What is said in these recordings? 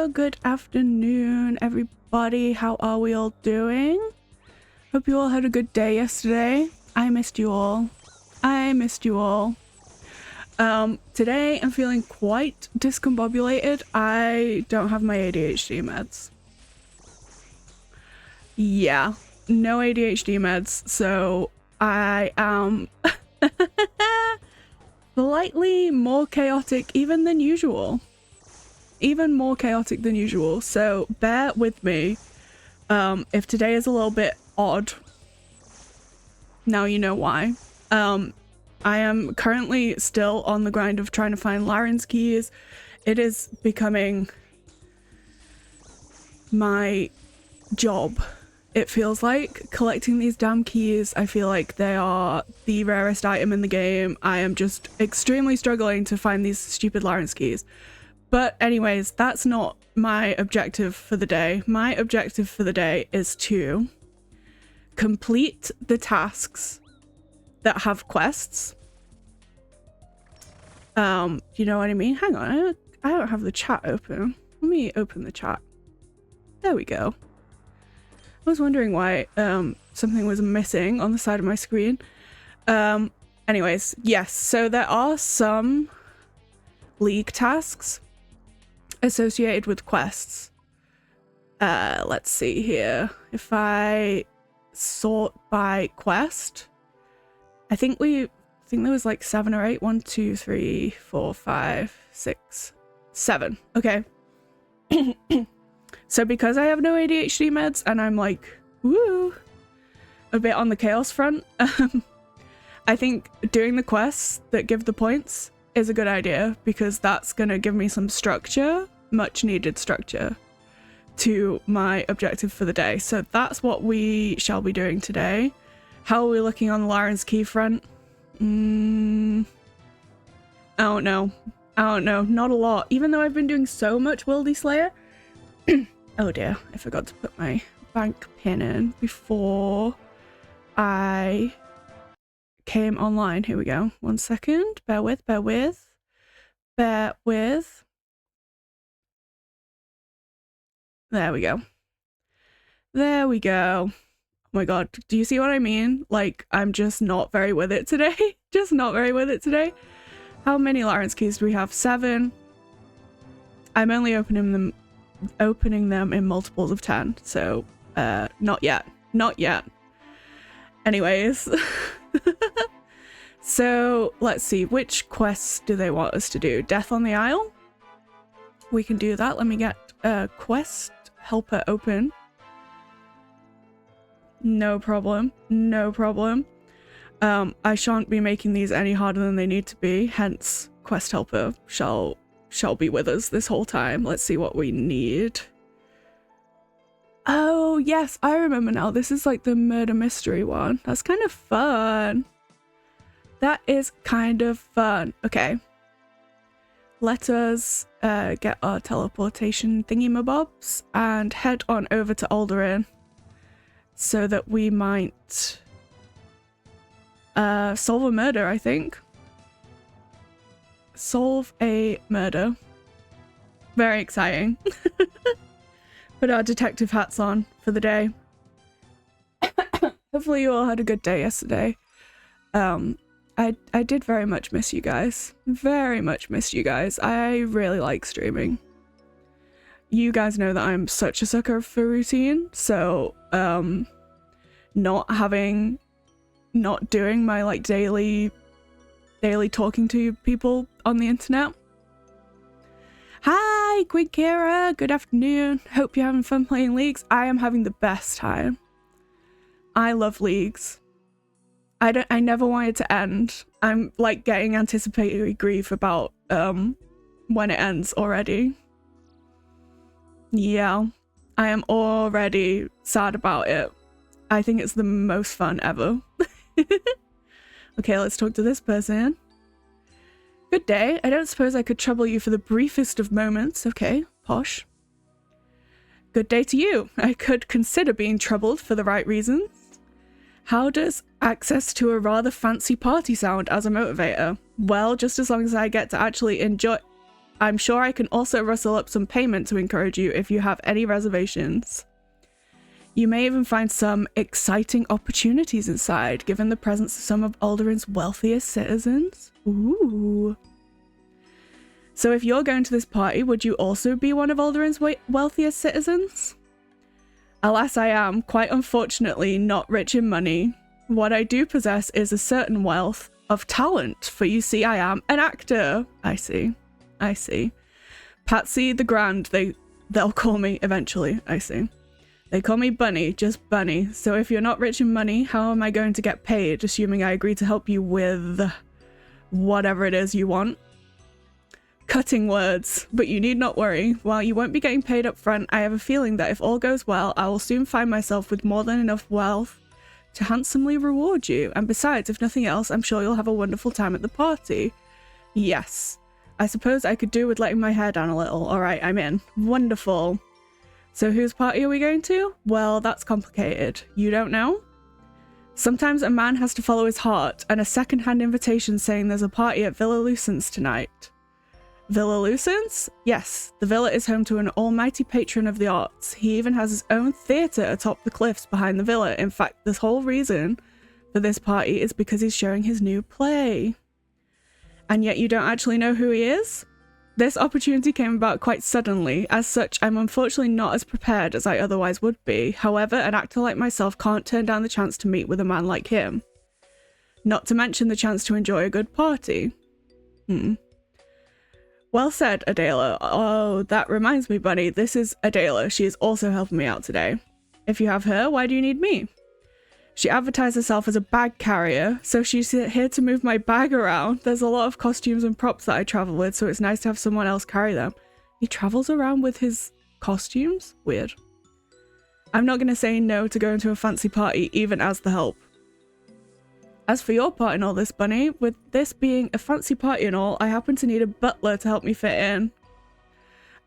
Good afternoon, everybody. How are we all doing? Hope you all had a good day yesterday. I missed you all. Today I'm feeling quite discombobulated. I don't have my ADHD meds. Yeah, no ADHD meds, so I am slightly more chaotic even than usual. So bear with me if today is a little bit odd. Now you know why. I am currently still on the grind of trying to find Laren's keys. It is becoming my job. It feels like collecting these damn keys. I feel like they are the rarest item in the game. I am just extremely struggling to find these stupid Laren's keys. But anyways, that's not my objective for the day. My objective for the day is to complete the tasks that have quests. You know what I mean? Hang on, I don't have the chat open. Let me open the chat. There we go. I was wondering why something was missing on the side of my screen. Anyways, yes, so there are some league tasks associated with quests. Let's see here. If I sort by quest, I think there was like 7 or 8. 1, 2, 3, 4, 5, 6, 7. Okay. So because I have no ADHD meds and I'm like, woo, a bit on the chaos front, I think doing the quests that give the points is a good idea, because that's gonna give me some structure, much needed structure, to my objective for the day. So that's what we shall be doing today. How are we looking on the Laren's key front? I don't know. Not a lot. Even though I've been doing so much Wildy Slayer. Oh dear, I forgot to put my bank pin in before I came online. Here we go. 1 second. Bear with. There we go. Oh my god, do you see what I mean? Like, I'm just not very with it today. How many Laren's keys do we have? 7. I'm only opening them in multiples of 10, so not yet. Anyways. So let's see, which quests do they want us to do? Death on the Isle? We can do that. Let me get quest helper open. No problem. I shan't be making these any harder than they need to be, hence quest helper shall be with us this whole time. Let's see what we need. Oh yes, I remember now. This is like the murder mystery one. That's kind of fun. That is kind of fun. Okay. Let us get our teleportation thingy-mabobs and head on over to Alderaan so that we might solve a murder, I think. Solve a murder. Very exciting. Put our detective hats on for the day. Hopefully you all had a good day yesterday. I did very much miss you guys. I really like streaming. You guys know that I'm such a sucker for routine, so not doing my like daily talking to people on the internet. Hi, Queen Kira. Good afternoon. Hope you're having fun playing leagues. I am having the best time. I love leagues. I never want it to end. I'm like getting anticipatory grief about when it ends already. Yeah, I am already sad about it. I think it's the most fun ever. Okay, let's talk to this person. Good day. I don't suppose I could trouble you for the briefest of moments. Okay, posh. Good day to you. I could consider being troubled for the right reasons. How does access to a rather fancy party sound as a motivator? Well, just as long as I get to actually enjoy... I'm sure I can also rustle up some payment to encourage you if you have any reservations. You may even find some exciting opportunities inside, given the presence of some of Alderin's wealthiest citizens. Ooh. So if you're going to this party, would you also be one of Alderin's wealthiest citizens? Alas, I am, quite unfortunately, not rich in money. What I do possess is a certain wealth of talent, for you see, I am an actor. I see. Patsy the Grand, they'll call me eventually, I see. They call me Bunny, just Bunny. So if you're not rich in money, how am I going to get paid, assuming I agree to help you with whatever it is you want? Cutting words, but you need not worry. While you won't be getting paid up front, I have a feeling that if all goes well, I will soon find myself with more than enough wealth to handsomely reward you. And besides, if nothing else, I'm sure you'll have a wonderful time at the party. Yes. I suppose I could do with letting my hair down a little. Alright, I'm in. Wonderful. So whose party are we going to? Well, that's complicated. You don't know? Sometimes a man has to follow his heart, and a second-hand invitation saying there's a party at Villa Lucens tonight. Villa Lucens? Yes, the villa is home to an almighty patron of the arts. He even has his own theatre atop the cliffs behind the villa. In fact, this whole reason for this party is because he's showing his new play. And yet you don't actually know who he is? This opportunity came about quite suddenly. As such, I'm unfortunately not as prepared as I otherwise would be. However, an actor like myself can't turn down the chance to meet with a man like him. Not to mention the chance to enjoy a good party. Well said, Adela. Oh, that reminds me, Bunny. This is Adela. She is also helping me out today. If you have her, why do you need me? She advertised herself as a bag carrier, so she's here to move my bag around. There's a lot of costumes and props that I travel with, so it's nice to have someone else carry them. He travels around with his costumes? Weird. I'm not going to say no to going to a fancy party, even as the help. As for your part in all this, Bunny, with this being a fancy party and all, I happen to need a butler to help me fit in.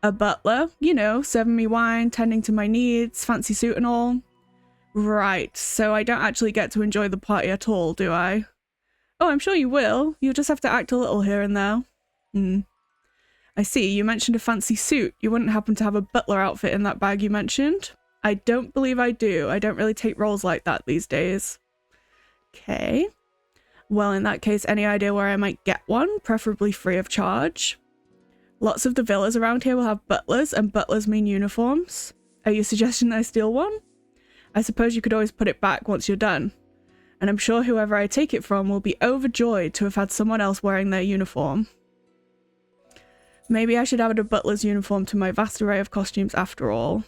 A butler? You know, serving me wine, tending to my needs, fancy suit and all. Right, so I don't actually get to enjoy the party at all, do I? Oh, I'm sure you will. You'll just have to act a little here and there. I see, you mentioned a fancy suit. You wouldn't happen to have a butler outfit in that bag you mentioned? I don't believe I do. I don't really take roles like that these days. Okay. Well, in that case, any idea where I might get one? Preferably free of charge. Lots of the villas around here will have butlers, and butlers mean uniforms. Are you suggesting I steal one? I suppose you could always put it back once you're done. And I'm sure whoever I take it from will be overjoyed to have had someone else wearing their uniform. Maybe I should add a butler's uniform to my vast array of costumes after all.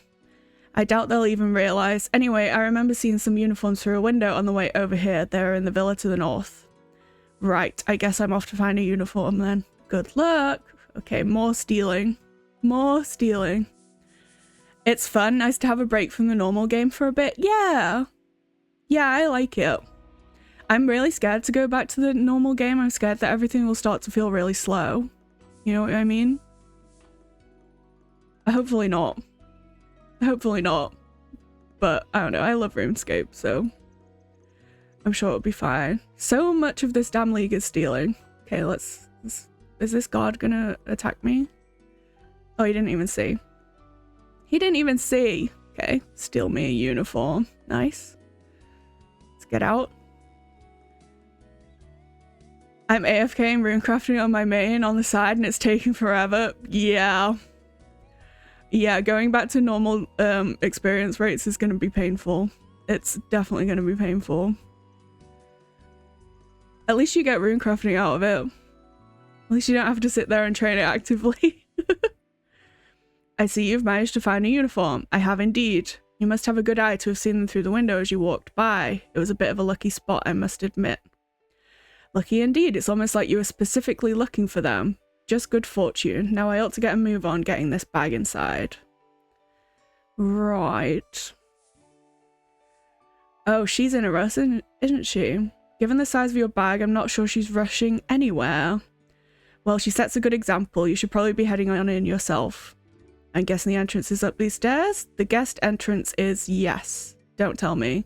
I doubt they'll even realise. Anyway, I remember seeing some uniforms through a window on the way over here. They're in the villa to the north. Right, I guess I'm off to find a uniform then. Good luck! Okay, more stealing. More stealing. It's fun, nice to have a break from the normal game for a bit. Yeah! Yeah, I like it. I'm really scared to go back to the normal game. I'm scared that everything will start to feel really slow. You know what I mean? Hopefully not. Hopefully not. But, I don't know, I love RuneScape, so I'm sure it'll be fine. So much of this damn league is stealing. Okay, let's... Is this guard gonna attack me? Oh, he didn't even see. He didn't even see. Okay, steal me a uniform. Nice. Let's get out. I'm AFK and runecrafting on my main on the side and it's taking forever. Yeah. Yeah, going back to normal experience rates is going to be painful. It's definitely going to be painful. At least you get runecrafting out of it. At least you don't have to sit there and train it actively. I see you've managed to find a uniform. I have indeed. You must have a good eye to have seen them through the window as you walked by. It was a bit of a lucky spot, I must admit. Lucky indeed. It's almost like you were specifically looking for them. Just good fortune. Now I ought to get a move on getting this bag inside. Right. Oh, she's in a rush, isn't she? Given the size of your bag, I'm not sure she's rushing anywhere. Well, she sets a good example. You should probably be heading on in yourself. I'm guessing the entrance is up these stairs? The guest entrance is yes. Don't tell me.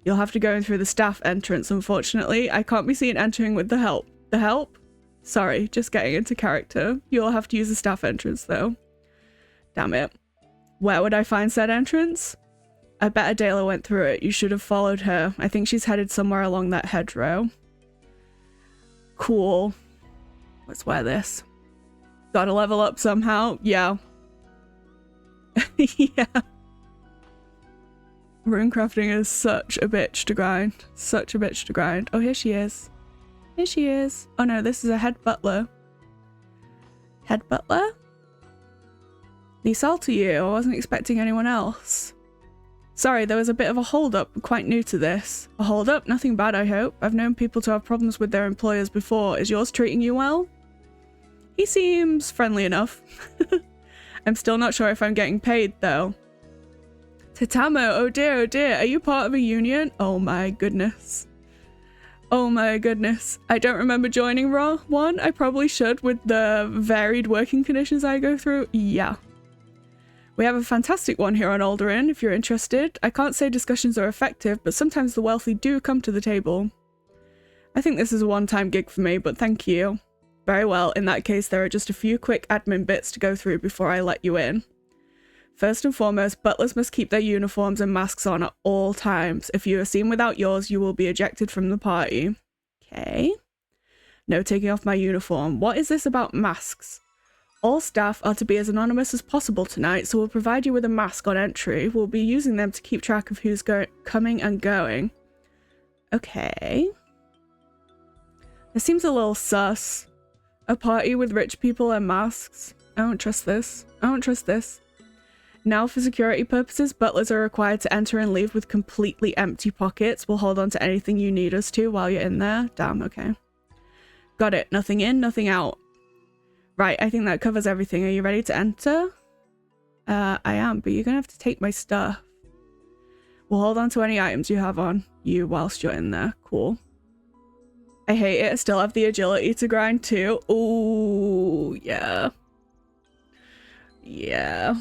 You'll have to go in through the staff entrance, unfortunately. I can't be seen entering with the help. The help? Sorry, just getting into character. You'll have to use the staff entrance though. Damn it. Where would I find said entrance? I bet Adela went through it. You should have followed her. I think she's headed somewhere along that hedgerow. Cool. Let's wear this. Gotta level up somehow. Yeah. Yeah. Rune crafting is such a bitch to grind. Such a bitch to grind. Oh, here she is. Here she is. Oh no, this is a head butler. Head butler? Lisal to you. I wasn't expecting anyone else. Sorry, there was a bit of a hold-up. I'm quite new to this. A hold-up? Nothing bad, I hope. I've known people to have problems with their employers before. Is yours treating you well? He seems friendly enough. I'm still not sure if I'm getting paid, though. Tatamo, oh dear, are you part of a union? Oh my goodness. Oh my goodness. I don't remember joining one. I probably should with the varied working conditions I go through. Yeah. We have a fantastic one here on Alderaan, if you're interested. I can't say discussions are effective, but sometimes the wealthy do come to the table. I think this is a one-time gig for me, but thank you. Very well, in that case, there are just a few quick admin bits to go through before I let you in. First and foremost, butlers must keep their uniforms and masks on at all times. If you are seen without yours, you will be ejected from the party. Okay. No taking off my uniform. What is this about masks? All staff are to be as anonymous as possible tonight, so we'll provide you with a mask on entry. We'll be using them to keep track of who's coming and going. Okay. This seems a little sus. A party with rich people and masks. I don't trust this. I don't trust this. Now, for security purposes, butlers are required to enter and leave with completely empty pockets. We'll hold on to anything you need us to while you're in there. Damn, okay. Got it. Nothing in, nothing out. Right, I think that covers everything. Are you ready to enter? I am, but you're gonna have to take my stuff. We'll hold on to any items you have on you whilst you're in there. Cool. I hate it. I still have the agility to grind too. Ooh, yeah. Yeah.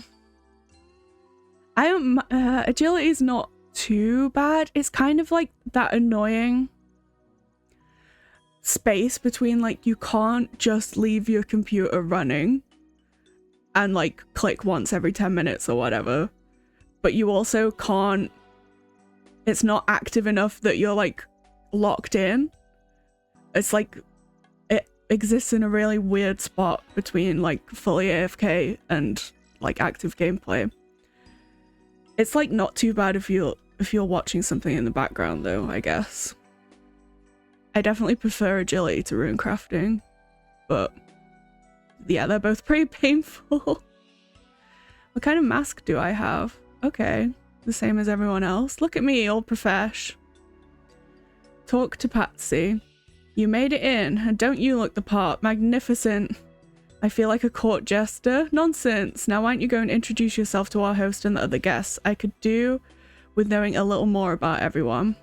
Agility is not too bad. It's kind of like that annoying space between like you can't just leave your computer running and like click once every 10 minutes or whatever, but you also can't, it's not active enough that you're like locked in. It's like it exists in a really weird spot between like fully AFK and like active gameplay. It's like not too bad if you're watching something in the background though, I guess. I definitely prefer agility to rune crafting, but yeah, they're both pretty painful. What kind of mask do I have? Okay, the same as everyone else. Look at me, all profesh. Talk to Patsy. You made it in, and don't you look the part? Magnificent. I feel like a court jester. Nonsense. Now why don't you go and introduce yourself to our host and the other guests? I could do with knowing a little more about everyone.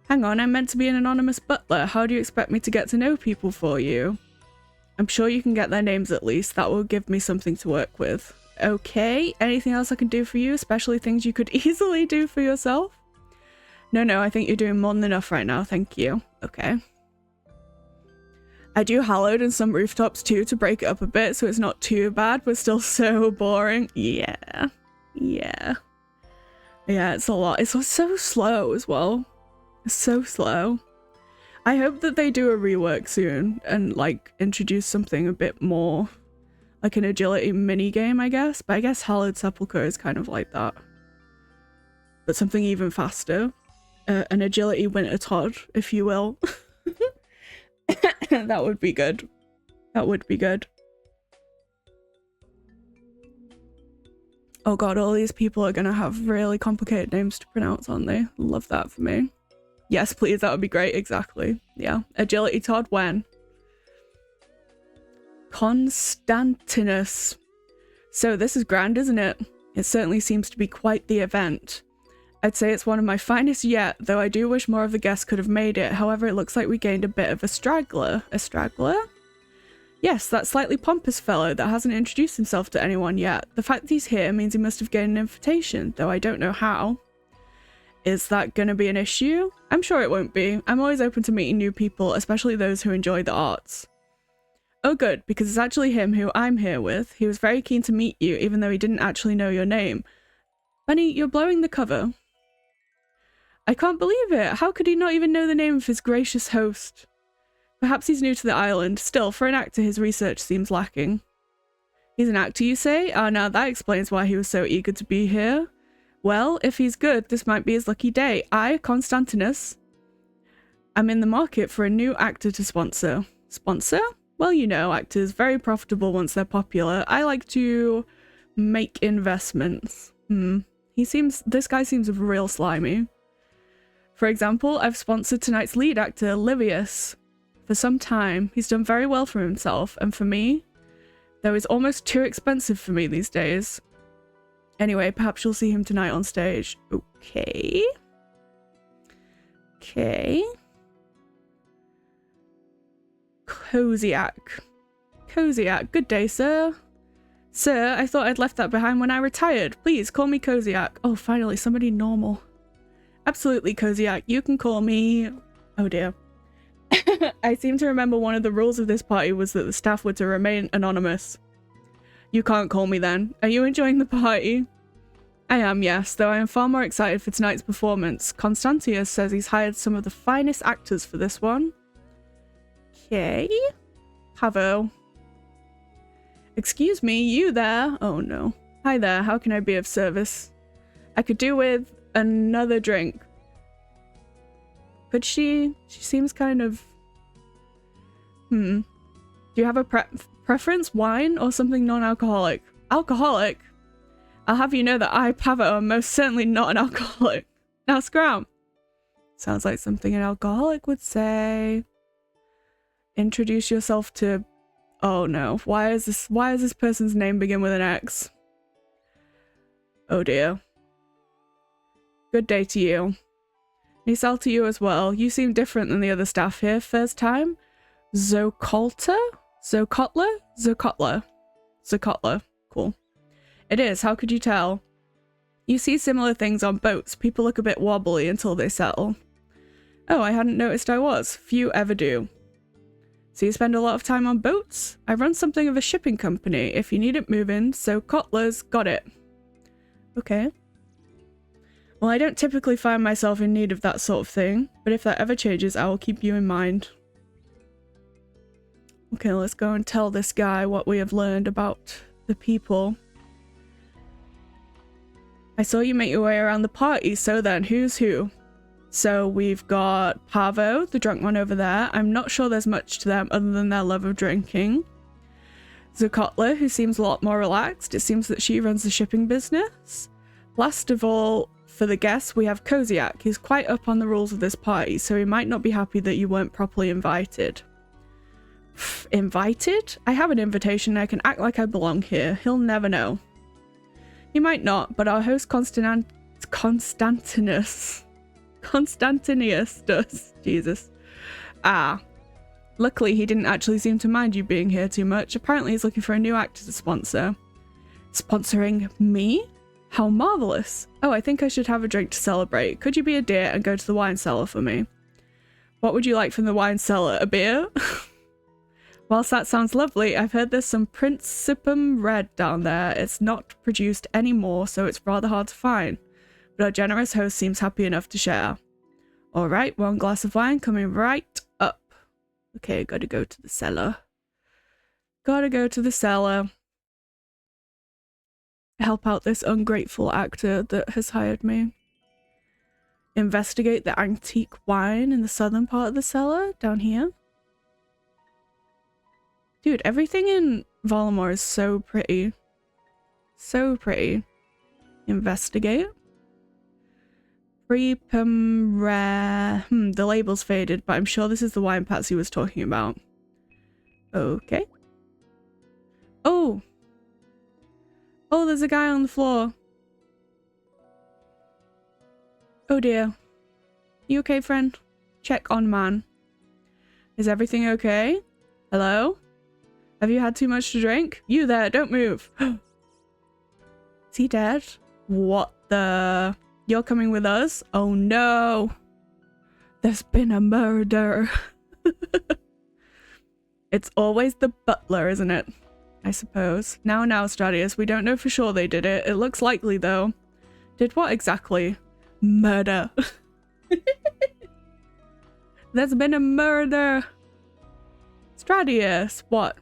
Hang on, I'm meant to be an anonymous butler. How do you expect me to get to know people for you? I'm sure you can get their names at least. That will give me something to work with. Okay, anything else I can do for you? Especially things you could easily do for yourself? No, I think you're doing more than enough right now. Thank you. Okay. I do hallowed in some rooftops too to break it up a bit so it's not too bad, but still so boring. Yeah. Yeah, it's a lot. It's so slow as well. It's so slow. I hope that they do a rework soon and like introduce something a bit more like an agility mini game, I guess. But I guess Hallowed Sepulchre is kind of like that. But something even faster. An agility Winter Todd, if you will. That would be good. That would be good. Oh god, all these people are gonna have really complicated names to pronounce, aren't they? Love that for me. Yes, please, that would be great. Exactly. Yeah. Agility Todd, when? Constantinus. So this is grand, isn't it? It certainly seems to be quite the event. I'd say it's one of my finest yet, though I do wish more of the guests could have made it. However, it looks like we gained a bit of a straggler. A straggler? Yes, that slightly pompous fellow that hasn't introduced himself to anyone yet. The fact that he's here means he must have gained an invitation, though I don't know how. Is that gonna be an issue? I'm sure it won't be. I'm always open to meeting new people, especially those who enjoy the arts. Oh good, because it's actually him who I'm here with. He was very keen to meet you, even though he didn't actually know your name. Bunny, you're blowing the cover. I can't believe it. How could he not even know the name of his gracious host? Perhaps he's new to the island. Still, for an actor, his research seems lacking. He's an actor, you say? Ah, now that explains why he was so eager to be here. Well, if he's good, this might be his lucky day. I, Constantinus, am in the market for a new actor to sponsor. Sponsor? Well, you know, actors, very profitable once they're popular. I like to make investments. This guy seems real slimy. For example, I've sponsored tonight's lead actor, Livius, for some time. He's done very well for himself, and for me, though he's almost too expensive for me these days. Anyway, perhaps you'll see him tonight on stage. Okay. Okay. Koziak. Koziak. Good day, sir. Sir, I thought I'd left that behind when I retired. Please, call me Koziak. Oh, finally, somebody normal. Absolutely, Koziak. You can call me... Oh, dear. I seem to remember one of the rules of this party was that the staff were to remain anonymous. You can't call me then. Are you enjoying the party? I am, yes, though I am far more excited for tonight's performance. Constantius says he's hired some of the finest actors for this one. Okay. Bravo. Excuse me, you there? Oh no. Hi there, how can I be of service? I could do with another drink. Could she? She seems kind of... Do you have a preference? Wine or something non-alcoholic? Alcoholic? I'll have you know that I, Pavo, am most certainly not an alcoholic. Now scram. Sounds like something an alcoholic would say. Introduce yourself to... Oh no, why is this person's name begin with an X? Oh dear. Good day to you. Nisal to you as well. You seem different than the other staff here. First time? Zokolta? Zokotla? Zokotla. Zokotla. Cool. It is. How could you tell? You see similar things on boats. People look a bit wobbly until they settle. Oh, I hadn't noticed I was. Few ever do. So you spend a lot of time on boats? I run something of a shipping company. If you need it moving, so Kotler's got it. Okay. Well, I don't typically find myself in need of that sort of thing, but if that ever changes, I will keep you in mind. Okay, let's go and tell this guy what we have learned about the people. I saw you make your way around the party, so then, who's who? So we've got Pavo, the drunk one over there. I'm not sure there's much to them other than their love of drinking. Zokotla, who seems a lot more relaxed. It seems that she runs the shipping business. Last of all, for the guests, we have Koziak. He's quite up on the rules of this party, so he might not be happy that you weren't properly invited. Invited? I have an invitation and I can act like I belong here. He'll never know. He might not, but our host Constantinus does. Jesus. Luckily he didn't actually seem to mind you being here too much. Apparently he's looking for a new actor to sponsor. Sponsoring me? How marvelous. Oh, I think I should have a drink to celebrate. Could you be a dear and go to the wine cellar for me? What would you like from the wine cellar? A beer? Whilst that sounds lovely, I've heard there's some Principum Red down there. It's not produced anymore, so it's rather hard to find. But our generous host seems happy enough to share. Alright, one glass of wine coming right up. Okay, gotta go to the cellar. Gotta go to the cellar. Help out this ungrateful actor that has hired me. Investigate the antique wine in the southern part of the cellar, down here. Dude, everything in Valamor is so pretty. So pretty. Investigate. Prepum rare. The label's faded, but I'm sure this is the wine Pacts he was talking about. Okay. Oh! Oh, there's a guy on the floor. Oh dear. You okay, friend? Check on man. Is everything okay? Hello? Have you had too much to drink? You there, don't move. Is he dead? What the... You're coming with us? Oh no! There's been a murder. It's always the butler, isn't it? I suppose. Now, Stradius, we don't know for sure they did it. It looks likely, though. Did what exactly? Murder. There's been a murder. Stradius, what?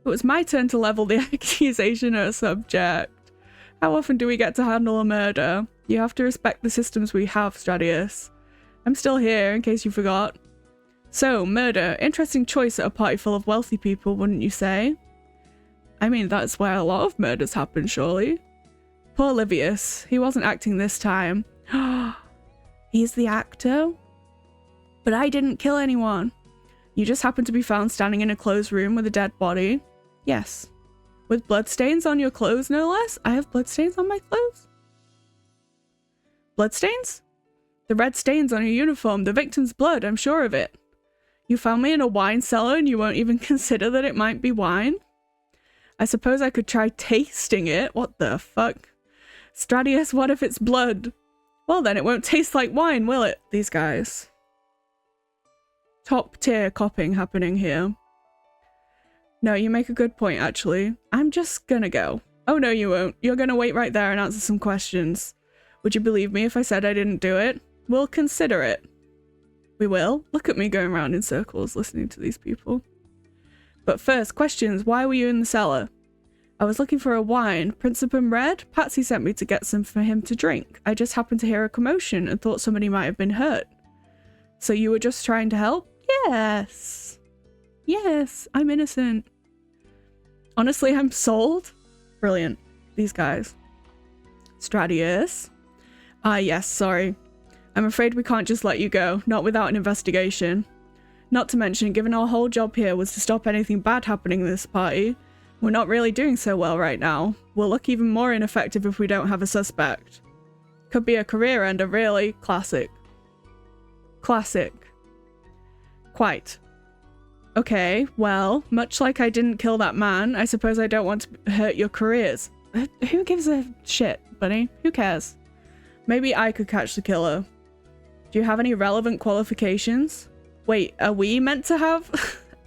It was my turn to level the accusation at a subject. How often do we get to handle a murder? You have to respect the systems we have, Stradius. I'm still here, in case you forgot. So, murder. Interesting choice at a party full of wealthy people, wouldn't you say? I mean, that's where a lot of murders happen, surely. Poor Livius. He wasn't acting this time. He's the actor? But I didn't kill anyone. You just happened to be found standing in a closed room with a dead body. Yes. With bloodstains on your clothes, no less? I have bloodstains on my clothes? Bloodstains? The red stains on your uniform, the victim's blood, I'm sure of it. You found me in a wine cellar and you won't even consider that it might be wine? I suppose I could try tasting it. What the fuck? Stradius, what if it's blood? Well then, it won't taste like wine, will it? These guys. Top tier copying happening here. No, you make a good point, actually. I'm just gonna go. Oh no, you won't. You're gonna wait right there and answer some questions. Would you believe me if I said I didn't do it? We'll consider it. We will? Look at me going around in circles listening to these people. But first, questions. Why were you in the cellar? I was looking for a wine. Principum Red? Patsy sent me to get some for him to drink. I just happened to hear a commotion and thought somebody might have been hurt. So you were just trying to help? Yes. Yes, I'm innocent. Honestly, I'm sold. Brilliant. These guys. Stradius. Yes, sorry. I'm afraid we can't just let you go, not without an investigation. Not to mention, given our whole job here was to stop anything bad happening in this party, we're not really doing so well right now. We'll look even more ineffective if we don't have a suspect. Could be a career ender, really. Classic. Classic. Quite. Okay, well, much like I didn't kill that man, I suppose I don't want to hurt your careers. Who gives a shit, buddy? Who cares? Maybe I could catch the killer. Do you have any relevant qualifications? Wait, are we meant to have?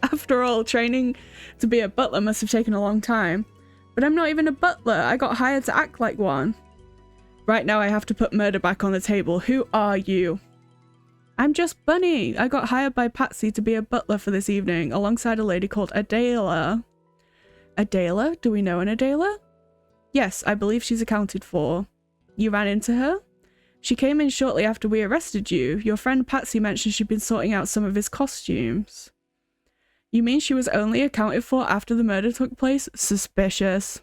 After all, training to be a butler must have taken a long time. But I'm not even a butler. I got hired to act like one. Right now I have to put murder back on the table. Who are you? I'm just Bunny. I got hired by Patsy to be a butler for this evening, alongside a lady called Adela. Adela? Do we know an Adela? Yes, I believe she's accounted for. You ran into her? She came in shortly after we arrested you. Your friend Patsy mentioned she'd been sorting out some of his costumes. You mean she was only accounted for after the murder took place? Suspicious.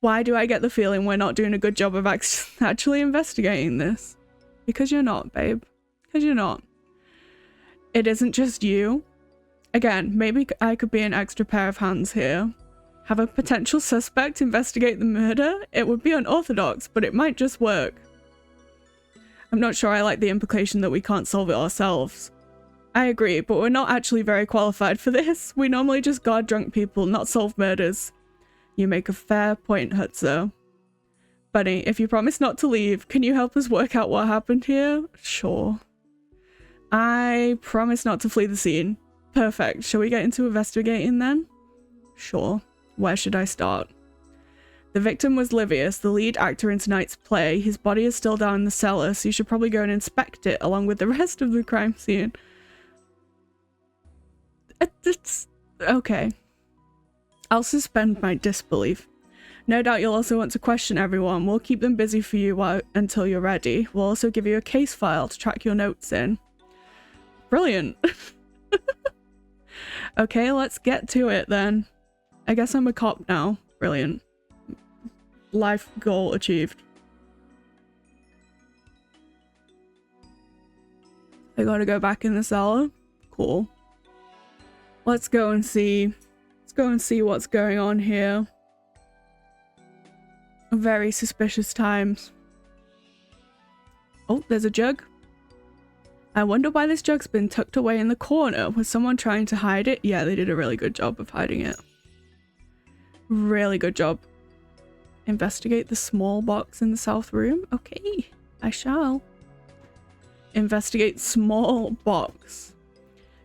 Why do I get the feeling we're not doing a good job of actually investigating this? Because you're not, babe. Because you're not. It isn't just you. Again, maybe I could be an extra pair of hands here. Have a potential suspect investigate the murder? It would be unorthodox, but it might just work. I'm not sure I like the implication that we can't solve it ourselves. I agree, but we're not actually very qualified for this. We normally just guard drunk people, not solve murders. You make a fair point, Hutzer. Bunny, if you promise not to leave, can you help us work out what happened here? Sure. I promise not to flee the scene. Perfect. Shall we get into investigating then? Sure. Where should I start? The victim was Livius, the lead actor in tonight's play. His body is still down in the cellar, so you should probably go and inspect it along with the rest of the crime scene. It's okay. I'll suspend my disbelief. No doubt you'll also want to question everyone. We'll keep them busy for you until you're ready. We'll also give you a case file to track your notes in. Brilliant. Okay, let's get to it then. I guess I'm a cop now. Brilliant. Life goal achieved. I gotta go back in the cellar. Cool. Let's go and see. Let's go and see what's going on here. Very suspicious times. Oh, there's a jug. I wonder why this jug's been tucked away in the corner. Was someone trying to hide it? Yeah, they did a really good job of hiding it. Really good job. Investigate the small box in the south room. Okay, I shall. Investigate small box.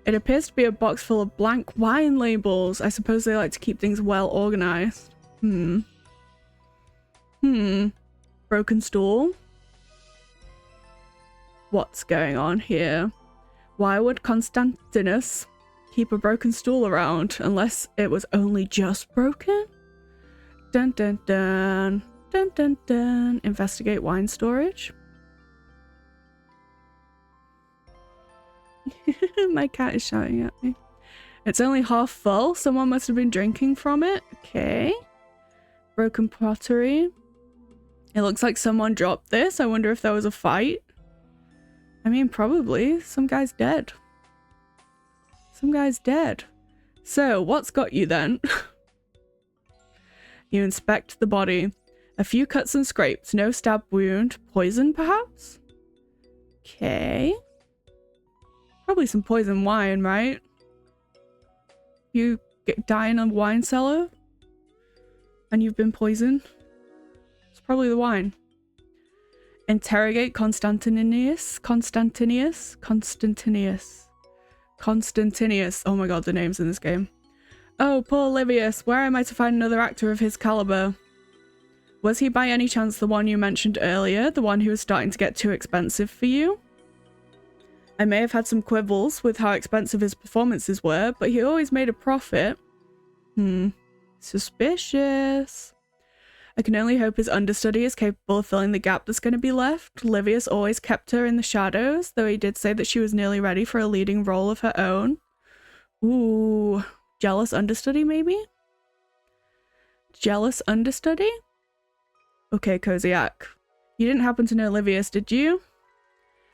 It appears to be a box full of blank wine labels. I suppose they like to keep things well organized. Broken stool? What's going on here? Why would Constantinus keep a broken stool around unless it was only just broken? Dun dun dun. Dun dun dun. Investigate wine storage. My cat is shouting at me. It's only half full. Someone must have been drinking from it. Okay. Broken pottery. It looks like someone dropped this. I wonder if there was a fight. I mean, probably. Some guy's dead. Some guy's dead. So, what's got you then? You inspect the body. A few cuts and scrapes. No stab wound. Poison, perhaps? Okay. Probably some poison wine, right? You die in a wine cellar? And you've been poisoned? It's probably the wine. Interrogate Constantinius. Oh my god, the names in this game. Oh, poor Livius. Where am I to find another actor of his caliber? Was he by any chance the one you mentioned earlier? The one who was starting to get too expensive for you? I may have had some quibbles with how expensive his performances were, but he always made a profit. Suspicious. I can only hope his understudy is capable of filling the gap that's going to be left. Livius always kept her in the shadows, though he did say that she was nearly ready for a leading role of her own. Ooh, jealous understudy maybe? Jealous understudy? Okay, Koziak. You didn't happen to know Livius, did you?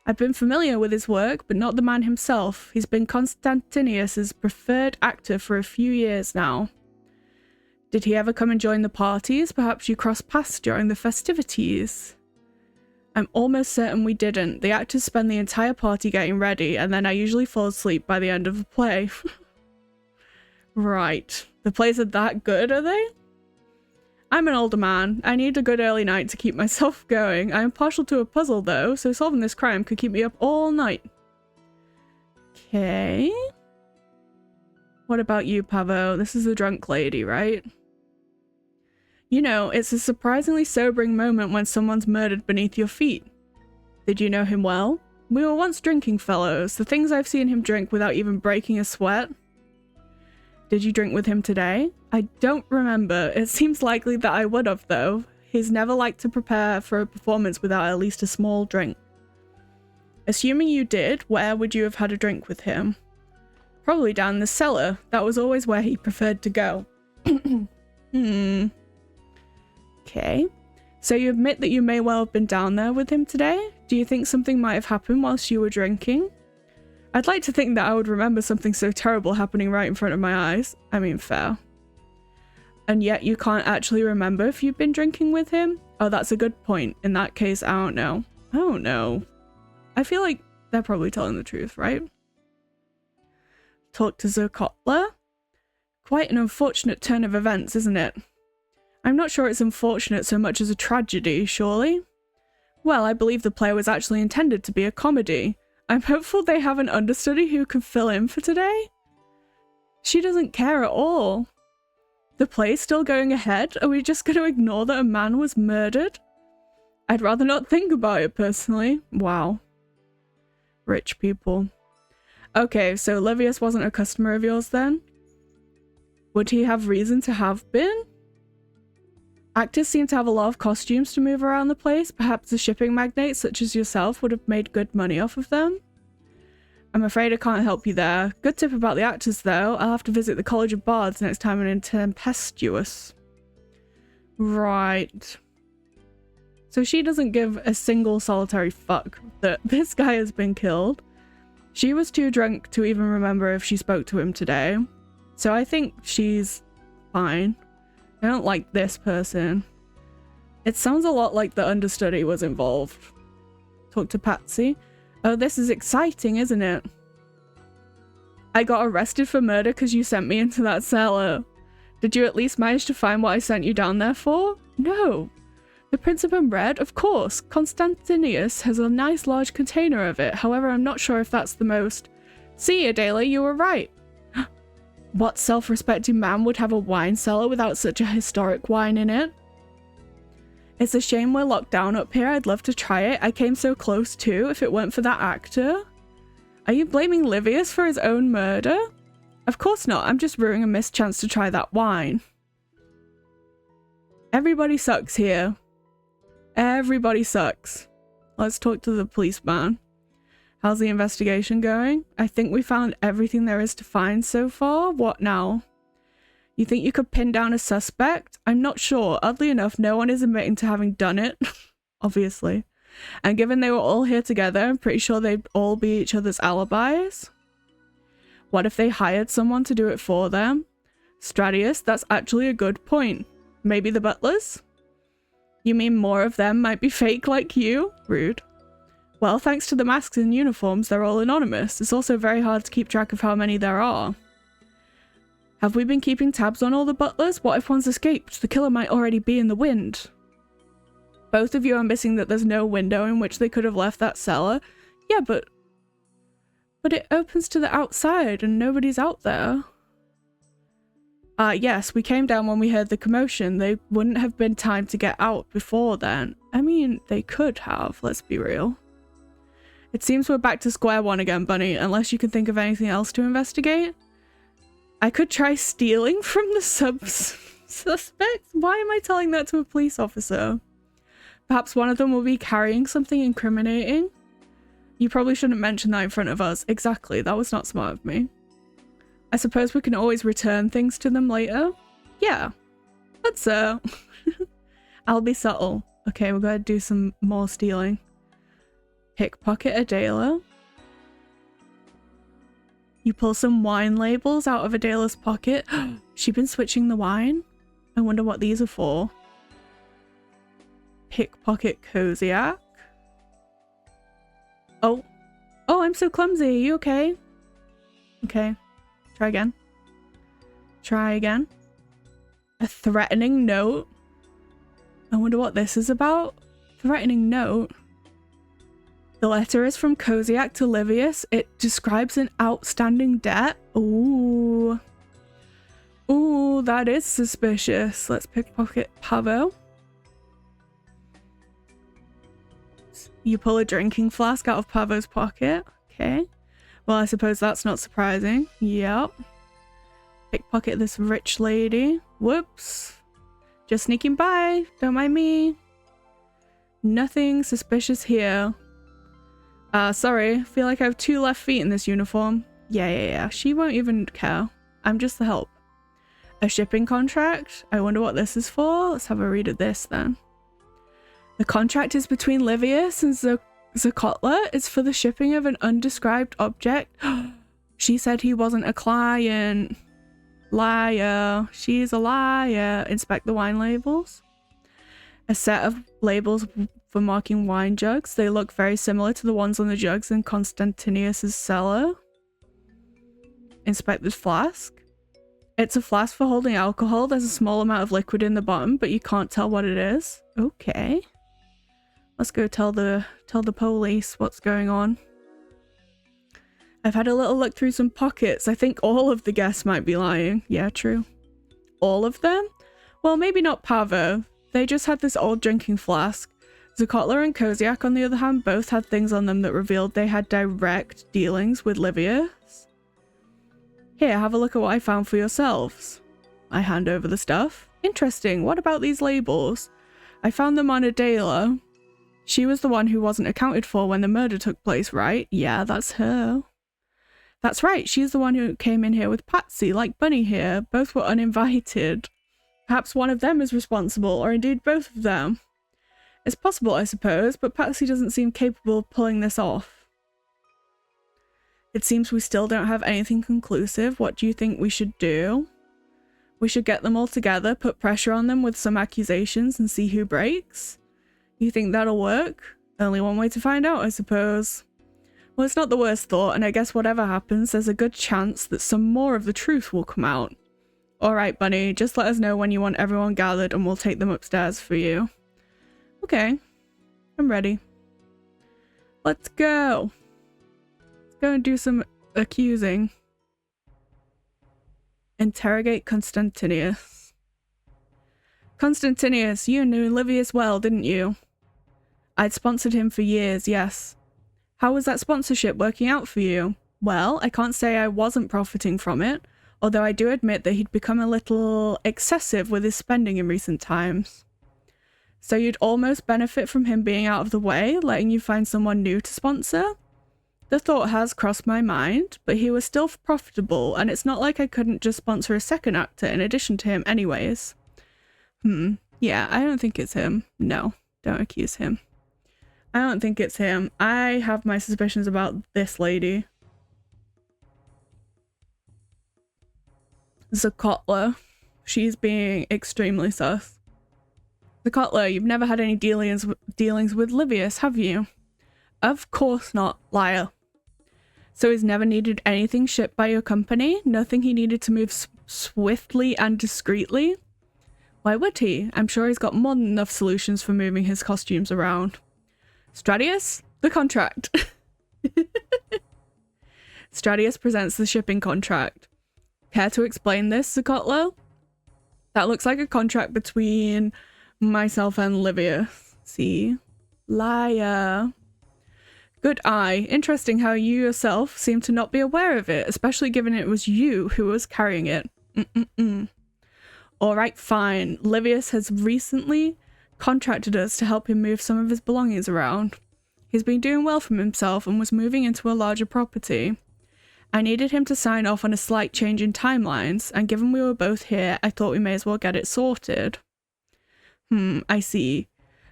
I've been familiar with his work, but not the man himself. He's been Constantinius's preferred actor for a few years now. Did he ever come and join the parties? Perhaps you crossed paths during the festivities? I'm almost certain we didn't. The actors spend the entire party getting ready, and then I usually fall asleep by the end of the play. Right. The plays are that good, are they? I'm an older man. I need a good early night to keep myself going. I am partial to a puzzle though, so solving this crime could keep me up all night. Okay. What about you, Pavo? This is a drunk lady, right? You know, it's a surprisingly sobering moment when someone's murdered beneath your feet. Did you know him well? We were once drinking fellows. The things I've seen him drink without even breaking a sweat. Did you drink with him today? I don't remember. It seems likely that I would have, though. He's never liked to prepare for a performance without at least a small drink. Assuming you did, where would you have had a drink with him? Probably down the cellar. That was always where he preferred to go. Okay. So you admit that you may well have been down there with him today? Do you think something might have happened whilst you were drinking? I'd like to think that I would remember something so terrible happening right in front of my eyes. I mean, fair. And yet you can't actually remember if you've been drinking with him? Oh, that's a good point. In that case, I don't know. I don't know. I feel like they're probably telling the truth, right? Talk to Zerkotler? Quite an unfortunate turn of events, isn't it? I'm not sure it's unfortunate so much as a tragedy, surely? Well, I believe the play was actually intended to be a comedy. I'm hopeful they have an understudy who can fill in for today. She doesn't care at all. The play's still going ahead? Are we just going to ignore that a man was murdered? I'd rather not think about it personally. Wow. Rich people. Okay, so Livius wasn't a customer of yours then? Would he have reason to have been? Actors seem to have a lot of costumes to move around the place. Perhaps the shipping magnates such as yourself would have made good money off of them. I'm afraid I can't help you there. Good tip about the actors though. I'll have to visit the College of Bards next time I'm in Tempestuous. Right. So she doesn't give a single solitary fuck that this guy has been killed. She was too drunk to even remember if she spoke to him today. So I think she's fine. I don't like this person. It sounds a lot like the understudy was involved. Talk to Patsy. Oh, this is exciting, isn't it? I got arrested for murder because you sent me into that cellar. Did you at least manage to find what I sent you down there for? No. The Prince in Red? Of course. Constantinius has a nice large container of it. However, I'm not sure if that's the most See, Adela, you were right. What self-respecting man would have a wine cellar without such a historic wine in it? It's a shame we're locked down up here. I'd love to try it. I came so close too, if it weren't for that actor. Are you blaming Livius for his own murder? Of course not. I'm just ruining a missed chance to try that wine. Everybody sucks here. Everybody sucks. Let's talk to the policeman. How's the investigation going? I think we found everything there is to find so far. What now? You think you could pin down a suspect? I'm not sure. Oddly enough, no one is admitting to having done it. Obviously. And given they were all here together, I'm pretty sure they'd all be each other's alibis. What if they hired someone to do it for them? Stratius, that's actually a good point. Maybe the butlers? You mean more of them might be fake like you? Rude. Well, thanks to the masks and uniforms, they're all anonymous. It's also very hard to keep track of how many there are. Have we been keeping tabs on all the butlers? What if one's escaped? The killer might already be in the wind. Both of you are missing that there's no window in which they could have left that cellar. Yeah, but it opens to the outside and nobody's out there. Yes, we came down when we heard the commotion. They wouldn't have been time to get out before then. I mean, they could have, let's be real. It seems we're back to square one again, Bunny, unless you can think of anything else to investigate. I could try stealing from the suspects? Why am I telling that to a police officer? Perhaps one of them will be carrying something incriminating? You probably shouldn't mention that in front of us. Exactly, that was not smart of me. I suppose we can always return things to them later? Yeah. Let's I'll be subtle. Okay, we're gonna do some more stealing. Pickpocket Adela. You pull some wine labels out of Adela's pocket. She been switching the wine? I wonder what these are for. Pickpocket Koziak. Oh. Oh, I'm so clumsy. Are you okay? Okay. Try again. Try again. A threatening note. I wonder what this is about. Threatening note. The letter is from Koziak to Livius. It describes an outstanding debt. Ooh. Ooh, that is suspicious. Let's pickpocket Pavo. You pull a drinking flask out of Pavo's pocket. Okay. Well, I suppose that's not surprising. Yep. Pickpocket this rich lady. Whoops. Just sneaking by. Don't mind me. Nothing suspicious here. Sorry. Feel like I have 2 left feet in this uniform. Yeah. She won't even care. I'm just the help. A shipping contract? I wonder what this is for. Let's have a read of this then. The contract is between Livius and Zakotla. It's for the shipping of an undescribed object. She said he wasn't a client. Liar. She's a liar. Inspect the wine labels. A set of labels for marking wine jugs. They look very similar to the ones on the jugs in Constantinius's cellar. Inspect this flask. It's a flask for holding alcohol. There's a small amount of liquid in the bottom, but you can't tell what it is. Okay. Let's go tell the police what's going on. I've had a little look through some pockets. I think all of the guests might be lying. Yeah, true. All of them? Well, maybe not Pavo. They just had this old drinking flask. Zakotla and Koziak, on the other hand, both had things on them that revealed they had direct dealings with Livius. Here, have a look at what I found for yourselves. I hand over the stuff. Interesting. What about these labels? I found them on Adela. She was the one who wasn't accounted for when the murder took place, right? Yeah, that's her. That's right, she's the one who came in here with Patsy, like Bunny here. Both were uninvited. Perhaps one of them is responsible, or indeed both of them. It's possible, I suppose, but Patsy doesn't seem capable of pulling this off. It seems we still don't have anything conclusive. What do you think we should do? We should get them all together, put pressure on them with some accusations, and see who breaks? You think that'll work? Only one way to find out, I suppose. Well, it's not the worst thought, and I guess whatever happens, there's a good chance that some more of the truth will come out. Alright, Bunny, just let us know when you want everyone gathered and we'll take them upstairs for you. Okay. I'm ready. Let's go. Let's go and do some accusing. Interrogate Constantinius. Constantinius, you knew Livius well, didn't you? I'd sponsored him for years, yes. How was that sponsorship working out for you? Well, I can't say I wasn't profiting from it, although I do admit that he'd become a little excessive with his spending in recent times. So you'd almost benefit from him being out of the way, letting you find someone new to sponsor? The thought has crossed my mind, but he was still profitable, and it's not like I couldn't just sponsor a second actor in addition to him anyways. Yeah, I don't think it's him. No, don't accuse him. I don't think it's him. I have my suspicions about this lady. Zakotla. She's being extremely sus. Zakotla, you've never had any dealings with Livius, have you? Of course not, liar. So he's never needed anything shipped by your company? Nothing he needed to move swiftly and discreetly? Why would he? I'm sure he's got more than enough solutions for moving his costumes around. Stradius, the contract. Stradius presents the shipping contract. Care to explain this, Zakotlo? That looks like a contract between myself and Livius. See? Liar. Good eye. Interesting how you yourself seem to not be aware of it, especially given it was you who was carrying it. Alright, fine. Livius has recently contracted us to help him move some of his belongings around. He's been doing well for himself and was moving into a larger property. I needed him to sign off on a slight change in timelines, and given we were both here, I thought we may as well get it sorted. I see.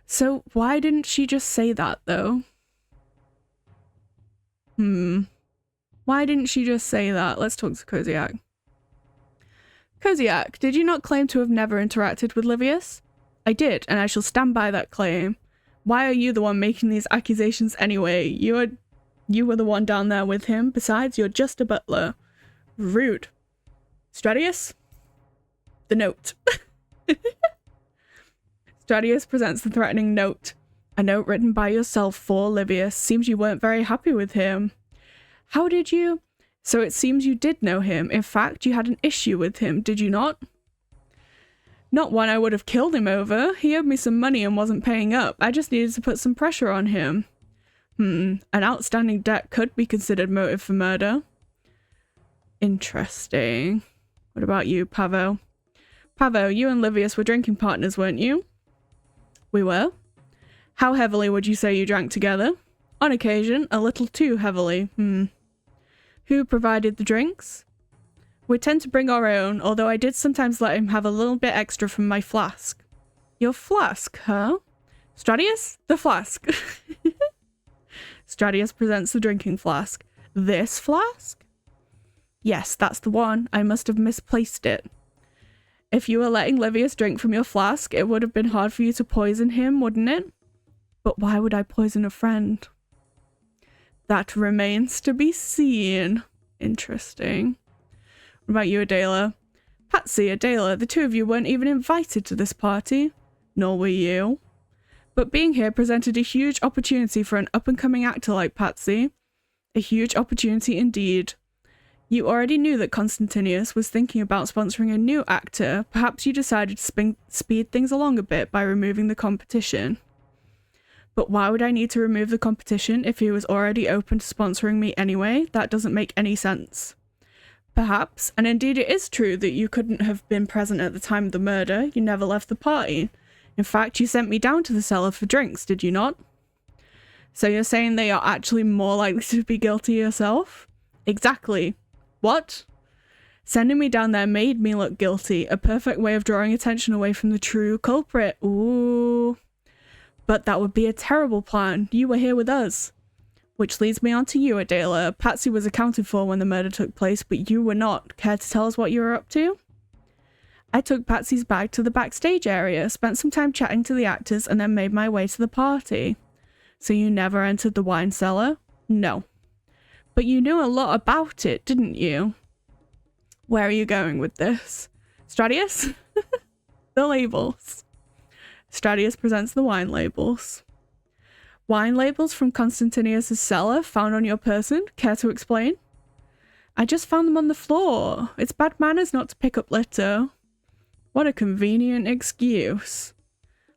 So why didn't she just say that, though? Why didn't she just say that? Let's talk to Koziak. Koziak, did you not claim to have never interacted with Livius? I did, and I shall stand by that claim. Why are you the one making these accusations anyway? You were the one down there with him. Besides, you're just a butler. Rude. Stradius? The note. Stradius presents the threatening note. A note written by yourself for Livius. Seems you weren't very happy with him. How did you? So it seems you did know him. In fact, you had an issue with him, did you not? Not one I would have killed him over. He owed me some money and wasn't paying up. I just needed to put some pressure on him. An outstanding debt could be considered motive for murder. Interesting. What about you, Pavo? Pavo, you and Livius were drinking partners, weren't you? We were. How heavily would you say you drank together? On occasion, a little too heavily. Who provided the drinks? We tend to bring our own, although I did sometimes let him have a little bit extra from my flask. Your flask, huh? Stradius? The flask. Stradius presents the drinking flask. This flask? Yes, that's the one. I must have misplaced it. If you were letting Livius drink from your flask, it would have been hard for you to poison him, wouldn't it? But why would I poison a friend? That remains to be seen. Interesting. What about you, Adela? Patsy, Adela, the two of you weren't even invited to this party. Nor were you. But being here presented a huge opportunity for an up-and-coming actor like Patsy. A huge opportunity indeed. You already knew that Constantinius was thinking about sponsoring a new actor. Perhaps you decided to speed things along a bit by removing the competition. But why would I need to remove the competition if he was already open to sponsoring me anyway? That doesn't make any sense. Perhaps, and indeed it is true that you couldn't have been present at the time of the murder. You never left the party. In fact, you sent me down to the cellar for drinks, did you not? So you're saying that you're actually more likely to be guilty yourself? Exactly. What? Sending me down there made me look guilty. A perfect way of drawing attention away from the true culprit. Ooh. But that would be a terrible plan. You were here with us. Which leads me on to you, Adela. Patsy was accounted for when the murder took place, but you were not. Care to tell us what you were up to? I took Patsy's bag to the backstage area, spent some time chatting to the actors, and then made my way to the party. So you never entered the wine cellar? No. But you knew a lot about it, didn't you? Where are you going with this? Stradius? The labels. Stradius presents the wine labels. Wine labels from Constantinius' cellar found on your person? Care to explain? I just found them on the floor. It's bad manners not to pick up litter. What a convenient excuse.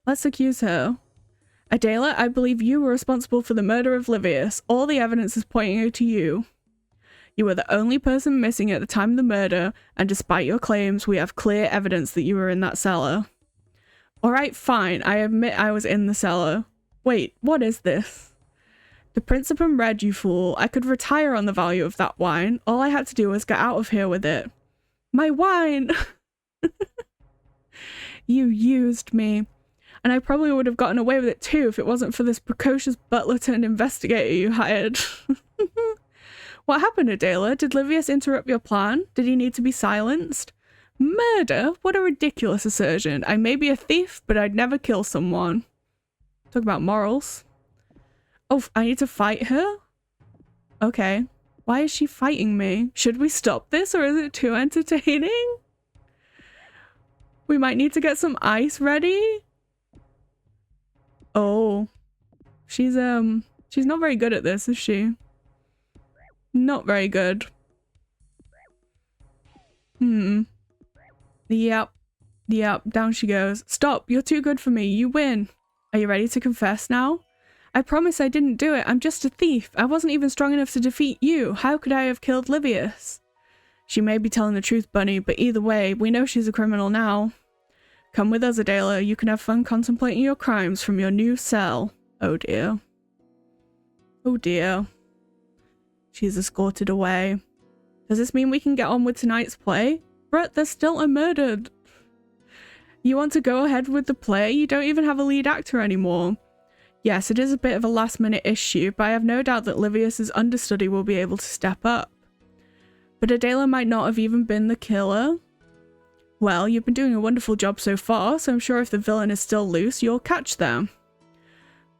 Let's accuse her. Adela, I believe you were responsible for the murder of Livius. All the evidence is pointing to you. You were the only person missing at the time of the murder, and despite your claims, we have clear evidence that you were in that cellar. Alright, fine. I admit I was in the cellar. Wait, what is this? The Principum Red, you fool. I could retire on the value of that wine. All I had to do was get out of here with it. My wine! You used me. And I probably would have gotten away with it too if it wasn't for this precocious butler turned investigator you hired. What happened, Adela? Did Livius interrupt your plan? Did he need to be silenced? Murder? What a ridiculous assertion. I may be a thief, but I'd never kill someone. Talk about morals. Oh, I need to fight her? Okay. Why is she fighting me? Should we stop this or is it too entertaining? We might need to get some ice ready. Oh. She's not very good at this, is she? Not very good. Yep. Yep, down she goes. Stop, you're too good for me. You win. Are you ready to confess now? I promise I didn't do it. I'm just a thief. I wasn't even strong enough to defeat you. How could I have killed Livius? She may be telling the truth, Bunny, but either way, we know she's a criminal now. Come with us, Adela. You can have fun contemplating your crimes from your new cell. Oh dear. Oh dear. She's escorted away. Does this mean we can get on with tonight's play? Brett, there's still a murder. You want to go ahead with the play? You don't even have a lead actor anymore. Yes, it is a bit of a last-minute issue, but I have no doubt that Livius's understudy will be able to step up. But Adela might not have even been the killer. Well, you've been doing a wonderful job so far, so I'm sure if the villain is still loose, you'll catch them.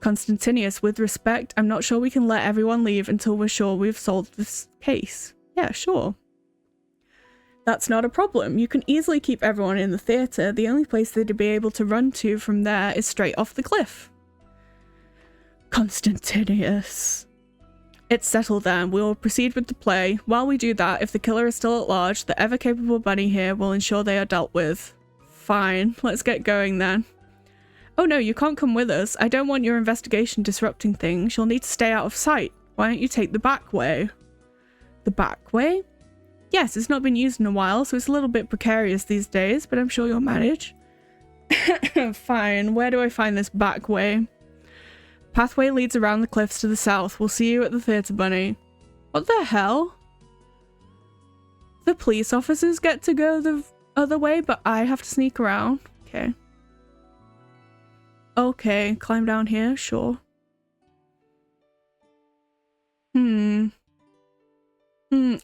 Constantinius, with respect, I'm not sure we can let everyone leave until we're sure we've solved this case. Yeah, sure. That's not a problem. You can easily keep everyone in the theatre. The only place they'd be able to run to from there is straight off the cliff. Constantinius. It's settled then. We will proceed with the play. While we do that, if the killer is still at large, the ever-capable Bunny here will ensure they are dealt with. Fine. Let's get going then. Oh no, you can't come with us. I don't want your investigation disrupting things. You'll need to stay out of sight. Why don't you take the back way? The back way? Yes, it's not been used in a while, so it's a little bit precarious these days, but I'm sure you'll manage. Fine. Where do I find this back way? Pathway leads around the cliffs to the south. We'll see you at the theatre, Bunny. What the hell? The police officers get to go the other way, but I have to sneak around. Okay. Okay, climb down here, sure.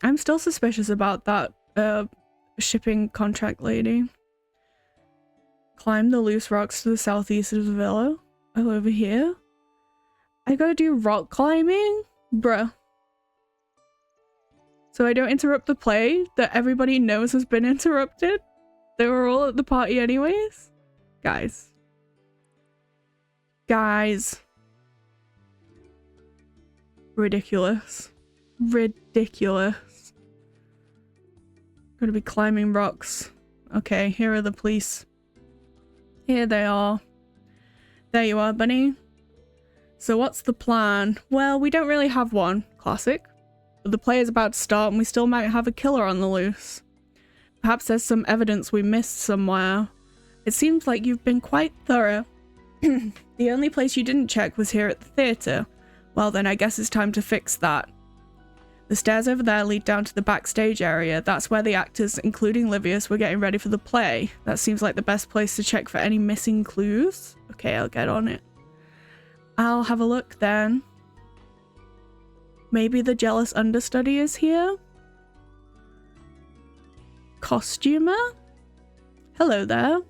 I'm still suspicious about that shipping contract lady. Climb the loose rocks to the southeast of the villa. Oh, over here? I gotta do rock climbing? Bruh. So I don't interrupt the play that everybody knows has been interrupted? They were all at the party anyways? Guys. Guys. Ridiculous. Ridiculous. Gonna be climbing rocks. Okay, here are the police. Here they are. There you are, Bunny. So what's the plan? Well, we don't really have one. Classic. But the play is about to start and we still might have a killer on the loose. Perhaps there's some evidence we missed somewhere. It seems like you've been quite thorough. The only place you didn't check was here at the theatre. Well then, I guess it's time to fix that. The stairs over there lead down to the backstage area. That's where the actors, including Livius, were getting ready for the play. That seems like the best place to check for any missing clues. Okay, I'll get on it. I'll have a look then. Maybe the jealous understudy is here? Costumer? Hello there.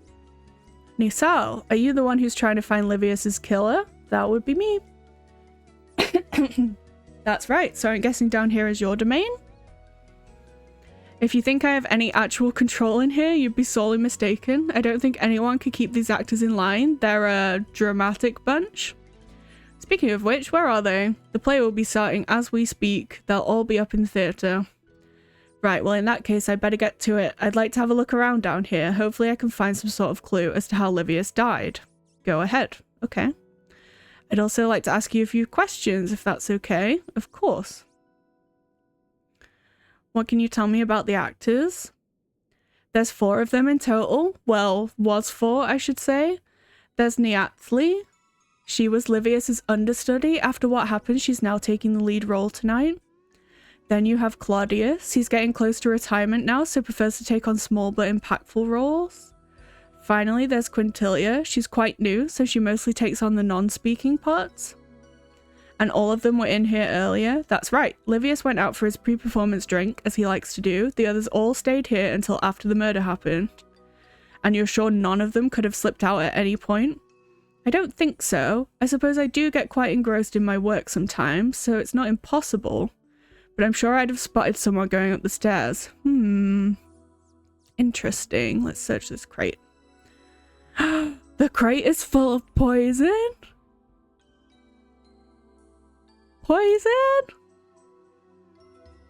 Nisal, are you the one who's trying to find Livius's killer? That would be me. That's right, so I'm guessing down here is your domain? If you think I have any actual control in here, you'd be sorely mistaken. I don't think anyone could keep these actors in line. They're a dramatic bunch. Speaking of which, where are they? The play will be starting as we speak. They'll all be up in the theatre. Right, well in that case I'd better get to it. I'd like to have a look around down here. Hopefully I can find some sort of clue as to how Livius died. Go ahead. Okay. I'd also like to ask you a few questions, if that's okay. Of course. What can you tell me about the actors? There's 4 of them in total. Well, was 4, I should say. There's Neathli. She was Livius's understudy. After what happened, she's now taking the lead role tonight. Then you have Claudius. He's getting close to retirement now, so prefers to take on small but impactful roles. Finally, there's Quintilia. She's quite new, so she mostly takes on the non-speaking parts. And all of them were in here earlier. That's right, Livius went out for his pre-performance drink, as he likes to do. The others all stayed here until after the murder happened. And you're sure none of them could have slipped out at any point? I don't think so. I suppose I do get quite engrossed in my work sometimes, so it's not impossible. But I'm sure I'd have spotted someone going up the stairs. Interesting. Let's search this crate. The crate is full of poison? Poison?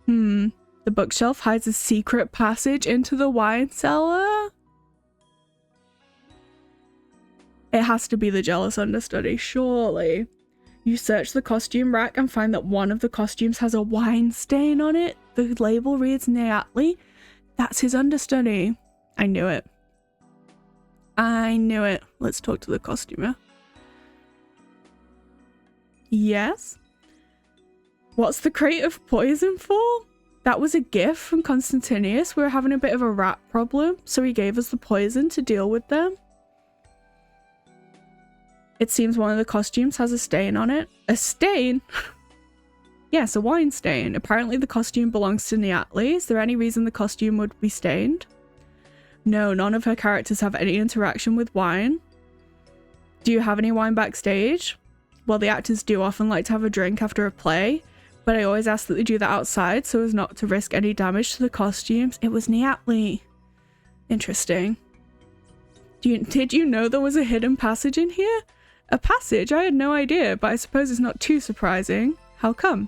The bookshelf hides a secret passage into the wine cellar? It has to be the jealous understudy, surely. You search the costume rack and find that one of the costumes has a wine stain on it. The label reads Neathli. That's his understudy. I knew it. I knew it. Let's talk to the costumer. Yes? What's the crate of poison for? That was a gift from Constantinius. We were having a bit of a rat problem, so he gave us the poison to deal with them. It seems one of the costumes has a stain on it. A stain? Yes, a wine stain. Apparently the costume belongs to Neathli. Is there any reason the costume would be stained? No, none of her characters have any interaction with wine. Do you have any wine backstage? Well, the actors do often like to have a drink after a play, but I always ask that they do that outside so as not to risk any damage to the costumes. It was Neathli. Interesting. Did you know there was a hidden passage in here? A passage? I had no idea, but I suppose it's not too surprising. How come?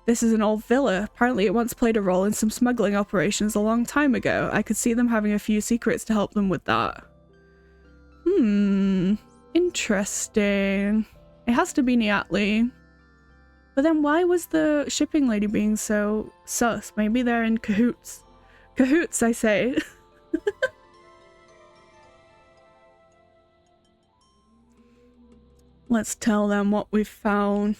This is an old villa. Apparently it once played a role in some smuggling operations a long time ago. I could see them having a few secrets to help them with that. Interesting. It has to be Neathli. But then why was the shipping lady being so sus? Maybe they're in cahoots. Cahoots, I say. Let's tell them what we've found.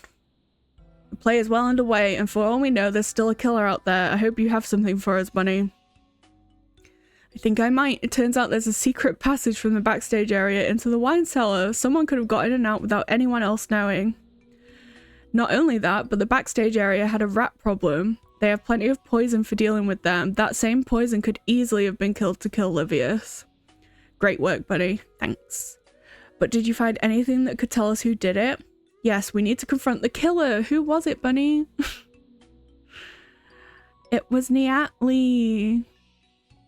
The play is well underway, and for all we know, there's still a killer out there. I hope you have something for us, Bunny. I think I might. It turns out there's a secret passage from the backstage area into the wine cellar. Someone could have got in and out without anyone else knowing. Not only that, but the backstage area had a rat problem. They have plenty of poison for dealing with them. That same poison could easily have been killed to kill Livius. Great work, Bunny. Thanks. But did you find anything that could tell us who did it? Yes, we need to confront the killer. Who was it, Bunny? It was Neathli.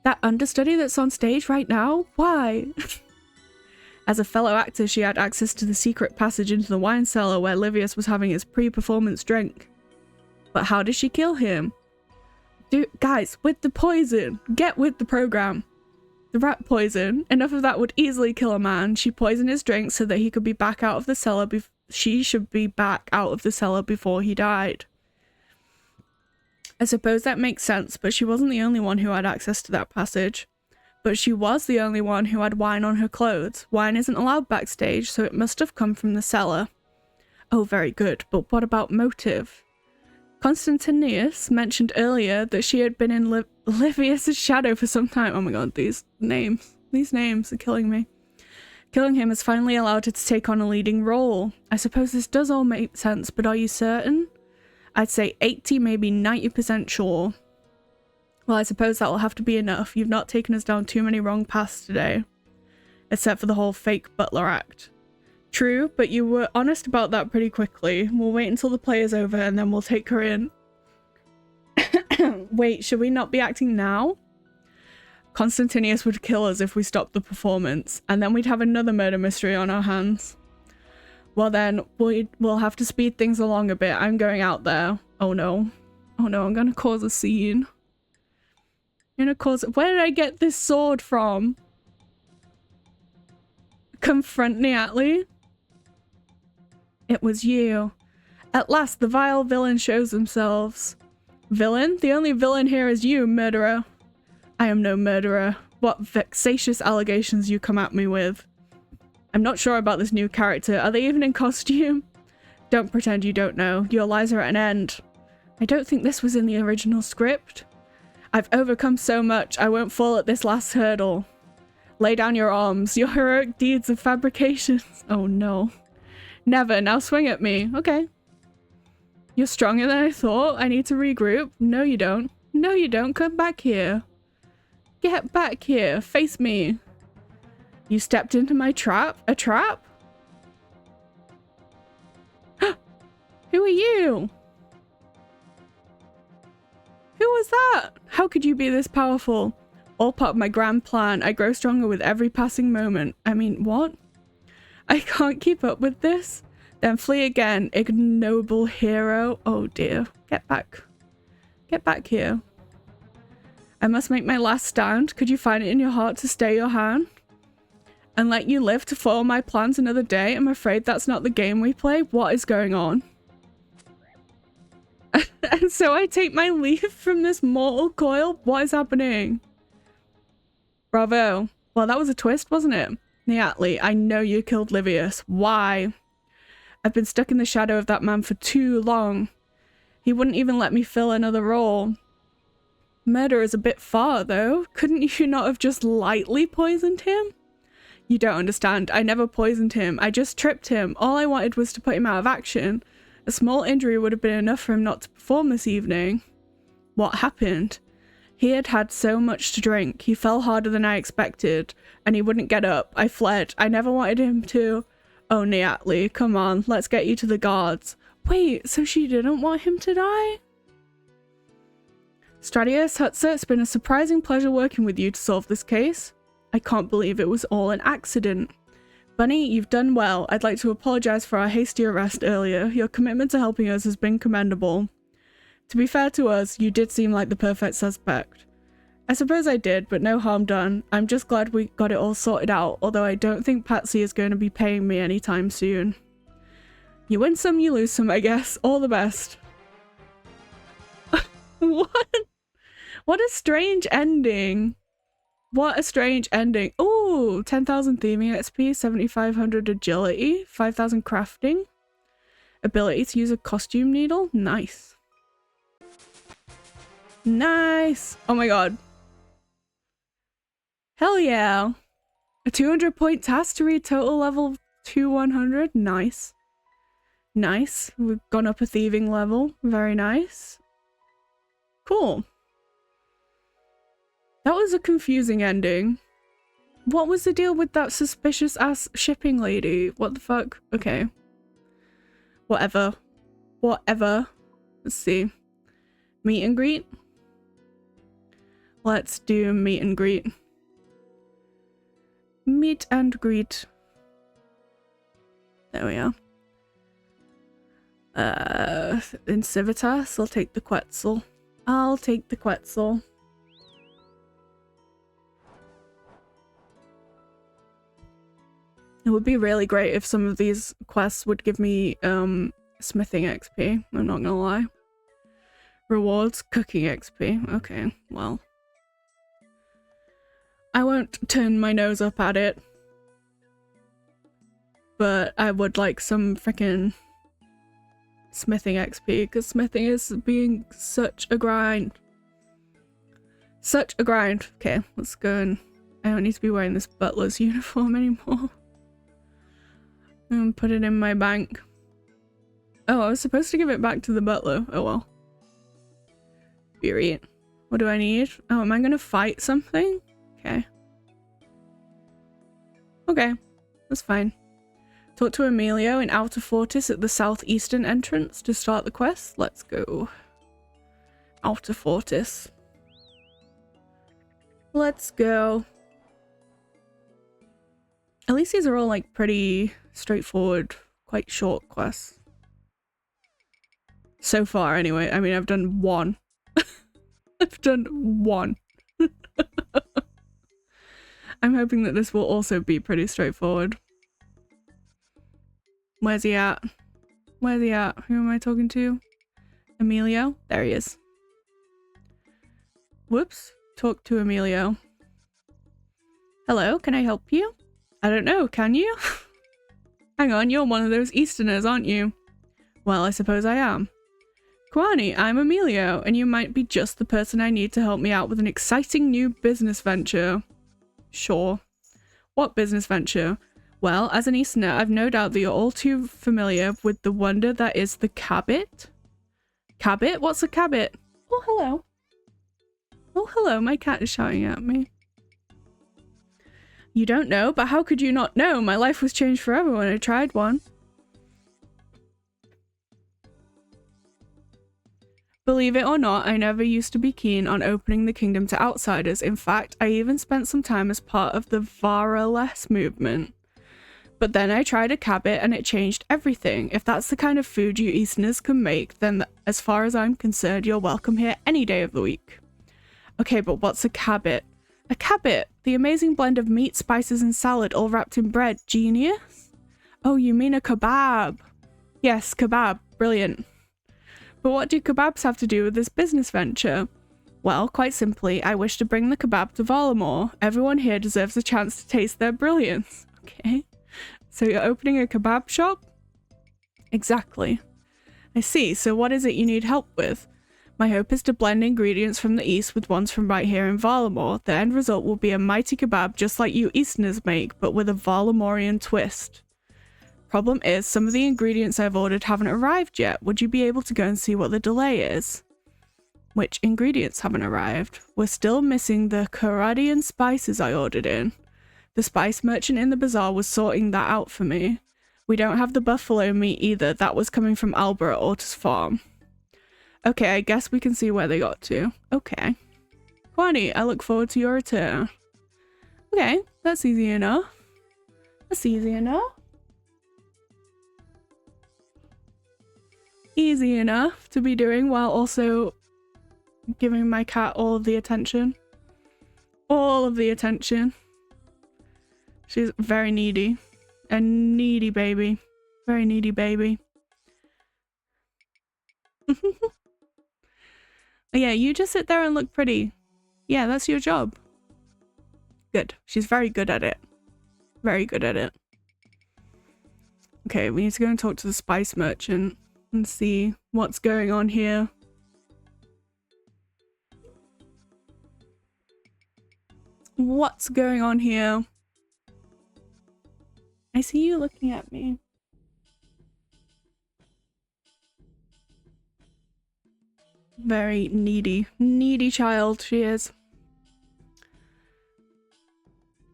That understudy that's on stage right now? Why? As a fellow actor, she had access to the secret passage into the wine cellar where Livius was having his pre-performance drink. But how did she kill him? Guys, with the poison. Get with the program. The rat poison. Enough of that would easily kill a man. She poisoned his drink so that he could be back out of the cellar she should be back out of the cellar before he died. I suppose that makes sense, but she wasn't the only one who had access to that passage. But she was the only one who had wine on her clothes. Wine isn't allowed backstage, so it must have come from the cellar. Oh, very good. But what about motive? Constantinius mentioned earlier that she had been in Livius' shadow for some time. Oh my god, these names are killing me. Killing him has finally allowed her to take on a leading role. I suppose this does all make sense, but are you certain? I'd say 80, maybe 90% sure. Well, I suppose that will have to be enough. You've not taken us down too many wrong paths today. Except for the whole fake butler act. True, but you were honest about that pretty quickly. We'll wait until the play is over and then we'll take her in. Wait, should we not be acting now? Constantinius would kill us if we stopped the performance, and then we'd have another murder mystery on our hands. Well then, we'll have to speed things along a bit. I'm going out there. Oh no. Oh no, I'm gonna cause a scene. You're gonna cause- Where did I get this sword from? Confront Neatly. It was you. At last, the vile villain shows themselves. Villain? The only villain here is you, murderer. I am no murderer. What vexatious allegations you come at me with. I'm not sure about this new character. Are they even in costume? Don't pretend you don't know. Your lies are at an end. I don't think this was in the original script. I've overcome so much, I won't fall at this last hurdle. Lay down your arms, your heroic deeds of fabrications. Oh no. Never, now swing at me. Okay. You're stronger than I thought. I need to regroup. No you don't. No you don't. Come back here. Get back here. Face me. You stepped into my trap? A trap? Who are you? Who was that? How could you be this powerful? All part of my grand plan. I grow stronger with every passing moment. I mean, what? I can't keep up with this. Then flee again, ignoble hero. Oh dear. Get back. Get back here. I must make my last stand. Could you find it in your heart to stay your hand? And let you live to follow my plans another day? I'm afraid that's not the game we play. What is going on? And so I take my leave from this mortal coil? What is happening? Bravo. Well, that was a twist, wasn't it? Neatly, I know you killed Livius. Why? I've been stuck in the shadow of that man for too long. He wouldn't even let me fill another role. Murder is a bit far, though. Couldn't you not have just lightly poisoned him? You don't understand. I never poisoned him. I just tripped him. All I wanted was to put him out of action. A small injury would have been enough for him not to perform this evening. What happened? He had had so much to drink. He fell harder than I expected, and he wouldn't get up. I fled. I never wanted him to... Oh, Neatly, come on. Let's get you to the guards. Wait, so she didn't want him to die? Stradius Hutzer, it's been a surprising pleasure working with you to solve this case. I can't believe it was all an accident. Bunny, you've done well. I'd like to apologize for our hasty arrest earlier. Your commitment to helping us has been commendable. To be fair to us, you did seem like the perfect suspect. I suppose I did, but no harm done. I'm just glad we got it all sorted out, although I don't think Patsy is going to be paying me anytime soon. You win some, you lose some, I guess. All the best. What? What a strange ending. What a strange ending. Ooh, 10,000 theming XP, 7,500 agility, 5,000 crafting. Ability to use a costume needle. Nice. Nice. Oh my god. Hell yeah. A 200-point task to read total level to 100. Nice. Nice. We've gone up a thieving level. Very nice. Cool. That was a confusing ending. What was the deal with that suspicious ass shipping lady? What the fuck? Okay. Whatever. Whatever. Let's see. Meet and greet? Let's do meet and greet. Meet and greet. There we are. In Civitas, I'll take the Quetzal. I'll take the Quetzal. It would be really great if some of these quests would give me smithing XP, I'm not gonna lie. Rewards, cooking XP. Okay, well. I won't turn my nose up at it. But I would like some freaking smithing XP, because smithing is being such a grind. Such a grind. Okay, let's go and... I don't need to be wearing this butler's uniform anymore. And put it in my bank. Oh, I was supposed to give it back to the butler. Oh well. Period. What do I need? Oh, am I gonna fight something? Okay. Okay. That's fine. Talk to Emilio in Outer Fortis at the southeastern entrance to start the quest. Let's go. Outer Fortis. Let's go. At least these are all like pretty straightforward, quite short quests. So far anyway. I mean, I've done one. I've done one. I'm hoping that this will also be pretty straightforward. Where's he at? Where's he at? Who am I talking to? Emilio? There he is. Whoops. Talk to Emilio. Hello, can I help you? I don't know, can you? Hang on, you're one of those Easterners, aren't you? Well, I suppose I am. Kwani, I'm Emilio, and you might be just the person I need to help me out with an exciting new business venture. Sure. What business venture? Well, as an Easterner, I've no doubt that you're all too familiar with the wonder that is the cabbit. Cabbit? What's a cabbit? Oh, hello. Oh, hello, my cat is shouting at me. You don't know, but how could you not know? My life was changed forever when I tried one. Believe it or not, I never used to be keen on opening the kingdom to outsiders. In fact, I even spent some time as part of the VARLS movement. But then I tried a cabbit and it changed everything. If that's the kind of food you Easterners can make, then as far as I'm concerned, you're welcome here any day of the week. Okay, but what's a cabbit? A cabbit! The amazing blend of meat, spices, and salad all wrapped in bread. Genius? Oh, you mean a kebab? Yes, kebab. Brilliant. But what do kebabs have to do with this business venture? Well, quite simply, I wish to bring the kebab to Varlamore. Everyone here deserves a chance to taste their brilliance. Okay. So you're opening a kebab shop? Exactly. I see. So what is it you need help with? My hope is to blend ingredients from the east with ones from right here in Varlamore. The end result will be a mighty kebab just like you Easterners make, but with a Varlamorean twist. Problem is, some of the ingredients I've ordered haven't arrived yet. Would you be able to go and see what the delay is? Which ingredients haven't arrived? We're still missing the Karadian spices I ordered in. The spice merchant in the bazaar was sorting that out for me. We don't have the buffalo meat either. That was coming from Albert at Orta's farm. Okay, I guess we can see where they got to. Okay. Kwani, I look forward to your return. Okay, that's easy enough. That's easy enough. Easy enough to be doing while also giving my cat all of the attention. All of the attention. She's very needy. A needy baby. Very needy baby. Yeah, you just sit there and look pretty. Yeah, that's your job. Good. She's very good at it. Very good at it. Okay, we need to go and talk to the spice merchant and see what's going on here. What's going on here? I see you looking at me. Very needy. Needy child she is.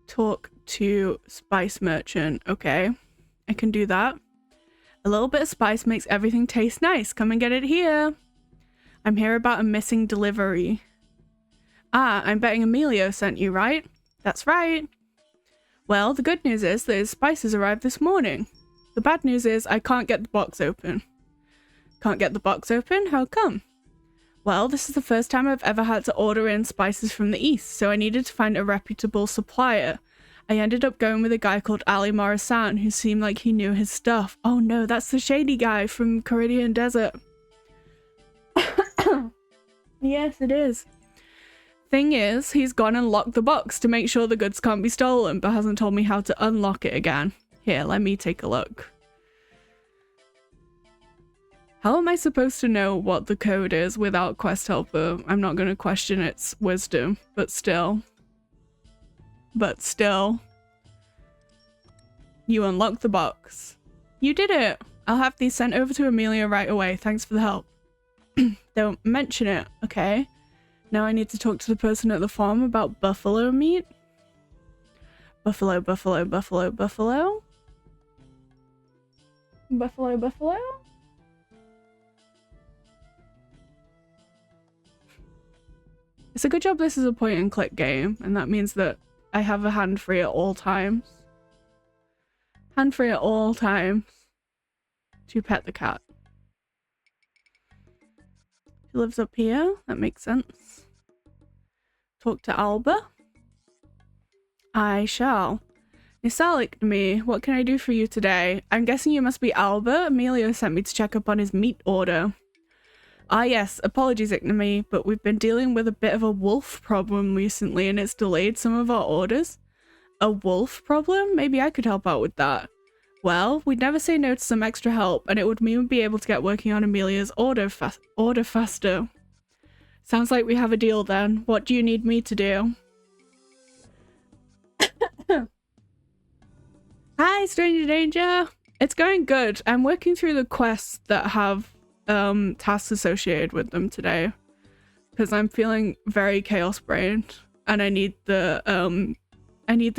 Talk to spice merchant. Okay, I can do that. A little bit of spice makes everything taste nice. Come and get it here. I'm here about a missing delivery. Ah, I'm betting Emilio sent you, right? That's right. Well, the good news is that his spices arrived this morning. The bad news is I can't get the box open. Can't get the box open? How come? Well, this is the first time I've ever had to order in spices from the east, so I needed to find a reputable supplier. I ended up going with a guy called Ali Morasan, who seemed like he knew his stuff. Oh no, that's the shady guy from Caridian Desert. Yes, it is. Thing is, he's gone and locked the box to make sure the goods can't be stolen, but hasn't told me how to unlock it again. Here, let me take a look. How am I supposed to know what the code is without Quest Helper? I'm not going to question its wisdom, but still. But still. You unlocked the box. You did it! I'll have these sent over to Amelia right away. Thanks for the help. Don't mention it, okay? Now I need to talk to the person at the farm about buffalo meat. Buffalo, buffalo, buffalo, buffalo. Buffalo, buffalo? It's a good job this is a point and click game, and that means that I have a hand free at all times. Hand free at all times to pet the cat. She lives up here, that makes sense. talk to Alba? I shall. Nisalik me, what can I do for you today? I'm guessing you must be Alba. Emilio sent me to check up on his meat order. Ah yes, apologies Ignamy, but we've been dealing with a bit of a wolf problem recently and it's delayed some of our orders. A wolf problem? Maybe I could help out with that. Well, we'd never say no to some extra help, and it would mean we'd be able to get working on Amelia's order faster. Sounds like we have a deal then. What do you need me to do? Hi, Stranger Danger! It's going good. I'm working through the quests that have tasks associated with them today. Because I'm feeling very chaos-brained, and I need the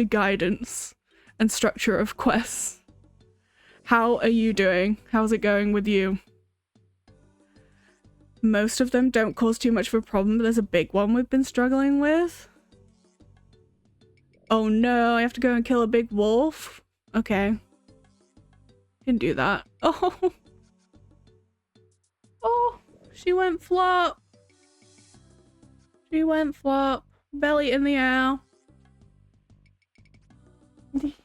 guidance and structure of quests. How are you doing? How's it going with you? Most of them don't cause too much of a problem, but there's a big one we've been struggling with. Oh no, I have to go and kill a big wolf? Okay. Can do that. Oh! Oh! She went flop! She went flop. Belly in the air.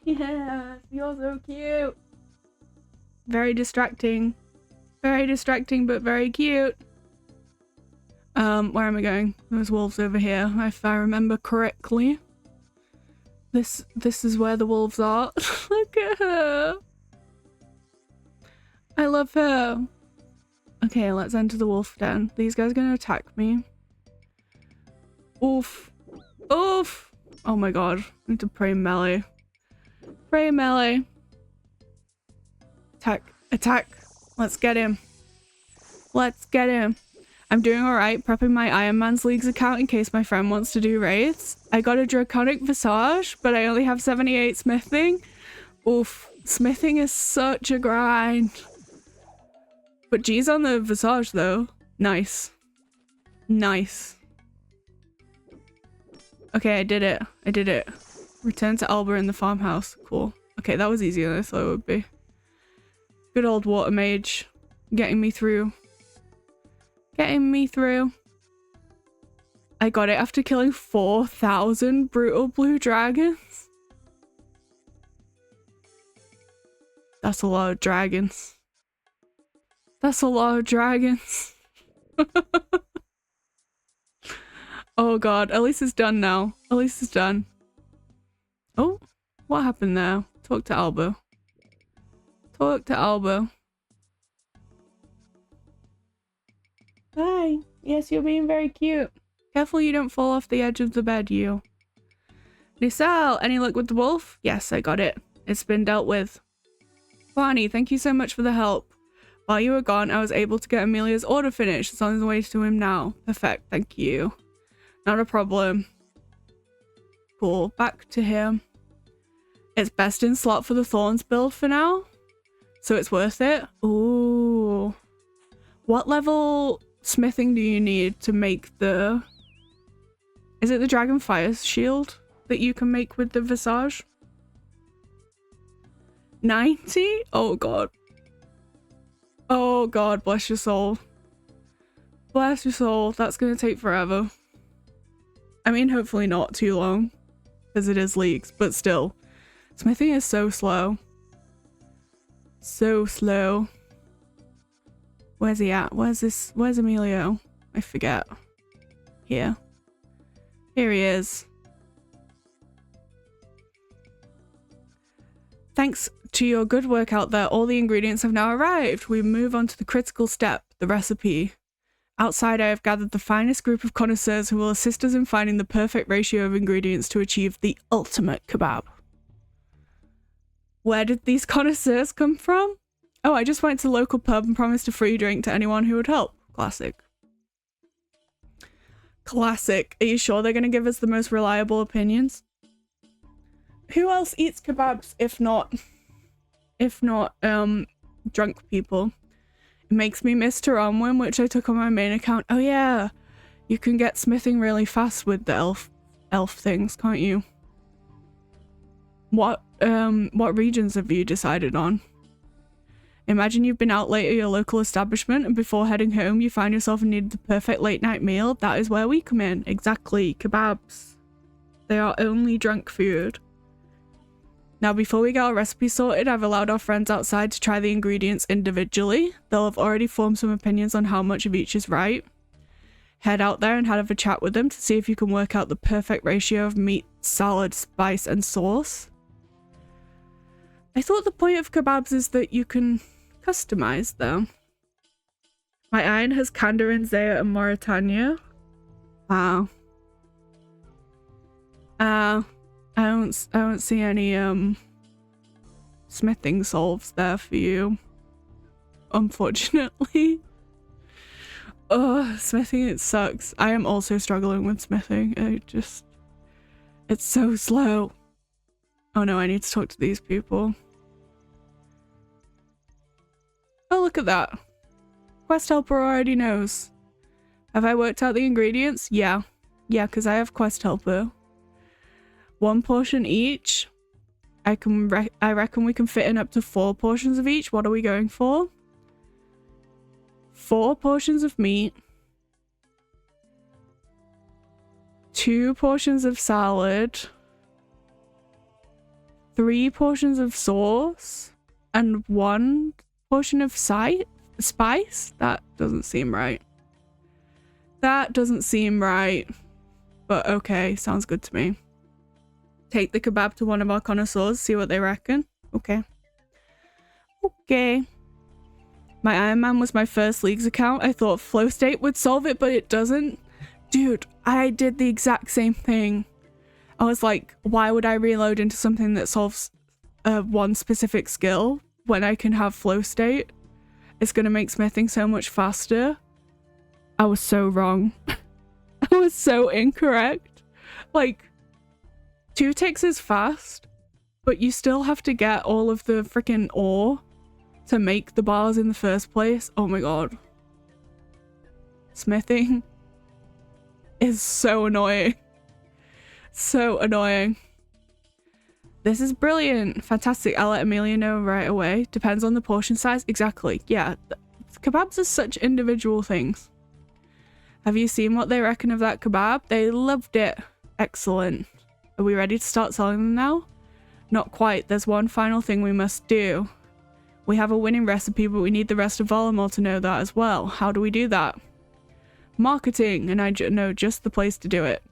Yes, you're so cute. Very distracting. Very distracting, but very cute. Where am I going? There's wolves over here, if I remember correctly. This is where the wolves are. Look at her. I love her. Okay, let's enter the wolf den. These guys are gonna attack me. Oof. Oof! Oh my god. I need to pray melee. Pray melee. Attack. Attack. Let's get him. Let's get him. I'm doing alright, prepping my Iron Man's Leagues account in case my friend wants to do raids. I got a Draconic Visage, but I only have 78 smithing. Oof. Smithing is such a grind. But G's on the Visage though. Nice. Nice. Okay, I did it. I did it. Return to Alba in the farmhouse. Cool. Okay, that was easier than I thought it would be. Good old water mage. Getting me through. Getting me through. I got it after killing 4,000 brutal blue dragons. That's a lot of dragons. That's a lot of dragons. Oh god, at least it's done now. At least it's done. Oh, what happened there? Talk to Alba. Talk to Alba. Hi. Yes, you're being very cute. Careful you don't fall off the edge of the bed, you. Nisal, any luck with the wolf? Yes, I got it. It's been dealt with. Barney, thank you so much for the help. While you were gone, I was able to get Amelia's order finished. It's on its way to him now. Perfect, thank you. Not a problem. Cool, back to him. It's best in slot for the Thorns build for now. So it's worth it. Ooh. What level smithing do you need to make the... Is it the Dragon Fire Shield that you can make with the Visage? 90? Oh god. Oh god, bless your soul. Bless your soul. That's gonna take forever. I mean, hopefully not too long, because it is leagues, but still. Smithing is so slow. So slow. Where's he at? Where's Emilio? I forget. Here. Here he is. Thanks to your good work out there, all the ingredients have now arrived. We move on to the critical step, the recipe. Outside, I have gathered the finest group of connoisseurs who will assist us in finding the perfect ratio of ingredients to achieve the ultimate kebab. Where did these connoisseurs come from? Oh, I just went to the local pub and promised a free drink to anyone who would help. Classic. Classic. Are you sure they're going to give us the most reliable opinions? Who else eats kebabs if not drunk people? It makes me miss Taramwin, which I took on my main account. Oh yeah, you can get smithing really fast with the elf things, can't you? What regions have you decided on? Imagine you've been out late at your local establishment and before heading home you find yourself in need of the perfect late night meal. That is where we come in. Exactly. Kebabs. They are only junk food. Now before we get our recipe sorted, I've allowed our friends outside to try the ingredients individually. They'll have already formed some opinions on how much of each is right. Head out there and have a chat with them to see if you can work out the perfect ratio of meat, salad, spice and sauce. I thought the point of kebabs is that you can customize them. My iron has Kanda in Zaya and Mauritania. Wow. I don't see any smithing solves there for you, unfortunately. Smithing, it sucks. I am also struggling with smithing. It's so slow. Oh no, I need to talk to these people. Oh, look at that. Quest helper already knows. Have I worked out the ingredients? Yeah, because I have quest helper. 1 portion each. I reckon we can fit in up to 4 portions of each. What are we going for? 4 portions of meat. 2 portions of salad. 3 portions of sauce. And 1 portion of spice? That doesn't seem right. That doesn't seem right. But okay, sounds good to me. Take the kebab to one of our connoisseurs, see what they reckon. Okay. Okay. My Iron Man was my first Leagues account. I thought flow state would solve it, but it doesn't. Dude, I did the exact same thing. I was like, why would I reload into something that solves one specific skill when I can have flow state? It's gonna make smithing so much faster. I was so wrong. I was so incorrect. Like, 2 ticks is fast, but you still have to get all of the freaking ore to make the bars in the first place. Oh my god. Smithing is so annoying. So annoying. This is brilliant. Fantastic. I'll let Amelia know right away. Depends on the portion size. Exactly. Yeah. Kebabs are such individual things. Have you seen what they reckon of that kebab? They loved it. Excellent. Are we ready to start selling them now? Not quite. There's one final thing we must do. We have a winning recipe, but we need the rest of Volamore to know that as well. How do we do that? Marketing, and I know just the place to do it.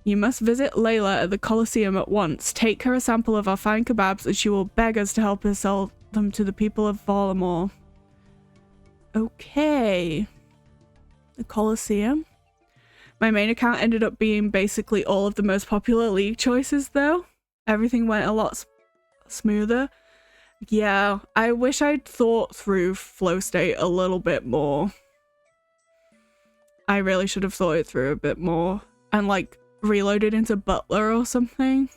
You must visit Layla at the Colosseum at once. Take her a sample of our fine kebabs and she will beg us to help her sell them to the people of Volamore. Okay. The Colosseum. My main account ended up being basically all of the most popular league choices though. Everything went a lot smoother. Yeah, I wish I'd thought through flow state a little bit more. I really should have thought it through a bit more and like reloaded into Butler or something.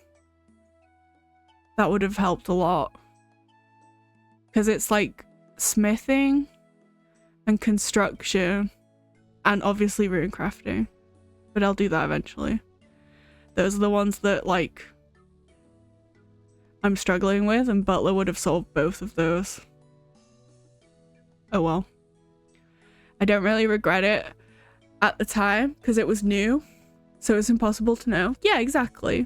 That would have helped a lot. Because it's like smithing and construction and obviously rune crafting. But I'll do that eventually. Those are the ones that like I'm struggling with, and Butler would have solved both of those. Oh well. I don't really regret it at the time because it was new, so it's impossible to know. Yeah, exactly.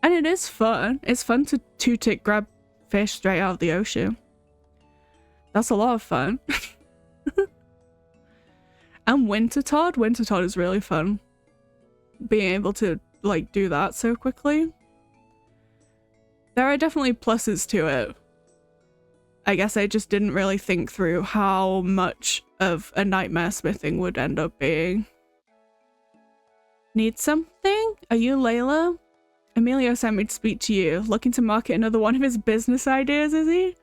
And it is fun. It's fun to 2-tick grab fish straight out of the ocean. That's a lot of fun. And Winter Todd is really fun. Being able to like do that so quickly. There are definitely pluses to it. I guess I just didn't really think through how much of a nightmare smithing would end up being. Need something? Are you Layla? Emilio sent me to speak to you. Looking to market another one of his business ideas, is he?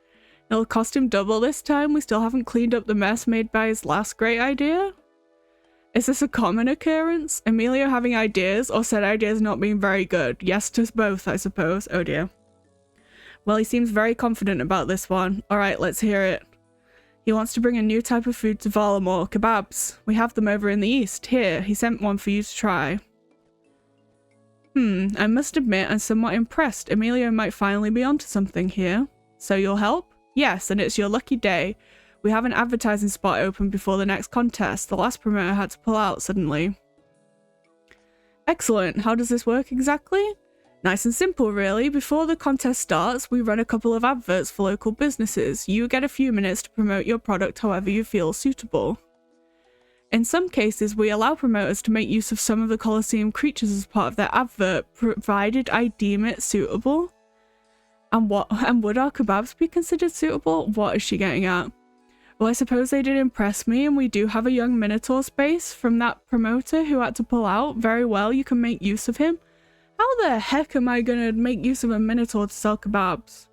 It'll cost him double this time. We still haven't cleaned up the mess made by his last great idea. Is this a common occurrence? Emilio having ideas or said ideas not being very good? Yes to both, I suppose. Oh dear. Well, he seems very confident about this one. Alright, let's hear it. He wants to bring a new type of food to Volamore. Kebabs. We have them over in the east. Here, he sent one for you to try. I must admit I'm somewhat impressed. Emilio might finally be onto something here. So you'll help? Yes, and it's your lucky day. We have an advertising spot open before the next contest. The last promoter had to pull out suddenly. Excellent. How does this work exactly? Nice and simple, really. Before the contest starts, we run a couple of adverts for local businesses. You get a few minutes to promote your product however you feel suitable. In some cases, we allow promoters to make use of some of the Colosseum creatures as part of their advert, provided I deem it suitable. And would our kebabs be considered suitable? What is she getting at? Well, I suppose they did impress me, and we do have a young Minotaur space from that promoter who had to pull out. Very well, you can make use of him. How the heck am I gonna make use of a Minotaur to sell kebabs?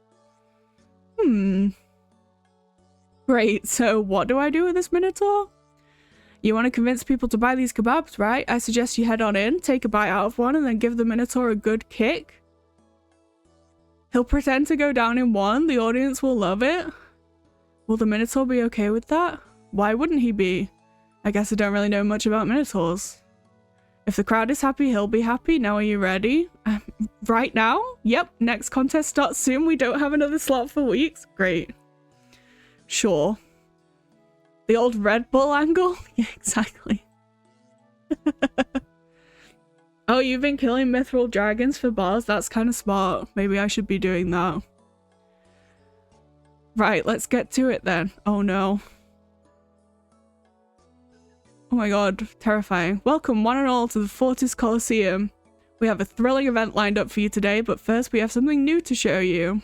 Great, so what do I do with this Minotaur? You want to convince people to buy these kebabs, right? I suggest you head on in, take a bite out of one, and then give the Minotaur a good kick. He'll pretend to go down in one. The audience will love it. Will the Minotaur be okay with that? Why wouldn't he be? I guess I don't really know much about Minotaurs. If the crowd is happy, he'll be happy. Now are you ready? Right now? Yep, next contest starts soon. We don't have another slot for weeks. Great. Sure. The old Red Bull angle? Yeah, exactly. Oh, you've been killing mithril dragons for bars? That's kind of smart. Maybe I should be doing that. Right, let's get to it then. Oh no. Oh my god, terrifying. Welcome one and all to the Fortis Colosseum. We have a thrilling event lined up for you today, but first we have something new to show you.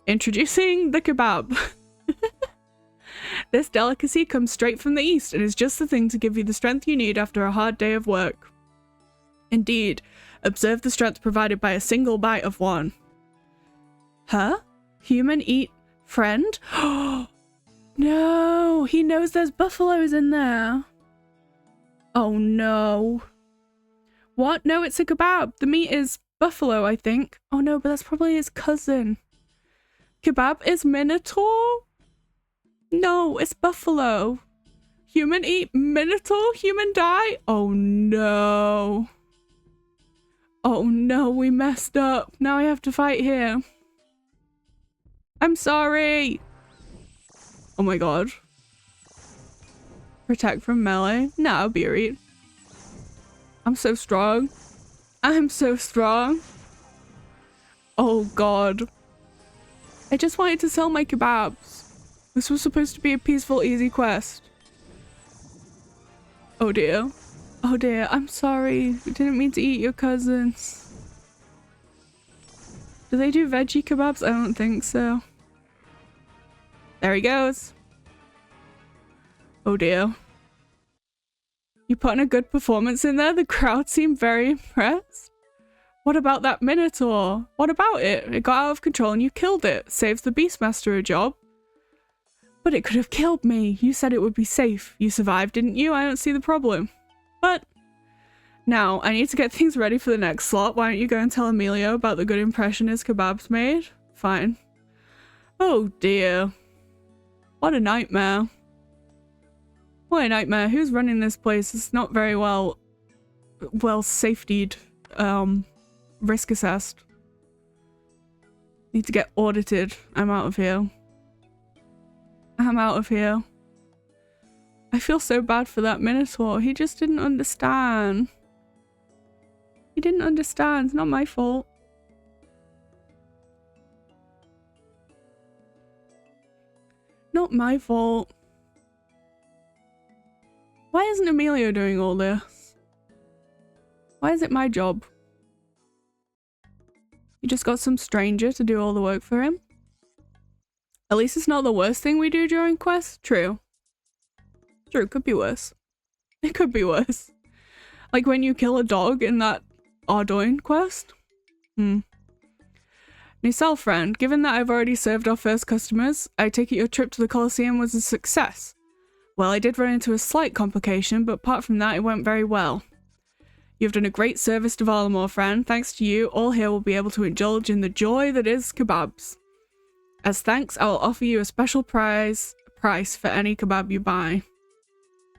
Introducing the kebab. This delicacy comes straight from the east and is just the thing to give you the strength you need after a hard day of work. Indeed, observe the strength provided by a single bite of one. Huh? Human eat friend? No, he knows there's buffaloes in there. Oh no. What? No, it's a kebab. The meat is buffalo, I think. Oh no, but that's probably his cousin. Kebab is Minotaur? No, it's buffalo. Human eat Minotaur, human die? Oh no. Oh no, we messed up. Now I have to fight here. I'm sorry. Oh my god. Protect from melee? No, Beery. I'm so strong. I'm so strong. Oh god. I just wanted to sell my kebabs. This was supposed to be a peaceful, easy quest. Oh dear. Oh dear, I'm sorry. We didn't mean to eat your cousins. Do they do veggie kebabs? I don't think so. There he goes. Oh dear. You put in a good performance in there. The crowd seemed very impressed. What about that Minotaur? What about it? It got out of control and you killed it. Saves the Beastmaster a job. But it could have killed me. You said it would be safe. You survived, didn't you? I don't see the problem. But now I need to get things ready for the next slot. Why don't you go and tell Emilio about the good impression his kebabs made? Fine. Oh dear. What a nightmare. What a nightmare. Who's running this place? It's not very well safetied, risk assessed. Need to get audited. I'm out of here. I'm out of here. I feel so bad for that Minotaur. He just didn't understand. He didn't understand. It's not my fault. Not my fault. Why isn't Emilio doing all this? Why is it my job? You just got some stranger to do all the work for him? At least it's not the worst thing we do during quests. True. True, could be worse. It could be worse. Like when you kill a dog in that Ardoin quest. Nicelle friend, given that I've already served our first customers, I take it your trip to the Colosseum was a success. Well, I did run into a slight complication, but apart from that, it went very well. You've done a great service to Varlamore, friend. Thanks to you, all here will be able to indulge in the joy that is kebabs. As thanks, I will offer you a special price for any kebab you buy.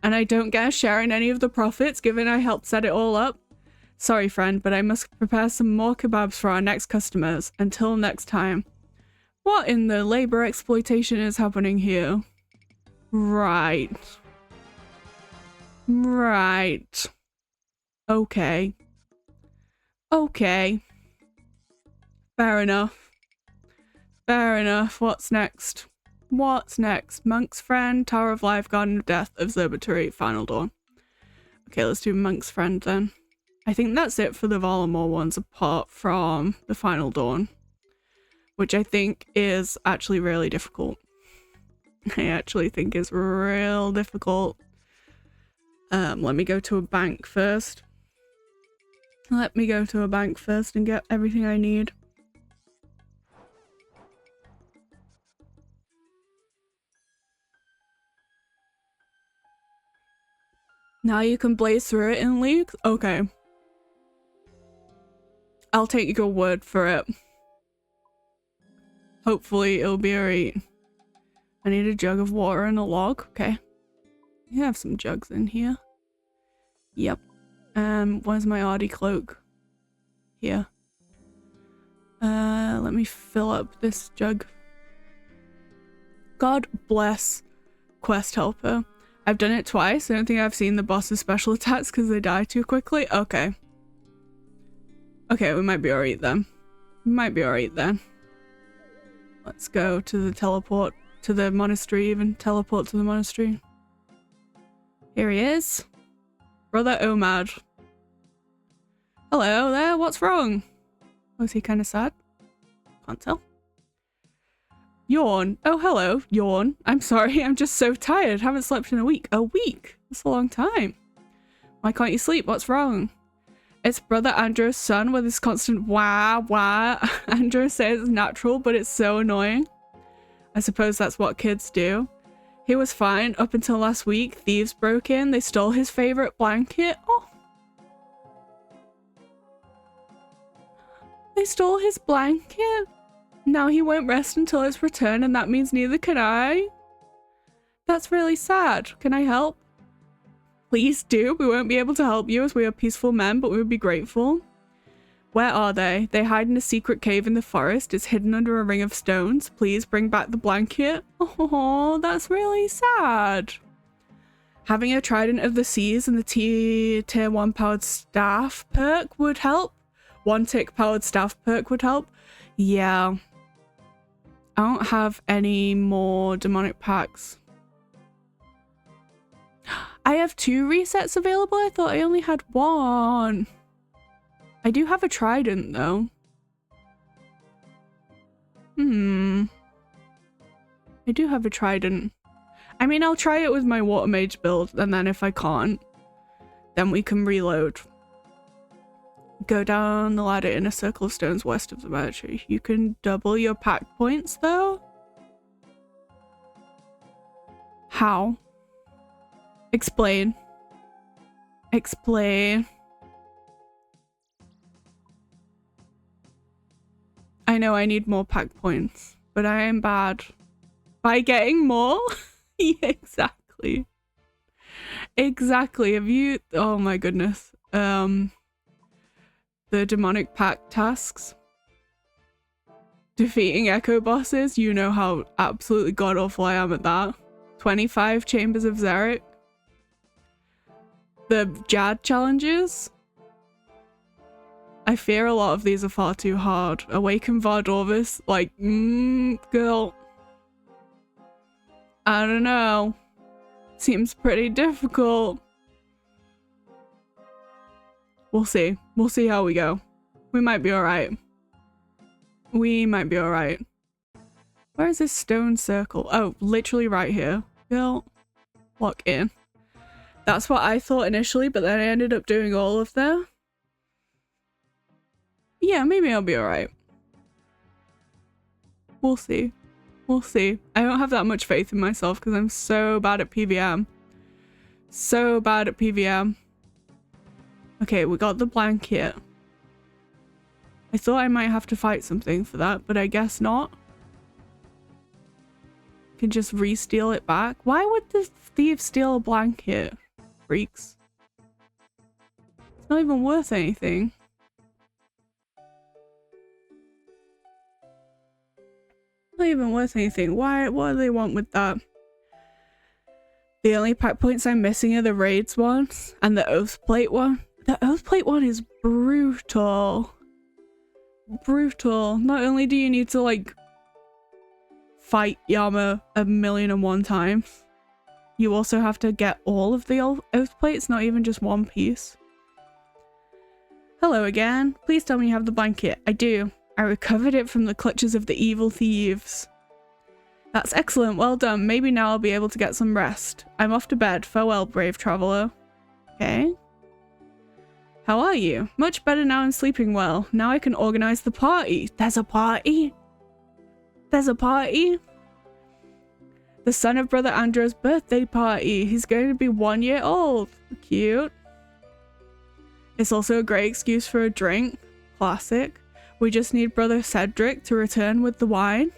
And I don't get a share in any of the profits, given I helped set it all up. Sorry, friend, but I must prepare some more kebabs for our next customers. Until next time. What in the labor exploitation is happening here? Right. Right. Okay. Okay. Fair enough. Fair enough. What's next? What's next? Monk's Friend, Tower of Life, Garden of Death, Observatory, Final Dawn. Okay, let's do Monk's Friend then. I think that's it for the Valamore ones apart from the Final Dawn, which I think is actually really difficult. I actually think is real difficult. Let me go to a bank first. Let me go to a bank first and get everything I need. Now you can blaze through it in leagues? Okay. I'll take your word for it. Hopefully it'll be alright. I need a jug of water and a log. Okay. You have some jugs in here. Yep. Where's my Ardy cloak? Here. Let me fill up this jug. God bless Quest Helper. I've done it twice. I don't think I've seen the boss's special attacks because they die too quickly. Okay. Okay, we might be alright then. We might be alright then. Let's go to the teleport to the monastery, even. Teleport to the monastery. Here he is. Brother Omad. Hello there, what's wrong? Was he kind of sad? Can't tell. Yawn. Oh, hello. Yawn. I'm sorry, I'm just so tired. Haven't slept in a week. A week? That's a long time. Why can't you sleep? What's wrong? It's Brother Andrew's son with his constant wah wah. Andrew says it's natural, but it's so annoying. I suppose that's what kids do. He was fine up until last week. Thieves broke in. They stole his favorite blanket. Oh. They stole his blanket. Now he won't rest until its return, and that means neither can I. That's really sad. Can I help? Please do. We won't be able to help you as we are peaceful men, but we would be grateful. Where are they? They hide in a secret cave in the forest. It's hidden under a ring of stones. Please bring back the blanket. Oh, that's really sad. Having a Trident of the Seas and the tier 1 powered staff perk would help. 1 tick powered staff perk would help. Yeah. I don't have any more demonic packs. I have 2 resets available. I thought I only had 1. I do have a Trident though. I do have a Trident. I mean, I'll try it with my Water Mage build, and then if I can't, then we can reload. Go down the ladder in a circle of stones west of the monastery. You can double your pack points though? How? Explain. Explain. I know I need more pack points, but I am bad. By getting more? Yeah, exactly. Exactly. Have you... Oh my goodness. The demonic pack tasks. Defeating echo bosses. You know how absolutely god-awful I am at that. 25 Chambers of Xeric. The Jad challenges. I fear a lot of these are far too hard. Awaken Vardorvis, like, girl. I don't know. Seems pretty difficult. We'll see. We'll see how we go. We might be alright. We might be alright. Where is this stone circle? Oh, literally right here. Girl, lock in. That's what I thought initially, but then I ended up doing all of them. Yeah, maybe I'll be alright. We'll see. We'll see. I don't have that much faith in myself because I'm so bad at PVM. So bad at PVM. Okay, we got the blanket. I thought I might have to fight something for that, but I guess not. Can just re-steal it back. Why would the thief steal a blanket? Freaks. It's not even worth anything. Not even worth anything. Why? What do they want with that? The only pack points I'm missing are the raids ones and the Oathplate one. The Oathplate one is brutal. Brutal. Not only do you need to like fight Yama 1,000,001 times, you also have to get all of the Oathplates, not even just one piece. Hello again. Please tell me you have the blanket. I do. I recovered it from the clutches of the evil thieves. That's excellent. Well done. Maybe now I'll be able to get some rest. I'm off to bed. Farewell, brave traveler. Okay. How are you? Much better now. I'm sleeping well. Now I can organize the party. There's a party? There's a party? The son of Brother Andrew's birthday party. He's going to be 1 year old. Cute. It's also a great excuse for a drink. Classic. We just need Brother Cedric to return with the wine.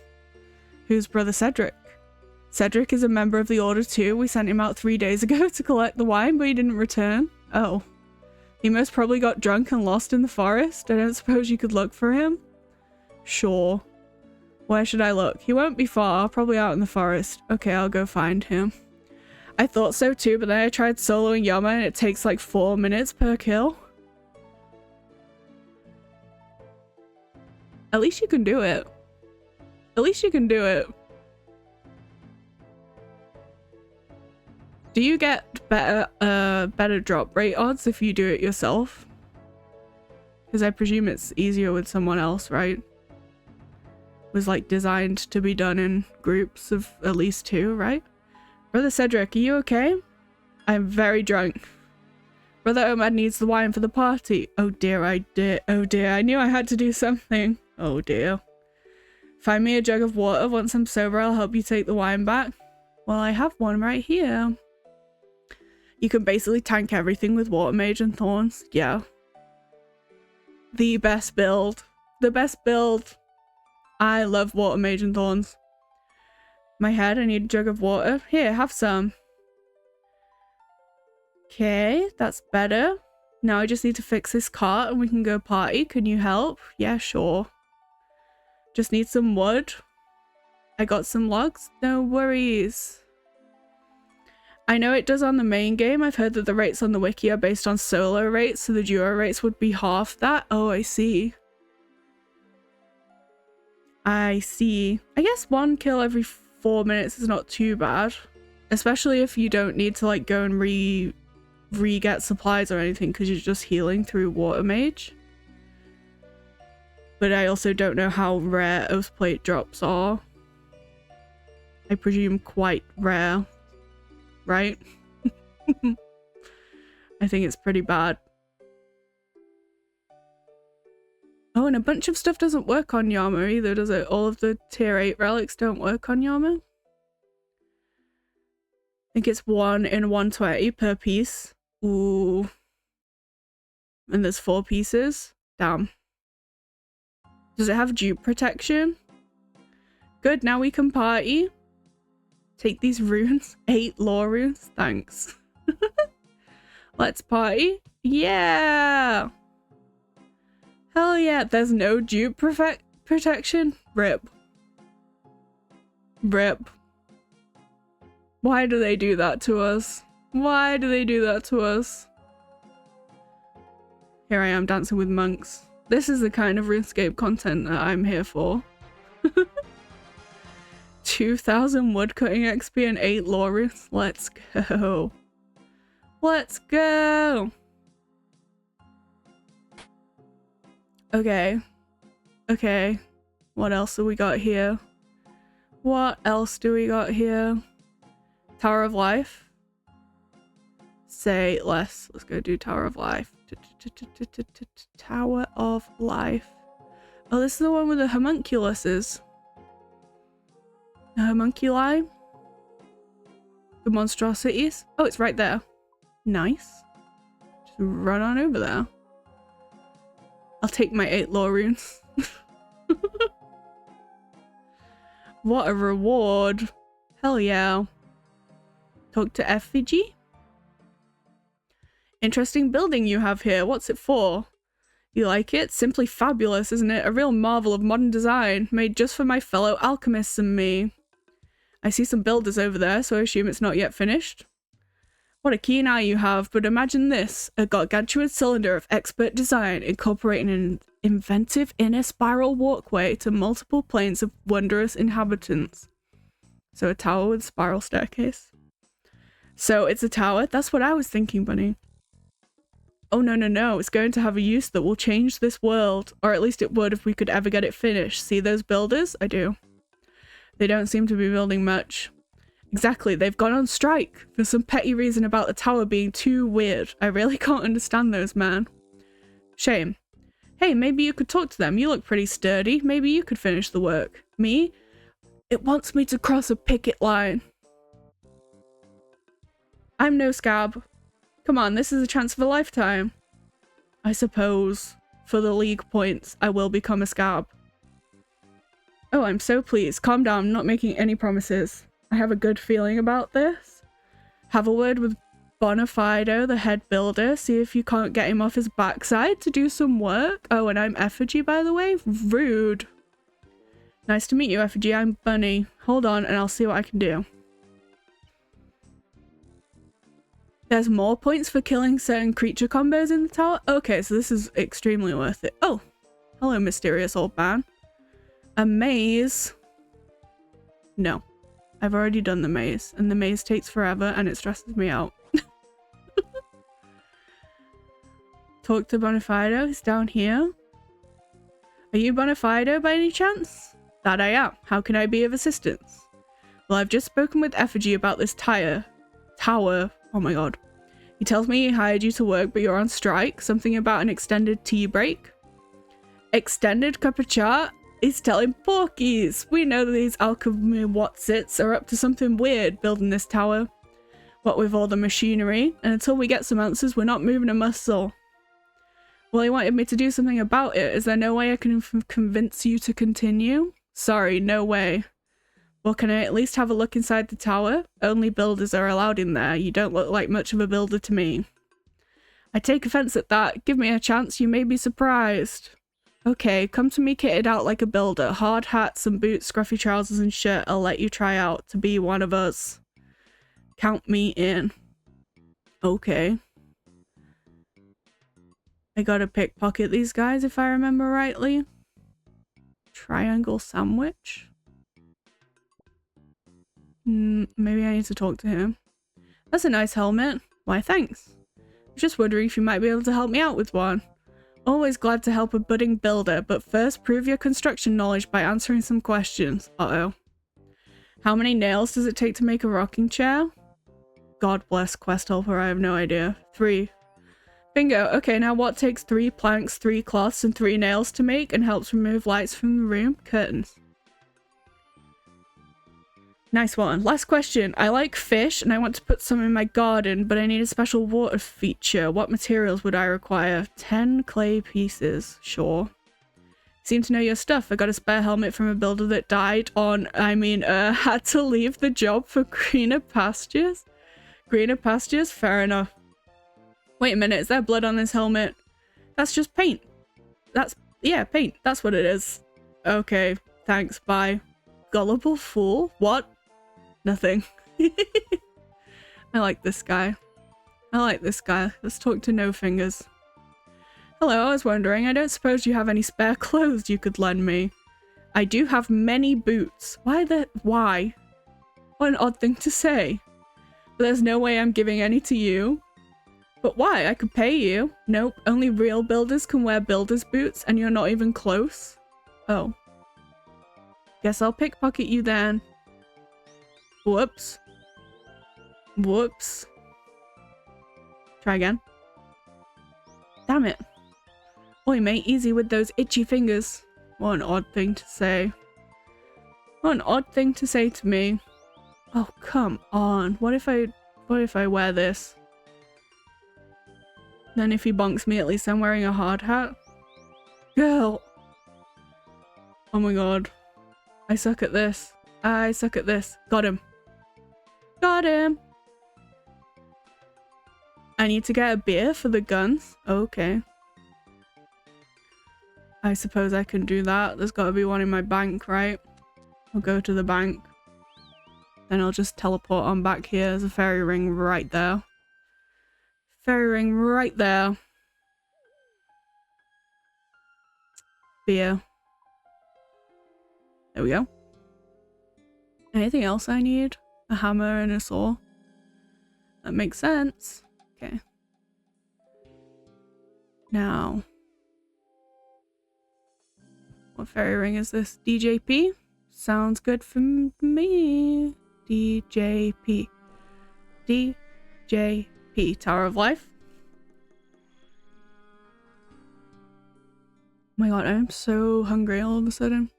Who's Brother Cedric? Cedric is a member of the Order too. We sent him out 3 days ago to collect the wine, but he didn't return. Oh. He most probably got drunk and lost in the forest. I don't suppose you could look for him? Sure. Where should I look? He won't be far, probably out in the forest. Okay, I'll go find him. I thought so too, but then I tried soloing Yama and it takes like 4 minutes per kill. At least you can do it. At least you can do it. Do you get better drop rate odds if you do it yourself? Because I presume it's easier with someone else, right? It was like designed to be done in groups of at least 2, right? Brother Cedric, are you okay? I'm very drunk. Brother Omad needs the wine for the party. Oh dear, I did. Oh dear, I knew I had to do something. Oh dear. Find me a jug of water. Once I'm sober, I'll help you take the wine back. Well, I have one right here. You can basically tank everything with Water Mage and Thorns. Yeah. The best build. The best build. I love Water Mage and Thorns. My head, I need a jug of water. Here, have some. Okay, that's better. Now I just need to fix this cart and we can go party. Can you help? Yeah, sure. Just need some wood. I got some logs. No worries. I know it does on the main game. I've heard that the rates on the wiki are based on solo rates, so the duo rates would be half that. Oh, I see. I see. I guess 1 kill every 4 minutes is not too bad. Especially if you don't need to like go and re-get supplies or anything because you're just healing through Water Mage. But I also don't know how rare Oathplate drops are. I presume quite rare. Right? I think it's pretty bad. Oh, and a bunch of stuff doesn't work on Yama either, does it? All of the tier 8 relics don't work on Yama. I think it's 1 in 120 per piece. Ooh. And there's 4 pieces. Damn. Does it have dupe protection? Good, now we can party. Take these runes. 8 lore runes. Thanks. Let's party. Yeah! Hell yeah. There's no dupe protection? Rip. Rip. Why do they do that to us? Why do they do that to us? Here I am dancing with monks. This is the kind of RuneScape content that I'm here for. 2,000 woodcutting XP and 8 lore runes. Let's go. Let's go. Okay. Okay. What else do we got here? What else do we got here? Tower of Life. Say less. Let's go do Tower of Life. Tower of Life. Oh, this is the one with the homunculuses. The homunculi. The monstrosities. Oh, it's right there. Nice. Just run on over there. I'll take my 8 lore runes. What a reward. Hell yeah. Talk to effigy. Interesting building you have here. What's it for? You like it? Simply fabulous, isn't it? A real marvel of modern design, made just for my fellow alchemists and me. I see some builders over there, so I assume it's not yet finished. What a keen eye you have, but imagine this, a gargantuan cylinder of expert design incorporating an inventive inner spiral walkway to multiple planes of wondrous inhabitants. So a tower with a spiral staircase. So it's a tower? That's what I was thinking, Bunny. Oh no, it's going to have a use that will change this world, or at least it would if we could ever get it finished. See those builders? I do. They don't seem to be building much. Exactly, they've gone on strike for some petty reason about the tower being too weird. I really can't understand those, man. Shame. Hey, maybe you could talk to them. You look pretty sturdy. Maybe you could finish the work. Me? It wants me to cross a picket line. I'm no scab. Come on, this is a chance of a lifetime. I suppose, for the league points, I will become a scab. Oh, I'm so pleased. Calm down, I'm not making any promises. I have a good feeling about this. Have a word with Bonafido, the head builder, see if you can't get him off his backside to do some work. Oh, and I'm Effigy, by the way. Rude. Nice to meet you, Effigy. I'm Bunny. Hold on, and I'll see what I can do. There's more points for killing certain creature combos in the tower? Okay, so this is extremely worth it. Oh, hello, mysterious old man. A maze? No. I've already done the maze, and the maze takes forever, and it stresses me out. Talk to Bonafido, he's down here. Are you Bonafido by any chance? That I am. How can I be of assistance? Well, I've just spoken with Effigy about this tower. Oh my god. He tells me he hired you to work, but you're on strike. Something about an extended tea break. Extended cup of char? He's telling porkies. We know that these alchemy whatsits are up to something weird building this tower. What with all the machinery, and until we get some answers, we're not moving a muscle. Well, he wanted me to do something about it. Is there no way I can convince you to continue? Sorry, no way. Well, can I at least have a look inside the tower? Only builders are allowed in there. You don't look like much of a builder to me. I take offense at that. Give me a chance, you may be surprised. Okay, come to me kitted out like a builder. Hard hat, some boots, scruffy trousers and shirt. I'll let you try out to be one of us. Count me in. Okay. I gotta pickpocket these guys if I remember rightly. Triangle sandwich? Maybe I need to talk to him. That's a nice helmet. Why, thanks. I'm just wondering if you might be able to help me out with one. Always glad to help a budding builder, but first prove your construction knowledge by answering some questions. Uh-oh. How many nails does it take to make a rocking chair? God bless quest helper, I have no idea. 3. Bingo. Okay, now what takes 3 planks, 3 cloths, and 3 nails to make and helps remove lights from the room? Curtains. Nice one. Last question. I like fish and I want to put some in my garden, but I need a special water feature. What materials would I require? 10 clay pieces. Sure. Seem to know your stuff. I got a spare helmet from a builder that died on, had to leave the job for greener pastures? Greener pastures? Fair enough. Wait a minute, is there blood on this helmet? That's just paint. Yeah, paint. That's what it is. Okay, thanks, bye. Gullible fool? What? Nothing. I like this guy. Let's talk to No Fingers. Hello, I was wondering, I don't suppose you have any spare clothes you could lend me. I do have many boots. Why? What an odd thing to say. But there's no way I'm giving any to you. But why? I could pay you. Nope, only real builders can wear builder's boots and you're not even close. Oh. Guess I'll pickpocket you then. Whoops. Whoops. Try again. Damn it. Oi mate, easy with those itchy fingers. What an odd thing to say. What an odd thing to say to me. Oh, come on. What if I wear this? Then if he bonks me, at least I'm wearing a hard hat. Girl. Oh my god. I suck at this. I suck at this. Got him. Got him. I need to get a beer for the guns. Okay. I suppose I can do that. There's got to be one in my bank, right? I'll go to the bank. Then I'll just teleport on back here. There's a fairy ring right there. Fairy ring right there. Beer. There we go. Anything else I need? A hammer and a saw. That makes sense. Okay. Now. What fairy ring is this? DJP? Sounds good for me. DJP. DJP. Tower of Life. Oh my god, I'm so hungry all of a sudden.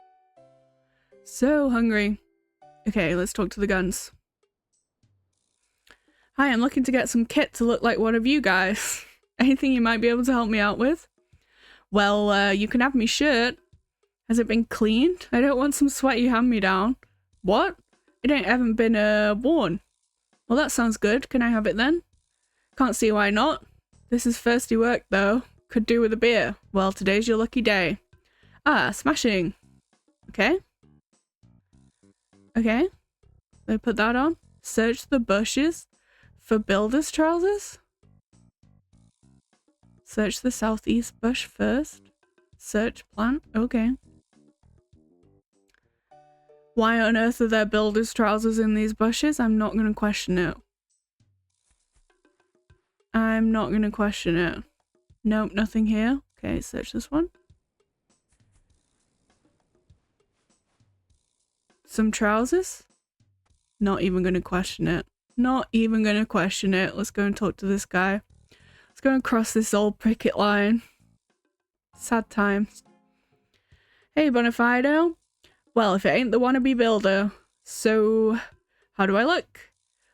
So hungry. Okay, let's talk to the guns. Hi, I'm looking to get some kit to look like one of you guys. Anything you might be able to help me out with? Well, you can have me shirt. Has it been cleaned? I don't want some sweaty hand-me-down. What? It ain't haven't been worn. Well, that sounds good. Can I have it then? Can't see why not. This is thirsty work though. Could do with a beer. Well, today's your lucky day. Ah, smashing. Okay. Okay. Let me put that on. Search the bushes for builder's trousers. Search the southeast bush first. Search plant. Okay. Why on earth are there builder's trousers in these bushes? I'm not going to question it. I'm not going to question it. Nope, nothing here. Okay, search this one. Some trousers? Not even going to question it. Not even going to question it. Let's go and talk to this guy. Let's go and cross this old picket line. Sad times. Hey, Bonifido. Well, if it ain't the wannabe builder. So, how do I look?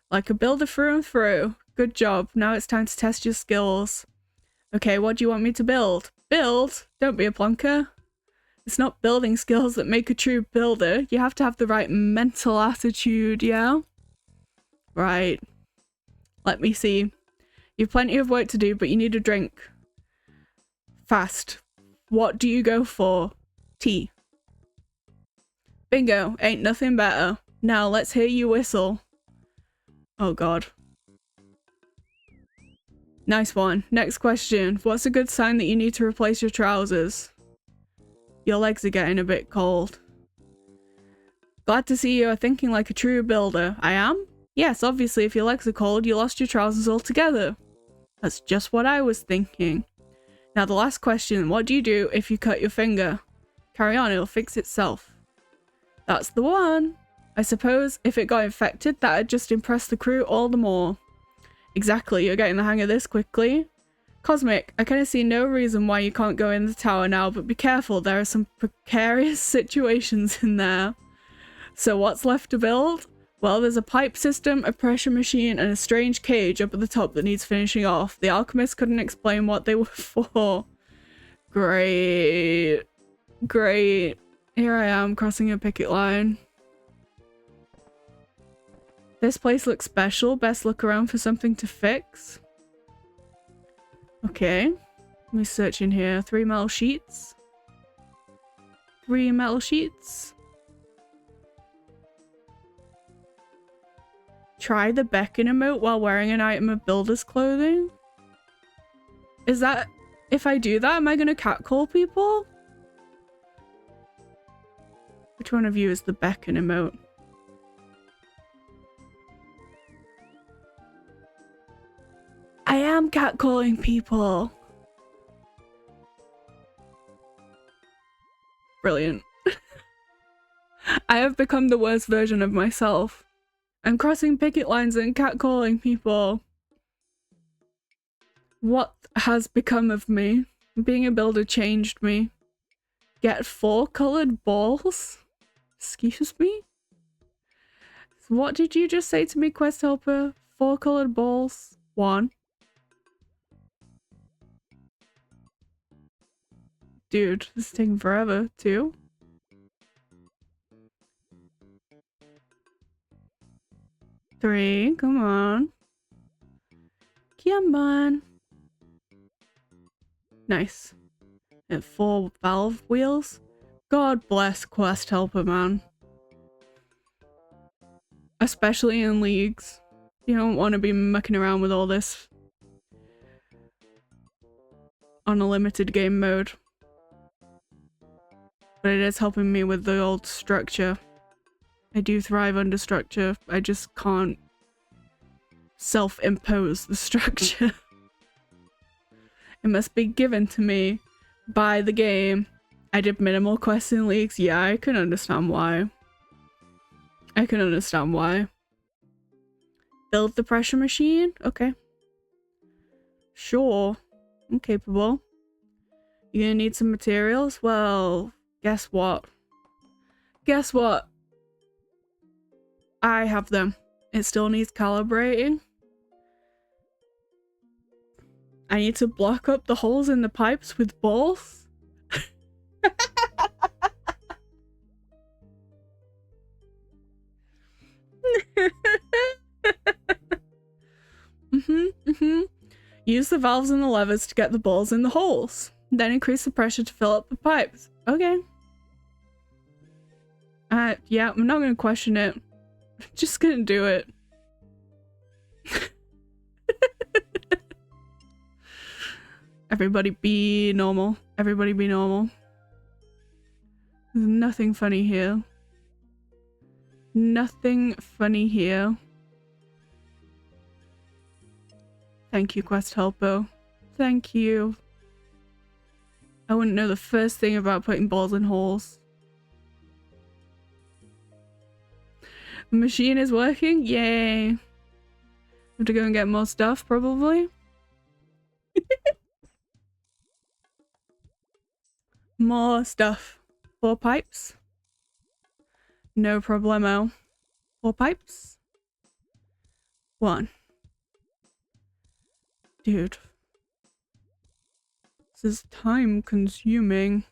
Like a builder through and through. Good job. Now it's time to test your skills. Okay, what do you want me to build? Build? Don't be a plonker. It's not building skills that make a true builder. You have to have the right mental attitude, yeah? Right. Let me see. You've plenty of work to do, but you need a drink. Fast. What do you go for? Tea. Bingo. Ain't nothing better. Now let's hear you whistle. Oh god. Nice one. Next question. What's a good sign that you need to replace your trousers? Your legs are getting a bit cold. Glad to see you are thinking like a true builder. I am? Yes, obviously if your legs are cold, you lost your trousers altogether. That's just what I was thinking. Now the last question. What do you do if you cut your finger? Carry on, it'll fix itself. That's the one. I suppose if it got infected, that'd just impress the crew all the more. Exactly, you're getting the hang of this quickly. Cosmic, I kind of see no reason why you can't go in the tower now, but be careful, there are some precarious situations in there. So what's left to build? Well, there's a pipe system, a pressure machine, and a strange cage up at the top that needs finishing off. The alchemist couldn't explain what they were for. Great. Great. Here I am, crossing a picket line. This place looks special. Best look around for something to fix. Okay. Let me search in here. 3 metal sheets. 3 metal sheets. Try the beckon emote while wearing an item of builder's clothing? Is that... If I do that, am I gonna catcall people? Which one of you is the beckon emote? I am catcalling people! Brilliant. I have become the worst version of myself. I'm crossing picket lines and catcalling people. What has become of me? Being a builder changed me. Get 4 colored balls? Excuse me? What did you just say to me, quest helper? 4 colored balls? 1. Dude, this is taking forever. 2. 3. Come on. Come on. Nice. And 4 valve wheels. God bless Quest Helper, man. Especially in leagues. You don't want to be mucking around with all this on a limited game mode. But it is helping me with the old structure. I do thrive under structure. I just can't self-impose the structure. It must be given to me by the game. I did minimal quests in leagues. Yeah, I can understand why. I can understand why. Build the pressure machine? Okay. Sure. I'm capable. You're gonna need some materials? Well, guess what? Guess what? I have them. It still needs calibrating. I need to block up the holes in the pipes with balls. Use the valves and the levers to get the balls in the holes. Then increase the pressure to fill up the pipes. Okay. Yeah, I'm not gonna question it. I'm just gonna do it. Everybody be normal. Everybody be normal. There's nothing funny here. Nothing funny here. Thank you, Quest Helper. Thank you. I wouldn't know the first thing about putting balls in holes. The machine is working? Yay. Have to go and get more stuff, probably. More stuff. 4 pipes. No problemo. 4 pipes. 1. Dude. This is time consuming.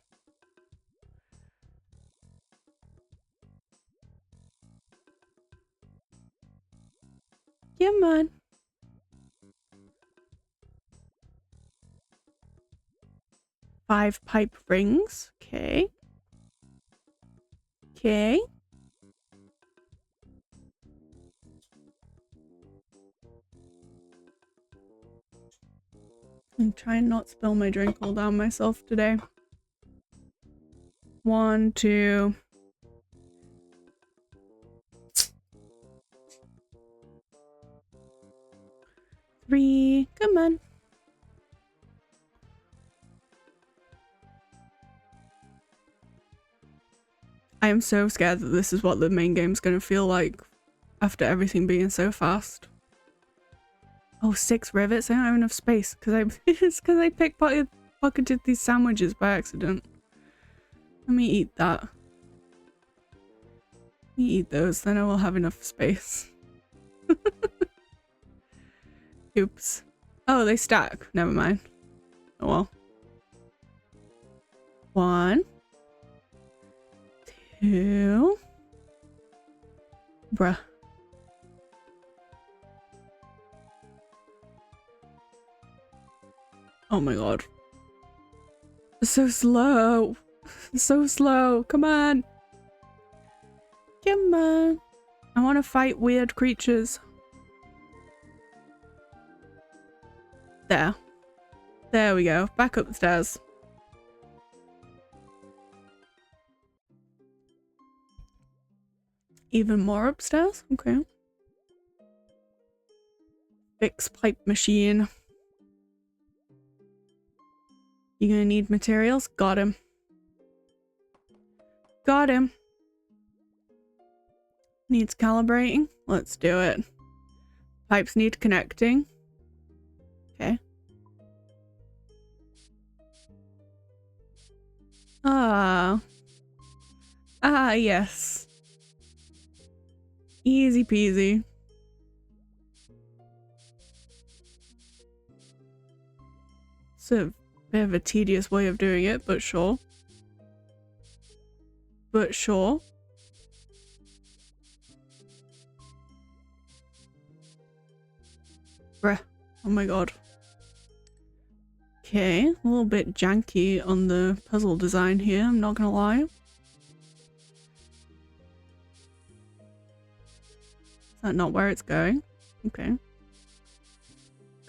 Yeah, man. Five pipe rings. Okay. Okay. I'm trying not to spill my drink all down myself today. 1, 2. 3. Come on. I am so scared that this is what the main game's gonna feel like after everything being so fast. Oh, 6 rivets? I don't have enough space because it's because I pocketed these sandwiches by accident. Let me eat that. Let me eat those, then I will have enough space. Oops. Oh, they stack. Never mind. Oh well. 1, 2. Bruh. Oh my god. It's so slow. It's so slow. Come on. Come on. I want to fight weird creatures. There. There we go. Back up the stairs. Even more upstairs? Okay. Fix pipe machine. You gonna need materials? Got him. Got him. Needs calibrating? Let's do it. Pipes need connecting. Okay. Ah. Ah, yes. Easy peasy. It's a bit of a tedious way of doing it, but sure. But sure. Bruh. Oh my god. Okay, a little bit janky on the puzzle design here, I'm not gonna lie. Is that not where it's going? Okay.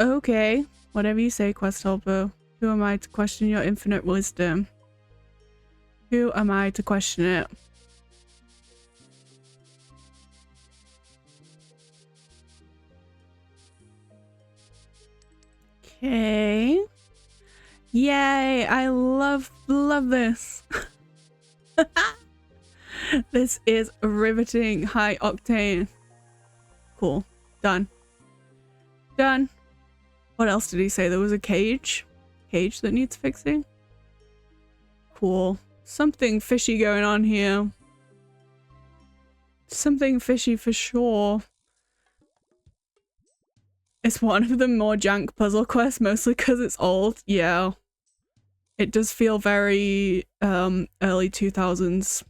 Okay, whatever you say, quest helper. Who am I to question your infinite wisdom? Who am I to question it? Okay. Yay, I love this. This is riveting, high octane. Cool. Done. Done. What else did he say? There was a cage? Cage that needs fixing? Cool. Something fishy going on here. Something fishy for sure. It's one of the more jank puzzle quests, mostly because it's old. Yeah. It does feel very early 2000s.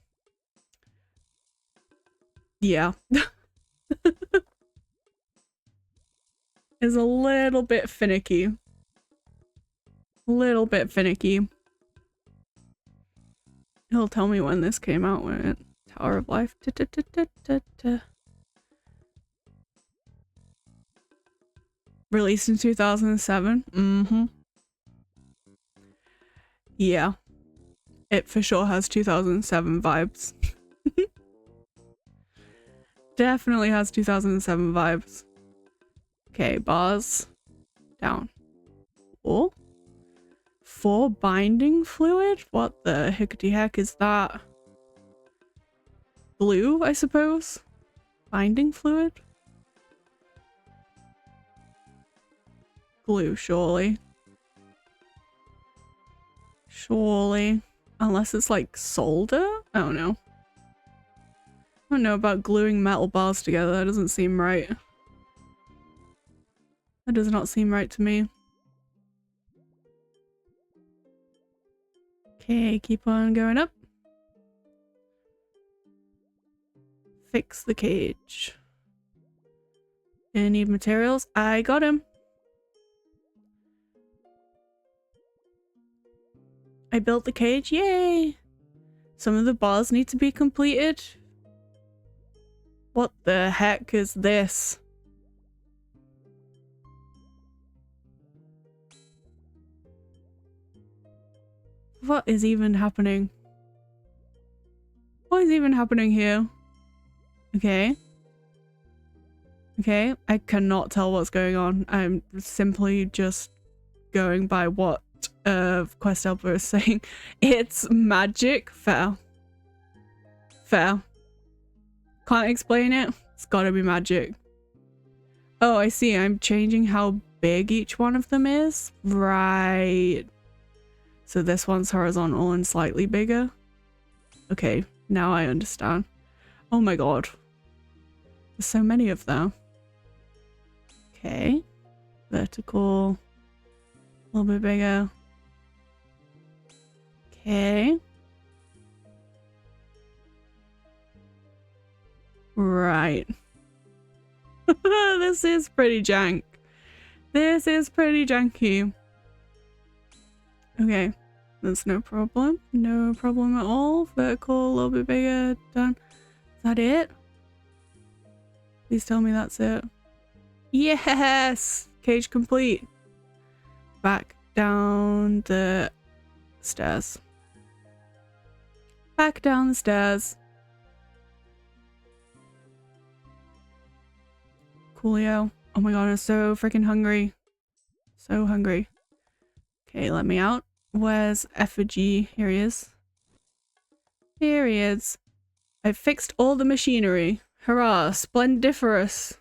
Yeah. Is a little bit finicky. Little bit finicky. He'll tell me when this came out, when it Tower of Life. Released in 2007. Mm-hmm. Yeah. It for sure has 2007 vibes. Definitely has 2007 vibes. Okay, bars. Down. Oh. 4 binding fluid? What the hickety heck is that? Blue, I suppose? Binding fluid? Glue, surely. Surely. Unless it's like solder? I don't know. I don't know about gluing metal bars together. That doesn't seem right. That does not seem right to me. Okay, keep on going up. Fix the cage. Gonna need materials. I got him. I built the cage. Yay! Some of the bars need to be completed. What the heck is this? What is even happening? What is even happening here? Okay. Okay, I cannot tell what's going on. I'm simply just going by what Quest Helper is saying. It's magic. Fair. Fair. Can't explain it. It's gotta be magic. Oh, I see. I'm changing how big each one of them is. Right. So this one's horizontal and slightly bigger. Okay, now I understand. Oh my god. There's so many of them. Okay. Vertical. A little bit bigger. Okay. Right. This is pretty jank. This is pretty janky. Okay. That's no problem. No problem at all. Vertical, a little bit bigger. Done. Is that it? Please tell me that's it. Yes! Cage complete. Back down the stairs. Back down the stairs. Coolio. Oh my god, I'm so freaking hungry. So hungry. Okay, let me out. Where's Effigy? Here he is. Here he is. I've fixed all the machinery. Hurrah, splendiferous.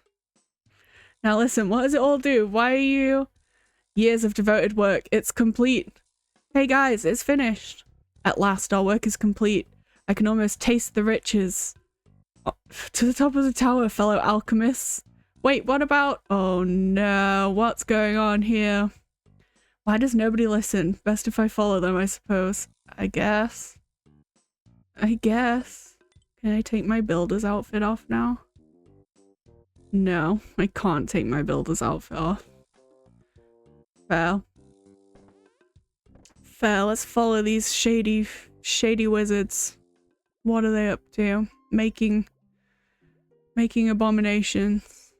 Now listen, what does it all do? Why are you... Years of devoted work. It's complete. Hey guys, it's finished. At last, our work is complete. I can almost taste the riches. Oh, to the top of the tower, fellow alchemists. Wait, what about... Oh no, what's going on here? Why does nobody listen? Best if I follow them, I suppose. I guess. I guess. Can I take my builder's outfit off now? No, I can't take my builder's outfit off. Fair. fair. Let's follow these shady wizards. What are they up to? Making abominations.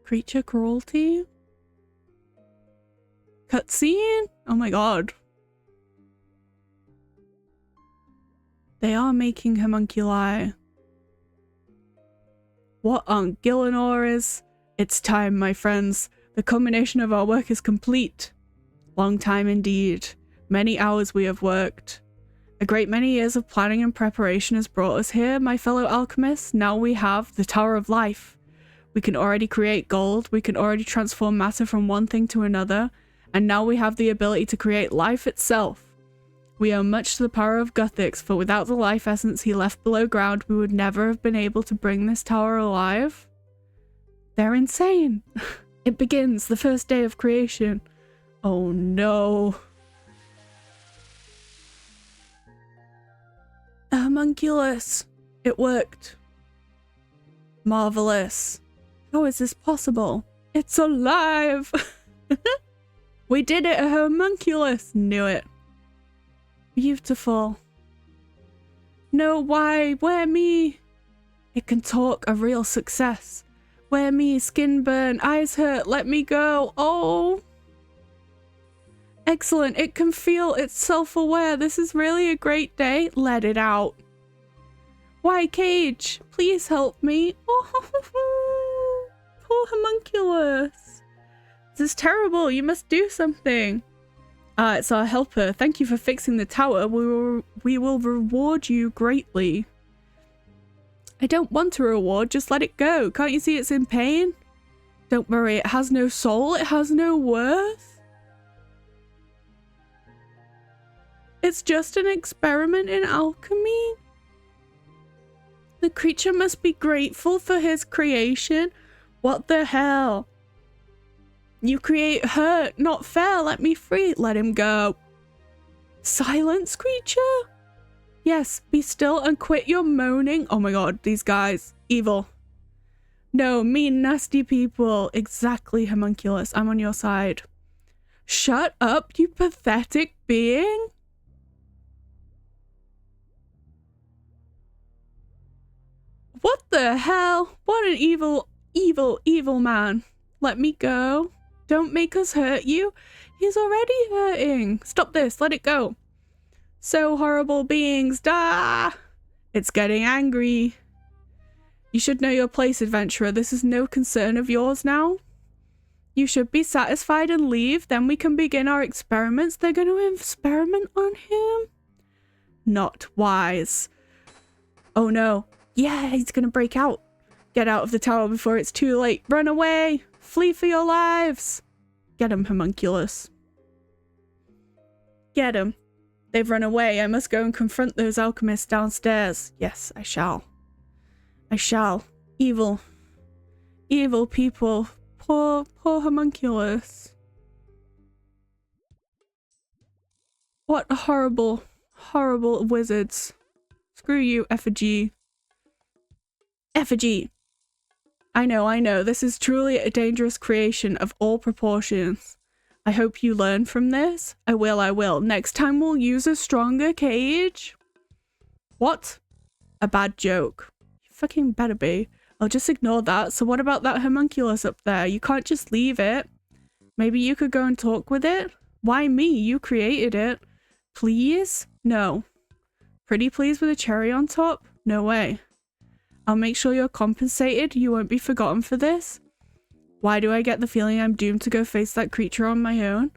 Creature cruelty? Cutscene? Oh my god. They are making homunculi. What on Gillinor is? It's time, my friends. The culmination of our work is complete. Long time indeed. Many hours we have worked. A great many years of planning and preparation has brought us here, my fellow alchemists. Now we have the Tower of Life. We can already create gold. We can already transform matter from one thing to another. And now we have the ability to create life itself. We owe much to the power of Guthix, for without the life essence he left below ground, we would never have been able to bring this tower alive. They're insane. It begins the first day of creation. Oh no. A homunculus. It worked. Marvelous. How is this possible? It's alive. We did it, a homunculus. Knew it. Beautiful. No, why? Where me? It can talk, a real success. Where me? Skin burn, eyes hurt, let me go. Oh. Excellent, it can feel, it's self-aware. This is really a great day. Let it out. Why, Cage? Please help me. Oh, poor homunculus. This is terrible. You must do something. It's our helper. Thank you for fixing the tower. We will reward you greatly. I don't want a reward. Just let it go. Can't you see it's in pain? Don't worry. It has no soul. It has no worth. It's just an experiment in alchemy. The creature must be grateful for his creation. What the hell? You create hurt, not fair. Let me free. Let him go. Silence, creature? Yes, be still and quit your moaning. Oh my god, these guys. Evil. No, mean, nasty people. Exactly, homunculus. I'm on your side. Shut up, you pathetic being. What the hell? What an evil man. Let me go. Don't make us hurt you. He's already hurting. Stop this. Let it go. So horrible beings. Da! It's getting angry. You should know your place, adventurer. This is no concern of yours now. You should be satisfied and leave. Then we can begin our experiments. They're going to experiment on him? Not wise. Oh no. Yeah, he's going to break out. Get out of the tower before it's too late. Run away. Flee for your lives. Get him, homunculus. Get him. They've run away. I must go and confront those alchemists downstairs. Yes, I shall. I shall. Evil. Evil people. Poor homunculus. What horrible, horrible wizards. Screw you, effigy. Effigy. I know. This is truly a dangerous creation of all proportions. I hope you learn from this. I will. Next time we'll use a stronger cage. What? A bad joke. You fucking better be. I'll just ignore that. So what about that homunculus up there? You can't just leave it. Maybe you could go and talk with it? Why me? You created it. Please? No. Pretty please with a cherry on top? No way. I'll make sure you're compensated. You won't be forgotten for this. Why do I get the feeling I'm doomed to go face that creature on my own?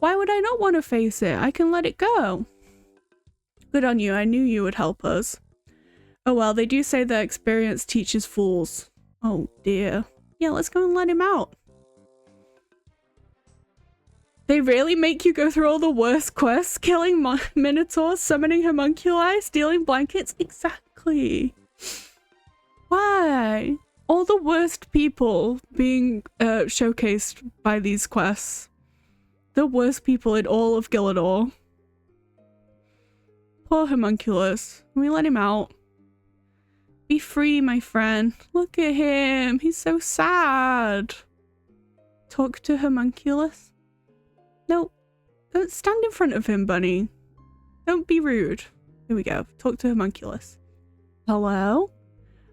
Why would I not want to face it? I can let it go. Good on you. I knew you would help us. Oh well, they do say that experience teaches fools. Oh dear. Yeah, let's go and let him out. They really make you go through all the worst quests? Killing minotaurs, summoning homunculi, stealing blankets? Exactly. Why? All the worst people being showcased by these quests. The worst people in all of Gillinor. Poor homunculus. Can we let him out? Be free, my friend. Look at him. He's so sad. Talk to homunculus. No, don't stand in front of him, bunny. Don't be rude. Here we go. Talk to homunculus. Hello?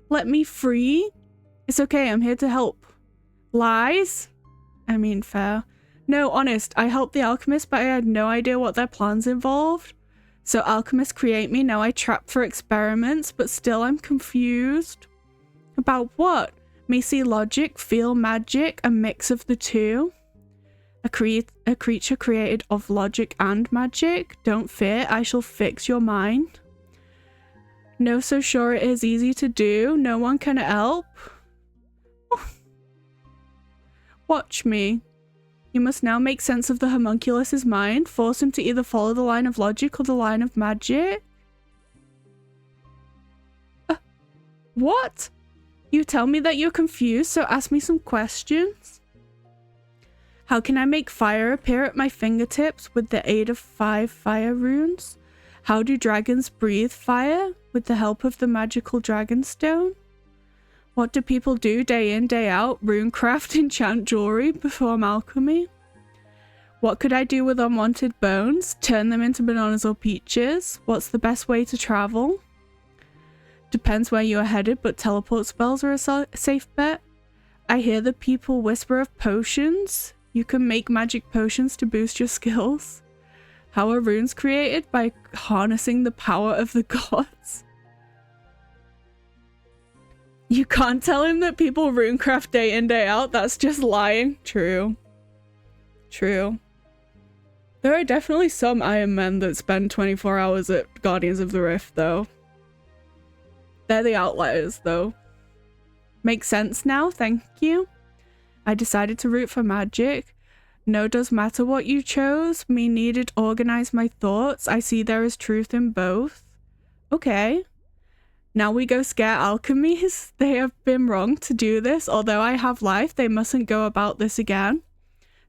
Let me free? It's okay, I'm here to help. Lies? I mean, fair. No, honest, I helped the alchemist, but I had no idea what their plans involved. So alchemists create me, now I trap for experiments, but still I'm confused. About what? May see logic, feel magic, a mix of the two. A creature created of logic and magic. Don't fear, I shall fix your mind. No, so sure it is easy to do. No one can help. Watch me. You must now make sense of the homunculus's mind. Force him to either follow the line of logic or the line of magic. What? You tell me that you're confused, so ask me some questions. How can I make fire appear at my fingertips with the aid of 5 fire runes? How do dragons breathe fire with the help of the magical dragon stone? What do people do day in, day out? Runecraft, enchant jewelry, perform alchemy? What could I do with unwanted bones? Turn them into bananas or peaches? What's the best way to travel? Depends where you are headed, but teleport spells are a safe bet. I hear the people whisper of potions. You can make magic potions to boost your skills. How are runes created? By harnessing the power of the gods. You can't tell him that people runecraft day in, day out. That's just lying. True. True. There are definitely some Iron Men that spend 24 hours at Guardians of the Rift, though. They're the outliers, though. Makes sense now, thank you. I decided to root for magic. No does matter what you chose. Me needed organize my thoughts. I see there is truth in both. Okay. Now we go scare alchemies. They have been wrong to do this. Although I have life, they mustn't go about this again.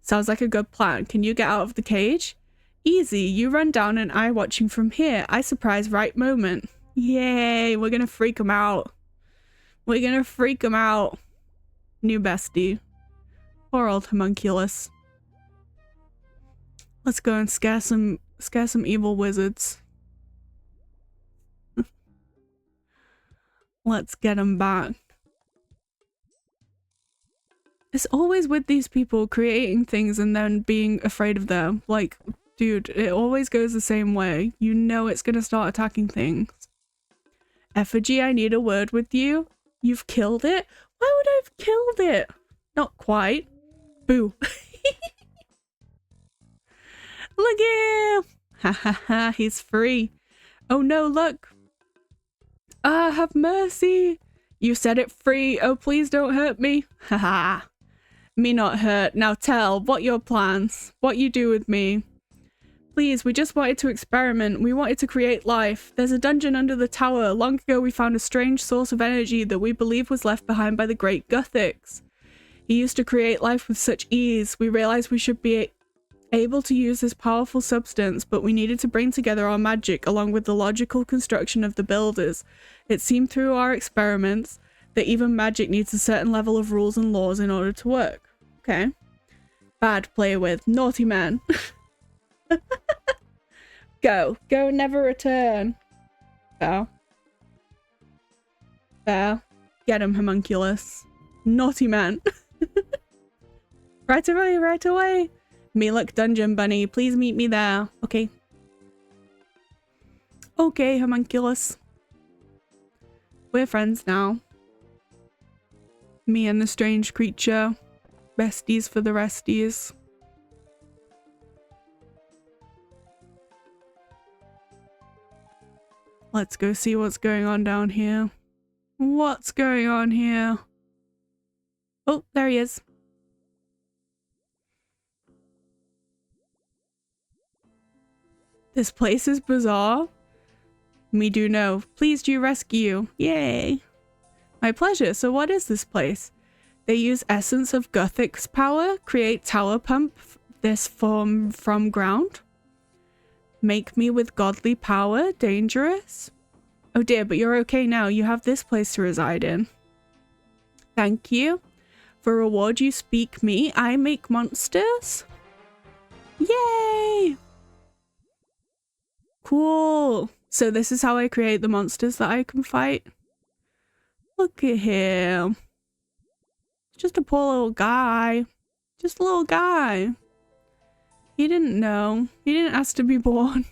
Sounds like a good plan. Can you get out of the cage? Easy. You run down and I watching from here. I surprise right moment. Yay. We're gonna freak them out. We're gonna freak them out. New bestie. Poor old homunculus. Let's go and scare some evil wizards. Let's get them back. It's always with these people creating things and then being afraid of them. Like, dude, it always goes the same way. You know it's gonna start attacking things. Effigy, I need a word with you. You've killed it? Why would I have killed it? Not quite. Boo. Look at him! Ha ha ha, he's free. Oh no, look. Ah, have mercy. You set it free. Oh, please don't hurt me. Ha ha. Me not hurt. Now tell, what your plans? What you do with me? Please, we just wanted to experiment. We wanted to create life. There's a dungeon under the tower. Long ago we found a strange source of energy that we believe was left behind by the great Gothics. He used to create life with such ease. We realized we should be able to use this powerful substance, but we needed to bring together our magic along with the logical construction of the builders. It seemed through our experiments that even magic needs a certain level of rules and laws in order to work. Okay. Bad play with. Naughty man. Go. Go, never return. Fair. Fair. Get him, homunculus. Naughty man. Right away, right away. Melek Dungeon Bunny, please meet me there. Okay. Okay, homunculus. We're friends now. Me and the strange creature. Besties for the resties. Let's go see what's going on down here. What's going on here? Oh, there he is. This place is bizarre. Me do know. Please do rescue. Yay. My pleasure. So what is this place? They use essence of Gothic's power. Create tower pump this form from ground. Make me with godly power. Dangerous. Oh dear, but you're okay now. You have this place to reside in. Thank you. For reward you speak me, I make monsters. Yay! Cool. So this is how I create the monsters that I can fight. Look at him. Just a poor little guy. Just a little guy. He didn't know. He didn't ask to be born.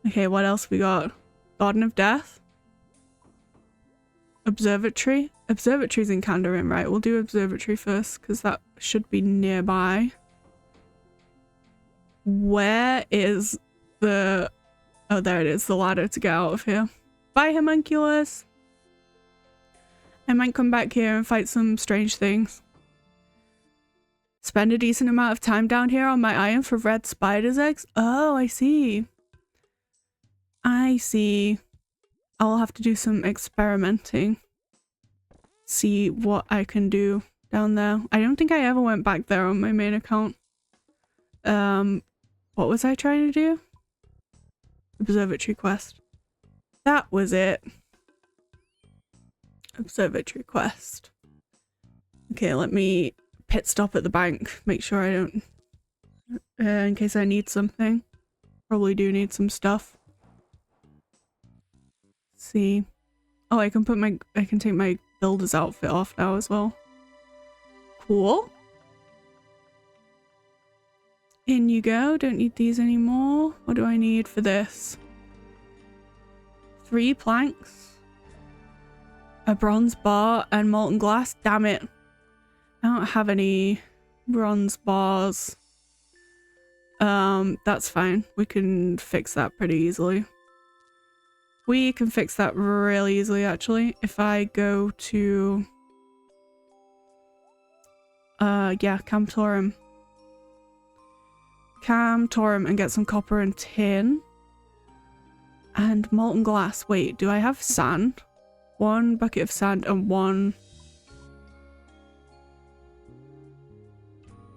Okay, what else we got? Garden of Death. Observatory. Observatory's in Kandarin, right? We'll do observatory first because that should be nearby. Where is the... Oh, there it is. The ladder to get out of here. Bye, homunculus. I might come back here and fight some strange things. Spend a decent amount of time down here on my island for red spider's eggs. Oh, I see. I see. I'll have to do some experimenting. See what I can do down there. I don't think I ever went back there on my main account. What was I trying to do? Observatory quest. That was it. Observatory quest. Okay, let me pit stop at the bank. Make sure I don't... in case I need something. Probably do need some stuff. Let's see. Oh, I can put my... I can take my builder's outfit off now as well. Cool. In you go. Don't need these anymore. What do I need for this? 3 planks. A bronze bar and molten glass. Damn it. I don't have any bronze bars. That's fine. We can fix that pretty easily. We can fix that really easily, actually. If I go to... yeah, Camtorum. Camtorum and get some copper and tin. And molten glass. Wait, do I have sand? 1 bucket of sand and 1...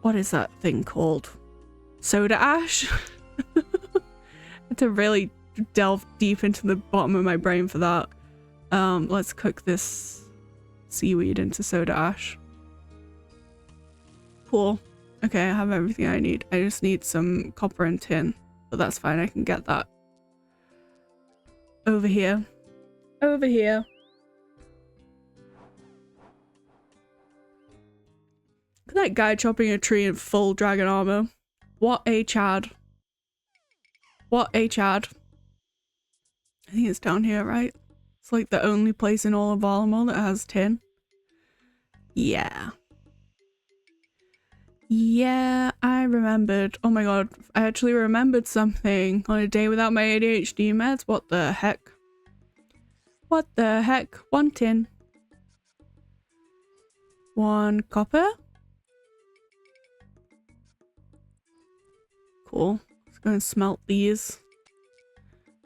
What is that thing called? Soda ash? I had to really delve deep into the bottom of my brain for that. Let's cook this seaweed into soda ash. Cool. Okay, I have everything I need. I just need some copper and tin. But that's fine, I can get that. Over here. Over here. Look at that guy chopping a tree in full dragon armor. What a Chad. What a Chad. I think it's down here, right? It's like the only place in all of Valamor that has tin. Yeah. Yeah, I remembered. Oh my god, I actually remembered something on a day without my ADHD meds. What the heck? What the heck? 1 tin. 1 copper. Cool. Let's go and smelt these.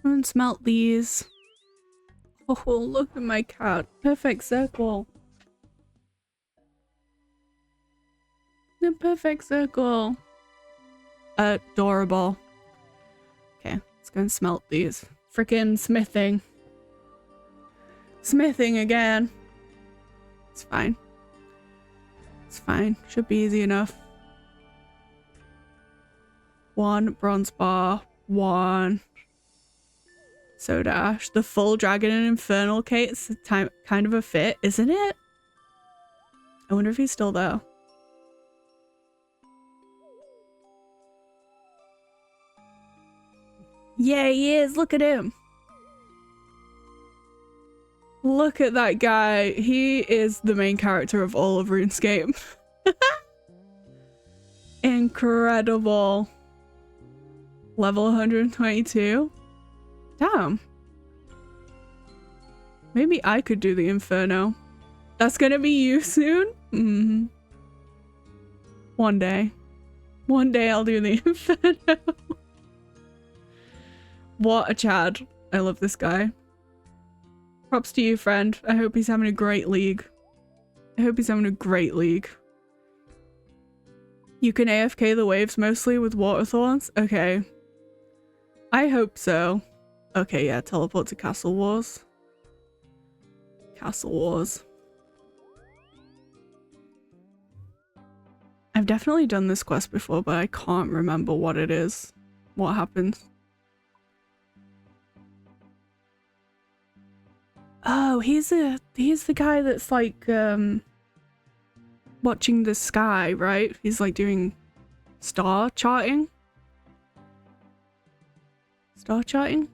Go and smelt these. Oh, look at my cat. Perfect circle. The perfect circle. Adorable. Okay, let's go and smelt these. Frickin' smithing. Smithing again. It's fine. It's fine. Should be easy enough. 1 bronze bar. 1 soda ash. The full dragon and infernal Kate's kind of a fit, isn't it? I wonder if he's still there. Yeah, he is. Look at him. Look at that guy. He is the main character of all of RuneScape. Incredible. Level 122. Damn. Maybe I could do the Inferno. That's gonna be you soon? Mm-hmm. One day. One day I'll do the Inferno. What a Chad. I love this guy. Props to you, friend. I hope he's having a great league. I hope he's having a great league. You can AFK the waves mostly with water thorns? Okay. I hope so. Okay, yeah, teleport to Castle Wars. Castle Wars. I've definitely done this quest before, but I can't remember what it is. What happens? Oh, he's the guy that's like watching the sky, right? He's like doing star charting. Star charting?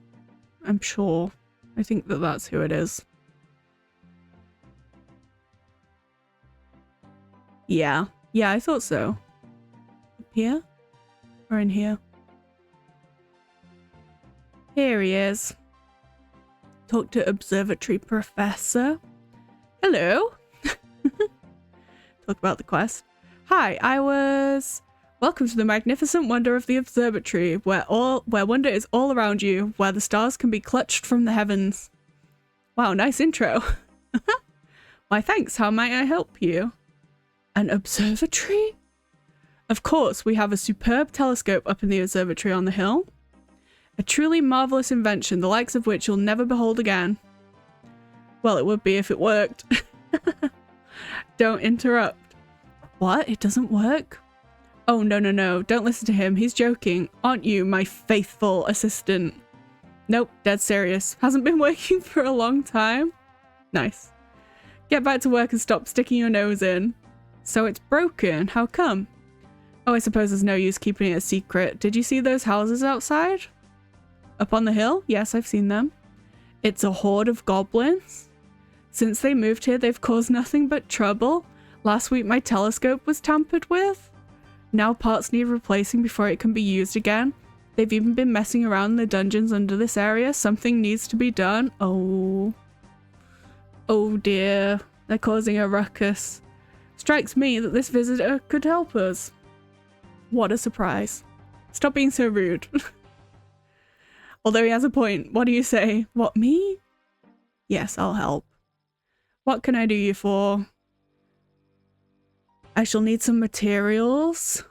I'm sure. I think that that's who it is. Yeah. Yeah, I thought so. Up here? Or in here? Here he is. Talk to Observatory Professor. Hello. Talk about the quest. Hi, welcome to the magnificent wonder of the observatory, where wonder is all around you, where the stars can be clutched from the heavens. Wow, nice intro. Why, thanks. How might I help you? An observatory? Of course, we have a superb telescope up in the observatory on the hill. A truly marvelous invention, the likes of which you'll never behold again. Well, it would be if it worked. Don't interrupt. What? It doesn't work? Oh, no. Don't listen to him. He's joking. Aren't you, my faithful assistant? Nope, dead serious. Hasn't been working for a long time. Nice. Get back to work and stop sticking your nose in. So it's broken. How come? Oh, I suppose there's no use keeping it a secret. Did you see those houses outside? Up on the hill? Yes, I've seen them. It's a horde of goblins. Since they moved here, they've caused nothing but trouble. Last week, my telescope was tampered with. Now parts need replacing before it can be used again. They've even been messing around in the dungeons under this area. Something needs to be done. Oh. Oh dear. They're causing a ruckus. Strikes me that this visitor could help us. What a surprise. Stop being so rude. Although he has a point. What do you say? What, me? Yes, I'll help. What can I do you for? I shall need some materials.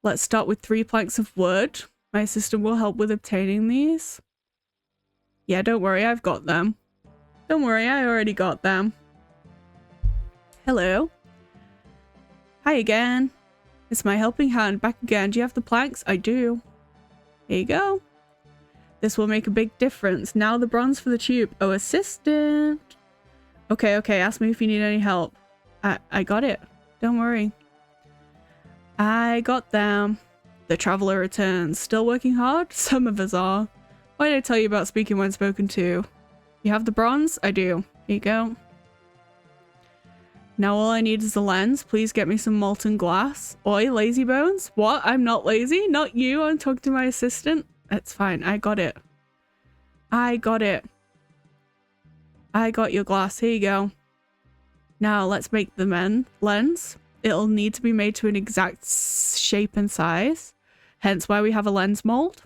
Let's start with 3 planks of wood. My assistant will help with obtaining these. Yeah, don't worry, I've got them. Don't worry, I already got them. Hello. Hi again. It's my helping hand back again. Do you have the planks? I do. Here you go. This will make a big difference. Now the bronze for the tube. Oh, assistant. Okay, ask me if you need any help. I got it. Don't worry. I got them. The traveler returns. Still working hard? Some of us are. Why did I tell you about speaking when spoken to? You have the bronze? I do. Here you go. Now all I need is a lens. Please get me some molten glass. Oi, lazy bones? What? I'm not lazy? Not you. I'm talking to my assistant. It's fine. I got it. I got it. I got your glass. Here you go. Now let's make the lens. It'll need to be made to an exact shape and size. Hence why we have a lens mold.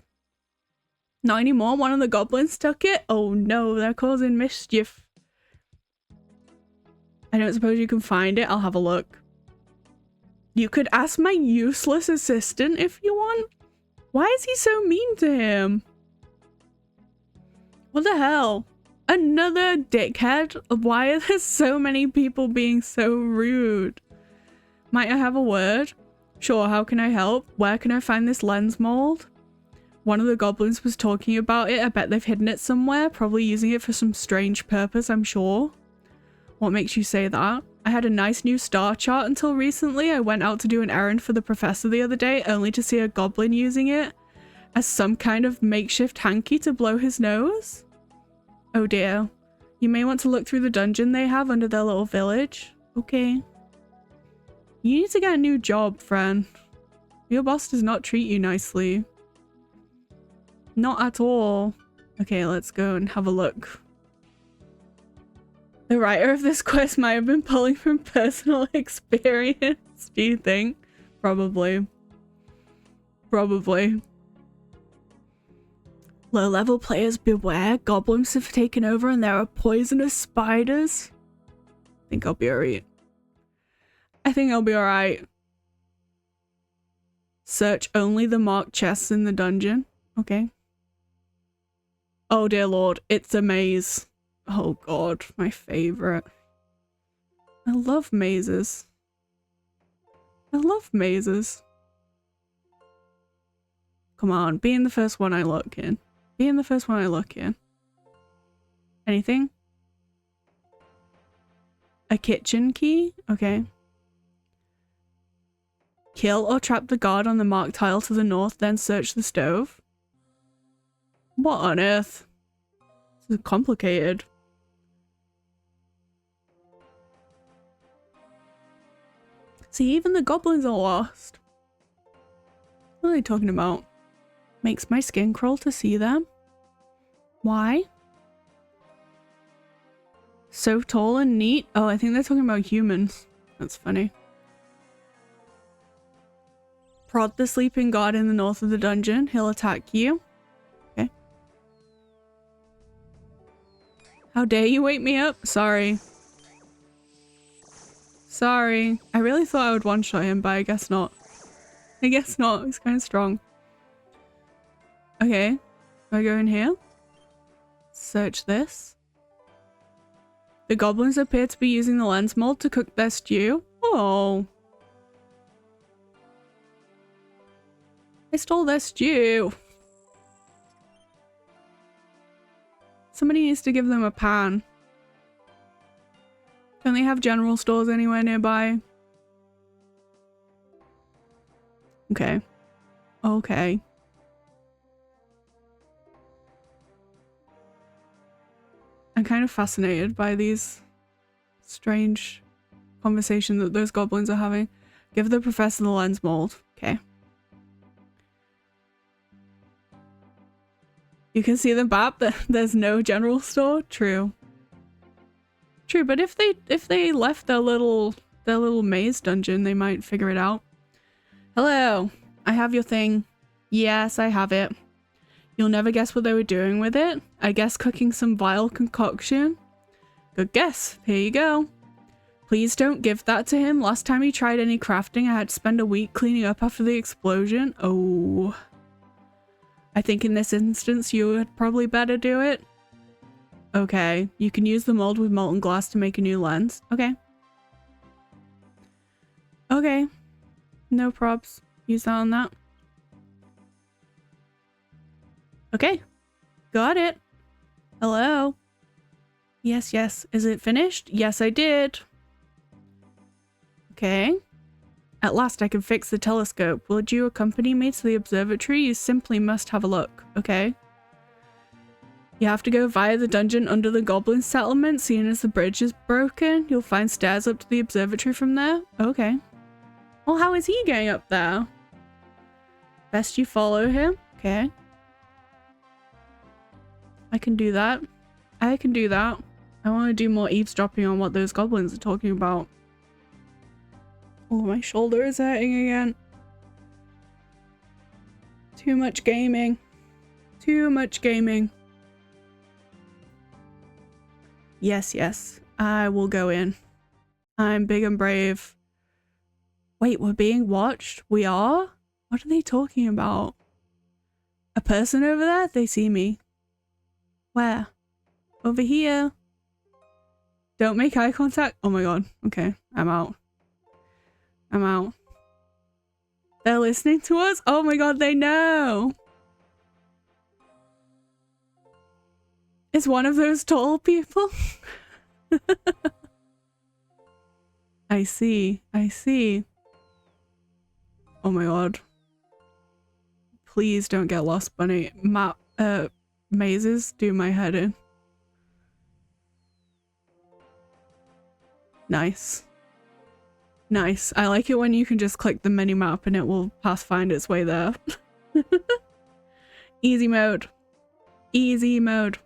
Not anymore. One of the goblins took it. Oh no, they're causing mischief. I don't suppose you can find it. I'll have a look. You could ask my useless assistant if you want. Why is he so mean to him? What the hell? Another dickhead? Why are there so many people being so rude? Might I have a word? Sure, how can I help? Where can I find this lens mold? One of the goblins was talking about it. I bet they've hidden it somewhere, probably using it for some strange purpose, I'm sure. What makes you say that? I had a nice new star chart until recently. I went out to do an errand for the professor the other day, only to see a goblin using it as some kind of makeshift hanky to blow his nose. Oh dear. You may want to look through the dungeon they have under their little village. Okay. You need to get a new job, friend. Your boss does not treat you nicely. Not at all. Okay, let's go and have a look. The writer of this quest might have been pulling from personal experience, do you think? Probably. Probably. Low-level players beware. Goblins have taken over and there are poisonous spiders. I think I'll be alright. I think I'll be alright. Search only the marked chests in the dungeon. Okay. Oh dear lord, it's a maze. Oh god, my favorite. I love mazes. I love mazes. Come on, be in the first one I look in. Be in the first one I look in. Anything? A kitchen key? Okay. Kill or trap the guard on the marked tile to the north, then search the stove. What on earth? This is complicated. See, even the goblins are lost. What are they talking about? Makes my skin crawl to see them. Why? So tall and neat. Oh, I think they're talking about humans. That's funny. Prod the sleeping guard in the north of the dungeon. He'll attack you. Okay. How dare you wake me up? Sorry. Sorry. I really thought I would one-shot him, but I guess not. I guess not. He's kind of strong. Okay. Do I go in here? Search this. The goblins appear to be using the lens mold to cook their stew. Oh. I stole their stew. Somebody needs to give them a pan. Don't they have general stores anywhere nearby? Okay. Okay. I'm kind of fascinated by these strange conversations that those goblins are having. Give the professor the lens mold. Okay. You can see the map that there's no general store. True. True, but if they left their little maze dungeon, they might figure it out. Hello, I have your thing. Yes, I have it. You'll never guess what they were doing with it. I guess cooking some vile concoction. Good guess. Here you go. Please don't give that to him. Last time he tried any crafting, I had to spend a week cleaning up after the explosion. Oh. I think in this instance, you would probably better do it. Okay, you can use the mold with molten glass to make a new lens. Okay. Okay. No probs. Use that on that. Okay. Got it. Hello. Yes, yes. Is it finished? Yes, I did. Okay. At last I can fix the telescope. Would you accompany me to the observatory? You simply must have a look. Okay. You have to go via the dungeon under the goblin settlement. Seeing as the bridge is broken, you'll find stairs up to the observatory from there. Okay. Well, how is he getting up there? Best you follow him. Okay. I can do that. I can do that. I want to do more eavesdropping on what those goblins are talking about. Oh, my shoulder is hurting again. Too much gaming. Too much gaming. Yes, yes. I will go in. I'm big and brave. Wait, we're being watched? We are? What are they talking about? A person over there? They see me. Where? Over here. Don't make eye contact. Oh my god. Okay, I'm out. I'm out. They're listening to us? Oh my god, they know! It's one of those tall people? I see. I see. Oh my god. Please don't get lost, bunny. Mazes do my head in. Nice. Nice. I like it when you can just click the mini map and it will pathfind its way there. Easy mode. Easy mode.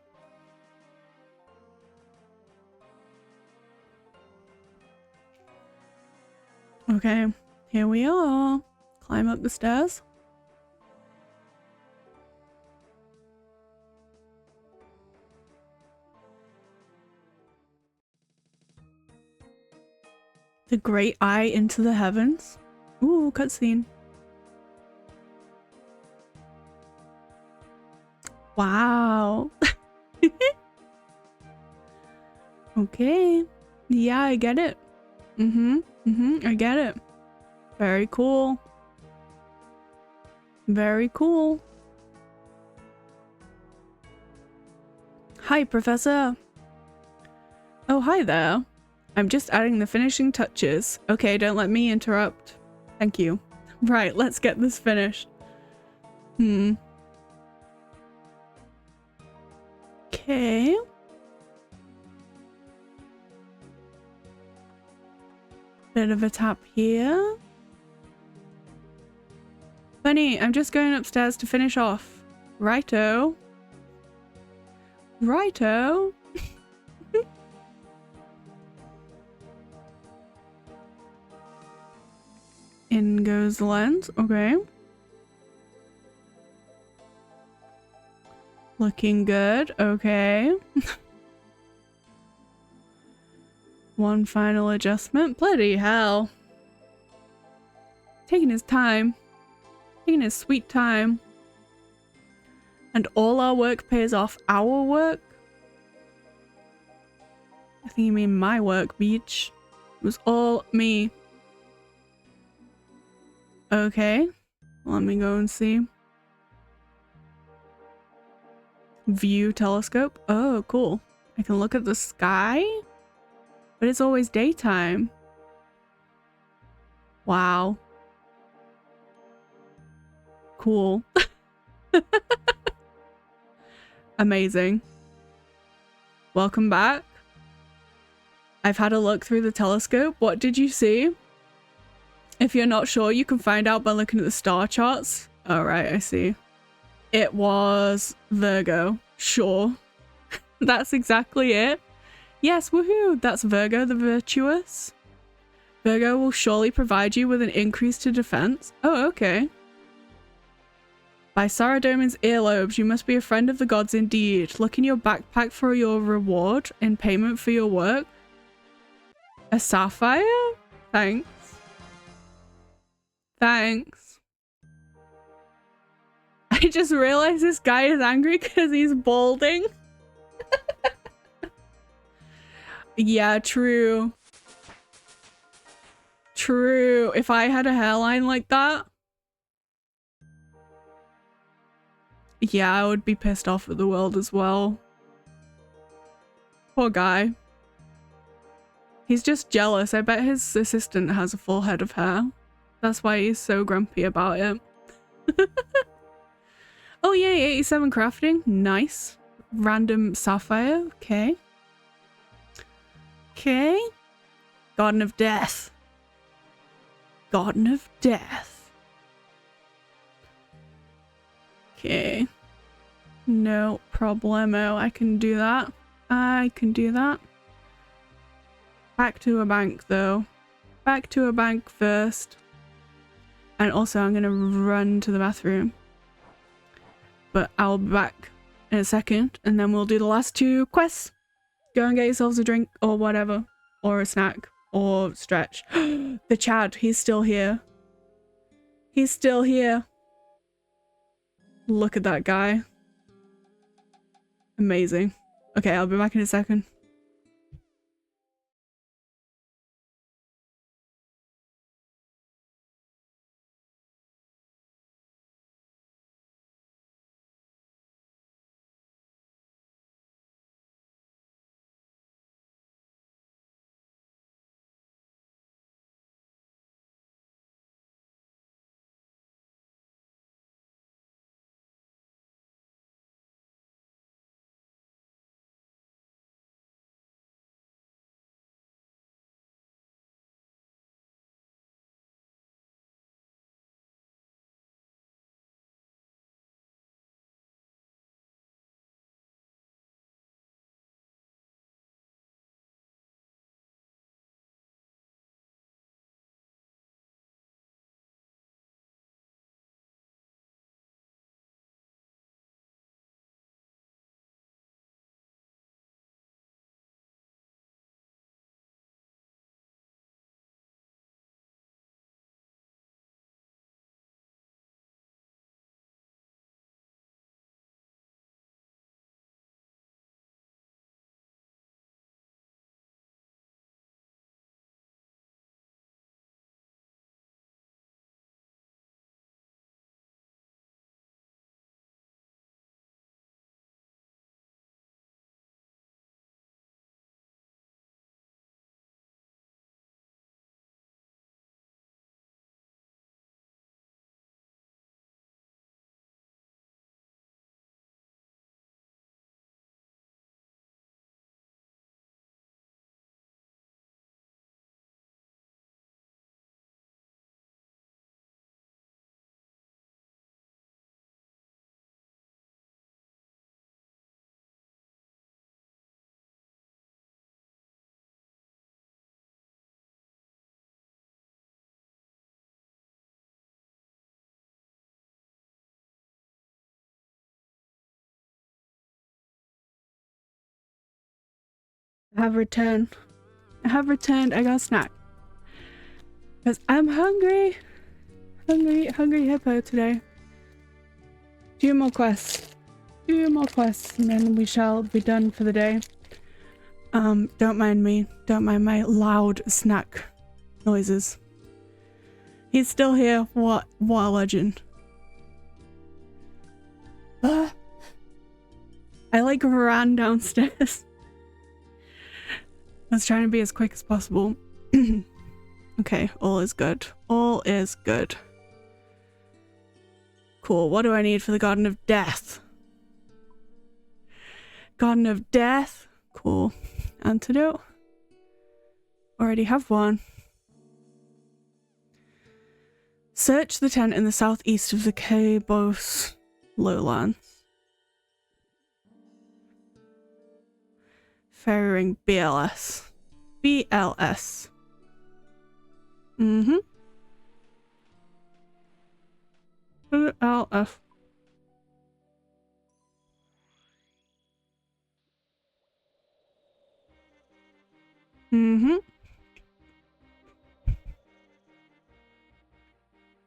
Okay, here we are. Climb up the stairs. The great eye into the heavens. Ooh, cutscene. Wow. Okay. Yeah, I get it. I get it. Very cool. Very cool. Hi, Professor. Oh, hi there. I'm just adding the finishing touches. Okay, don't let me interrupt. Thank you. Right, let's get this finished. Okay. Bit of a tap here. Bunny, I'm just going upstairs to finish off. Righto. Righto. In goes the lens. Okay. Looking good. Okay. One final adjustment. Bloody hell. Taking his time. Taking his sweet time. And all our work pays off. Our work? I think you mean my work, beach. It was all me. Okay. Let me go and see. View telescope. Oh, cool. I can look at the sky? But it's always daytime. Wow. Cool. Amazing. Welcome back. I've had a look through the telescope. What did you see? If you're not sure, you can find out by looking at the star charts. Oh, right, I see. It was Virgo. Sure. That's exactly it. Yes, woohoo! That's Virgo the Virtuous. Virgo will surely provide you with an increase to defense. Oh, okay. By Saradomin's earlobes, you must be a friend of the gods indeed. Look in your backpack for your reward in payment for your work. A sapphire? Thanks. Thanks. I just realized this guy is angry because he's balding. Yeah, true. True. If I had a hairline like that, yeah, I would be pissed off at the world as well. Poor guy. He's just jealous. I bet his assistant has a full head of hair. That's why he's so grumpy about it. Oh yay, 87 crafting. Nice. Random sapphire. Okay. Okay. Garden of Death. Garden of Death. Okay. No problemo. I can do that. I can do that. Back to a bank though. Back to a bank first. And also I'm gonna run to the bathroom. But I'll be back in a second and then we'll do the last two quests. Go and get yourselves a drink or whatever. Or a snack. Or stretch. The Chad, he's still here. He's still here. Look at that guy. Amazing. Okay, I'll be back in a second. I have returned. I have returned. I got a snack. Because I'm hungry. Hungry hippo today. 2 more quests. 2 more quests and then we shall be done for the day. Don't mind me. Don't mind my loud snack noises. He's still here. What a legend. I like ran downstairs. I was trying to be as quick as possible. Okay, all is good. All is good. Cool. What do I need for the Garden of Death? Garden of Death. Cool. Antidote. Already have one. Search the tent in the southeast of the Cabos lowlands. Fairy ring BLS. BLS. BLS.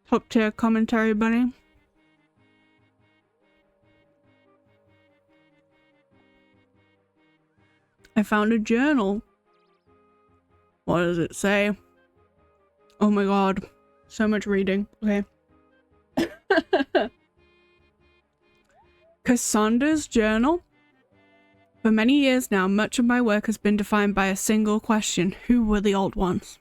Top tier commentary bunny. I found a journal. What does it say? Oh my god. So much reading. Okay. Cassandra's journal. For many years now, much of my work has been defined by a single question. Who were the Old Ones?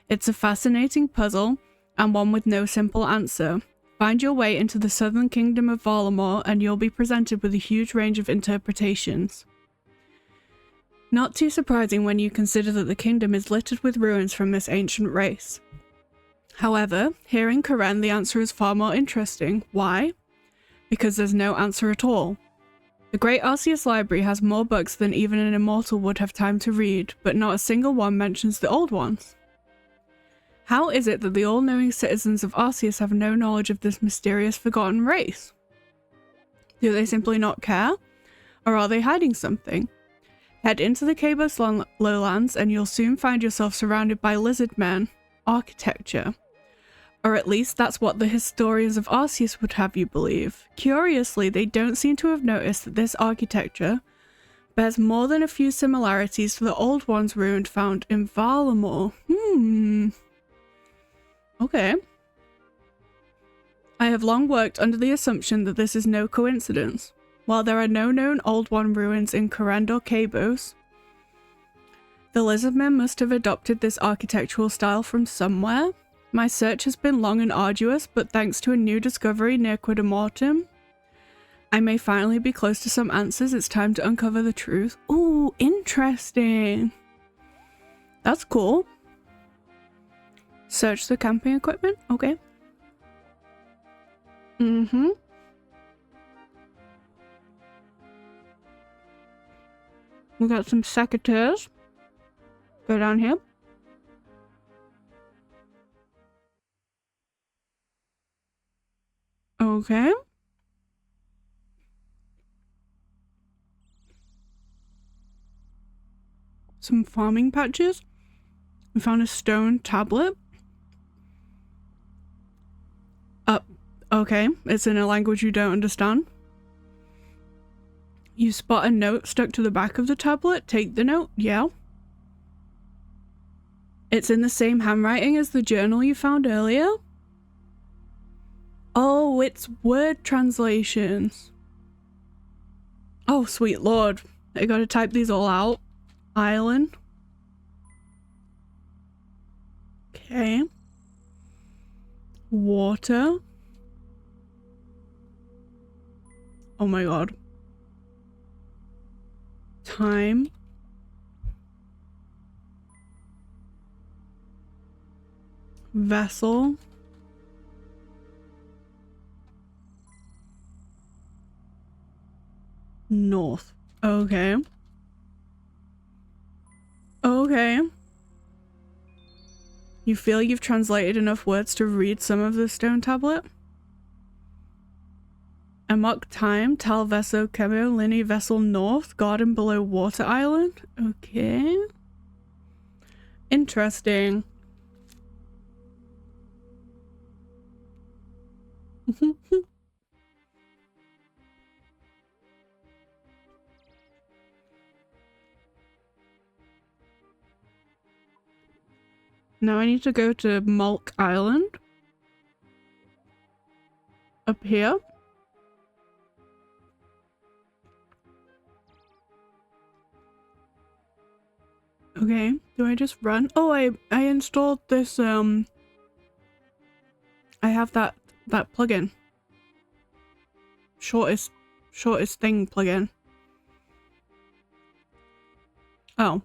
It's a fascinating puzzle, and one with no simple answer. Find your way into the southern kingdom of Varlamore, and you'll be presented with a huge range of interpretations. Not too surprising when you consider that the kingdom is littered with ruins from this ancient race. However, here in Karen, the answer is far more interesting. Why? Because there's no answer at all. The Great Arceus Library has more books than even an immortal would have time to read, but not a single one mentions the Old Ones. How is it that the all-knowing citizens of Arceus have no knowledge of this mysterious forgotten race? Do they simply not care? Or are they hiding something? Head into the Cabos lowlands and you'll soon find yourself surrounded by lizard men architecture. Or at least that's what the historians of Arceus would have you believe. Curiously, they don't seem to have noticed that this architecture bears more than a few similarities to the Old Ones ruin found in Varlamore. Okay. I have long worked under the assumption that this is no coincidence. While there are no known Old One ruins in Korend or Cabos, the lizardmen must have adopted this architectural style from somewhere. My search has been long and arduous, but thanks to a new discovery near Quidamortem, I may finally be close to some answers. It's time to uncover the truth. Ooh, interesting. That's cool. Search the camping equipment. Okay. We got some secateurs. Go down here. Okay. Some farming patches. We found a stone tablet. Okay. It's in a language you don't understand. You spot a note stuck to the back of the tablet. Take the note. Yeah. It's in the same handwriting as the journal you found earlier. Oh, it's word translations. Oh, sweet lord. I gotta type these all out. Island. Okay. Water. Oh my god. Time. Vessel. North. Okay. Okay. You feel you've translated enough words to read some of the stone tablet? Amok Time, Tal Veso Chemo, Linny Vessel North, Garden Below Water Island. Okay. Interesting. Now I need to go to Mulk Island. Up here. Okay, do I just run? Oh, I installed this, I have that plugin. Shortest thing plugin. Oh.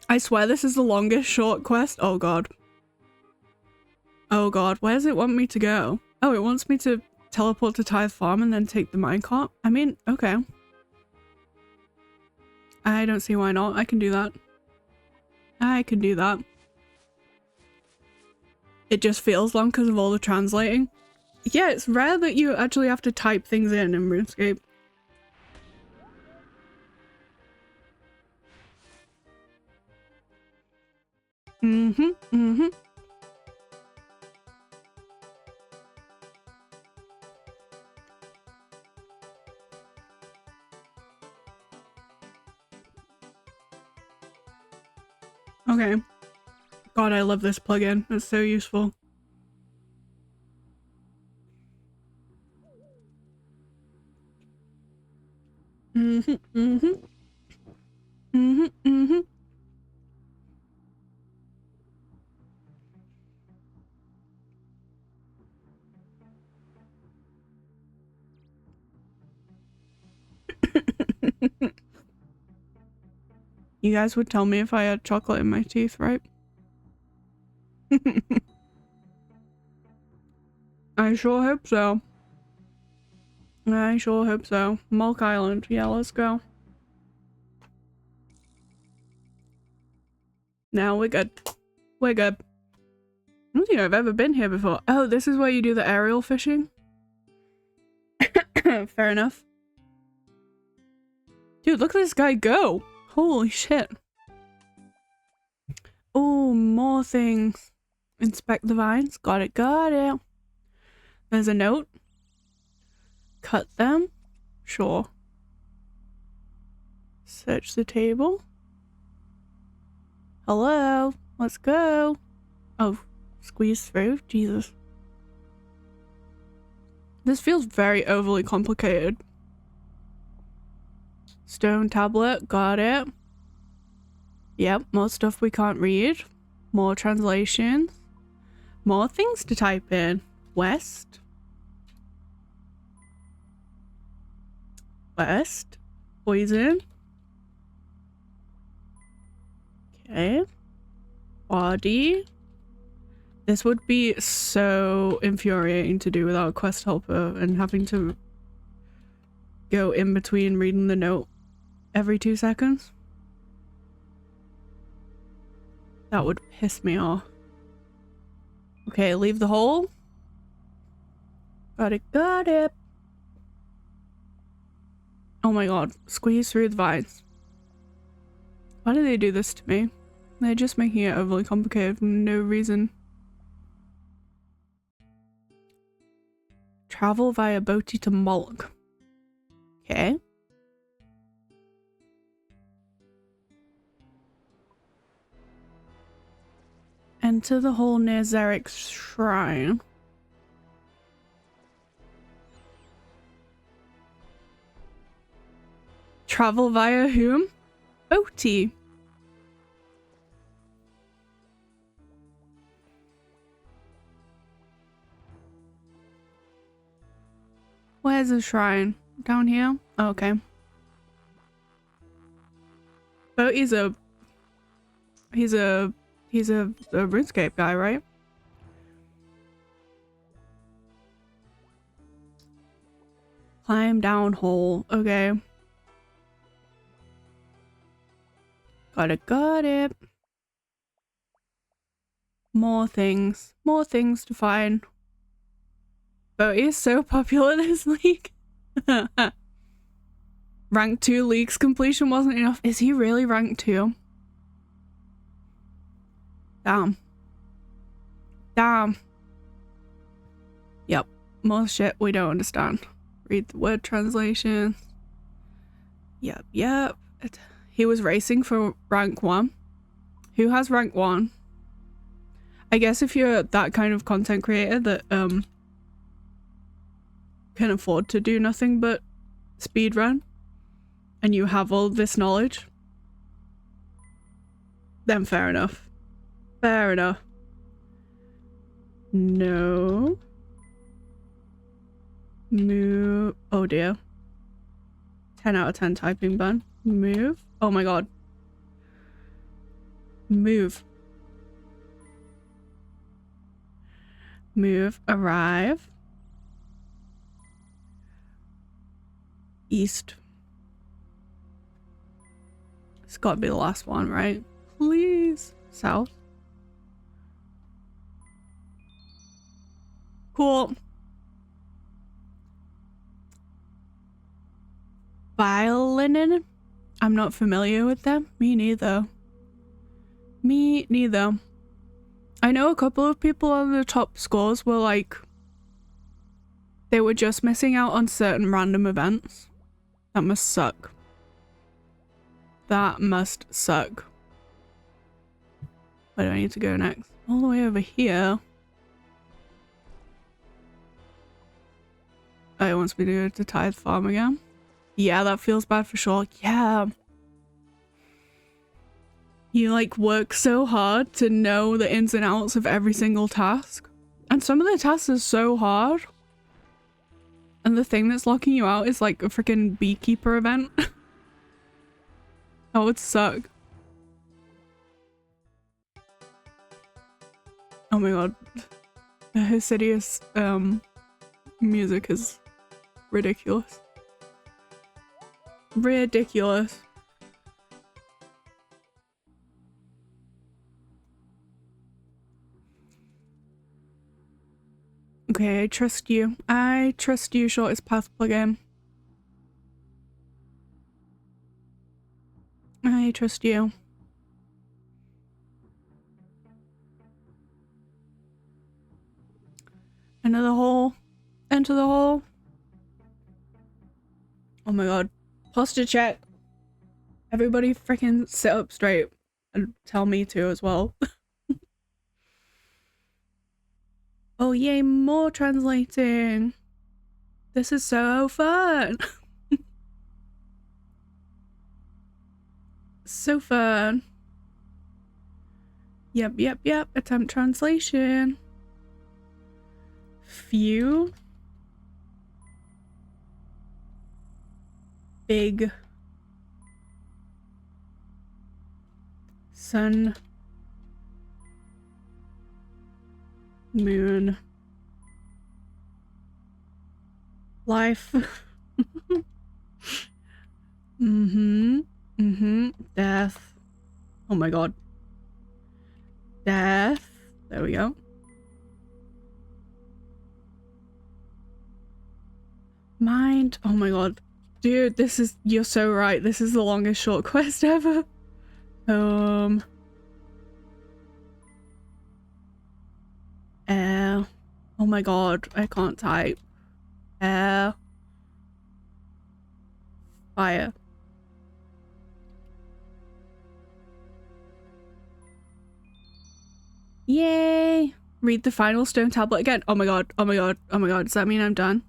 I swear this is the longest short quest. Oh god. Oh god, where does it want me to go? Oh, it wants me to teleport to Tithe Farm and then take the minecart? I mean, okay. I don't see why not. I can do that. I can do that. It just feels long because of all the translating. Yeah, it's rare that you actually have to type things in RuneScape. Okay. God, I love this plugin. It's so useful. You guys would tell me if I had chocolate in my teeth, right? I sure hope so. I sure hope so. Mulk Island. Yeah, let's go. Now we're good. We're good. I don't think I've ever been here before. Oh, this is where you do the aerial fishing? Fair enough. Dude, look at this guy go! Holy shit. Oh, more things. Inspect the vines. Got it, got it. There's a note. Cut them. Sure. Search the table. Hello? Let's go. Oh, squeeze through? Jesus. This feels very overly complicated. Stone tablet, got it. Yep, more stuff we can't read. More translations. More things to type in. West. West. Poison. Okay. Body. This would be so infuriating to do without a quest helper and having to go in between reading the note every 2 seconds. That would piss me off. Okay, leave the hole. Got it, got it. Oh my god, squeeze through the vines. Why do they do this to me? They're just making it overly complicated for no reason. Travel via Boti to Mulk. Okay. Enter the hole near Zarek's shrine. Travel via whom? Boti. Where's the shrine? Down here? Oh, okay. Boti's he's a RuneScape guy, right? Climb down hole. Okay. Got it, got it. More things. More things to find. But he is so popular this league. Rank 2 leagues completion wasn't enough. Is he really rank 2? Damn. Damn. Yep. More shit we don't understand. Read the word translation. Yep. He was racing for rank 1. Who has rank 1? I guess if you're that kind of content creator that can afford to do nothing but speedrun, and you have all this knowledge, then fair enough. Fair enough. No. Move. Oh dear. 10 out of 10 typing ban. Move. Oh my god. Move. Move. Arrive. East. It's got to be the last one, right? Please. South. Cool. Violin. I'm not familiar with them. Me neither. Me neither. I know a couple of people on the top scores were like, they were just missing out on certain random events. That must suck. That must suck. Where do I need to go next? All the way over here. Oh, it wants me to go to Tithe Farm again. Yeah, that feels bad for sure. Yeah. You like work so hard to know the ins and outs of every single task. And some of the tasks are so hard. And the thing that's locking you out is like a freaking beekeeper event. That would suck. Oh my god. The Hasidious music is ridiculous. Ridiculous. Okay, I trust you. I trust you, shortest path plugin. I trust you. Another hole. Enter the hole. Oh my god. Posture check. Everybody freaking sit up straight and tell me to as well. Oh yay, more translating. This is so fun. So fun. Yep. Attempt translation. Few. Big. Sun. Moon. Life. Death. Oh my god. Death. There we go. Mind. Oh my god. Dude, this is, you're so right. This is the longest short quest ever. Air. Oh my god, I can't type. Air. Fire. Yay! Read the final stone tablet again. Oh my god, oh my god, oh my god. Does that mean I'm done?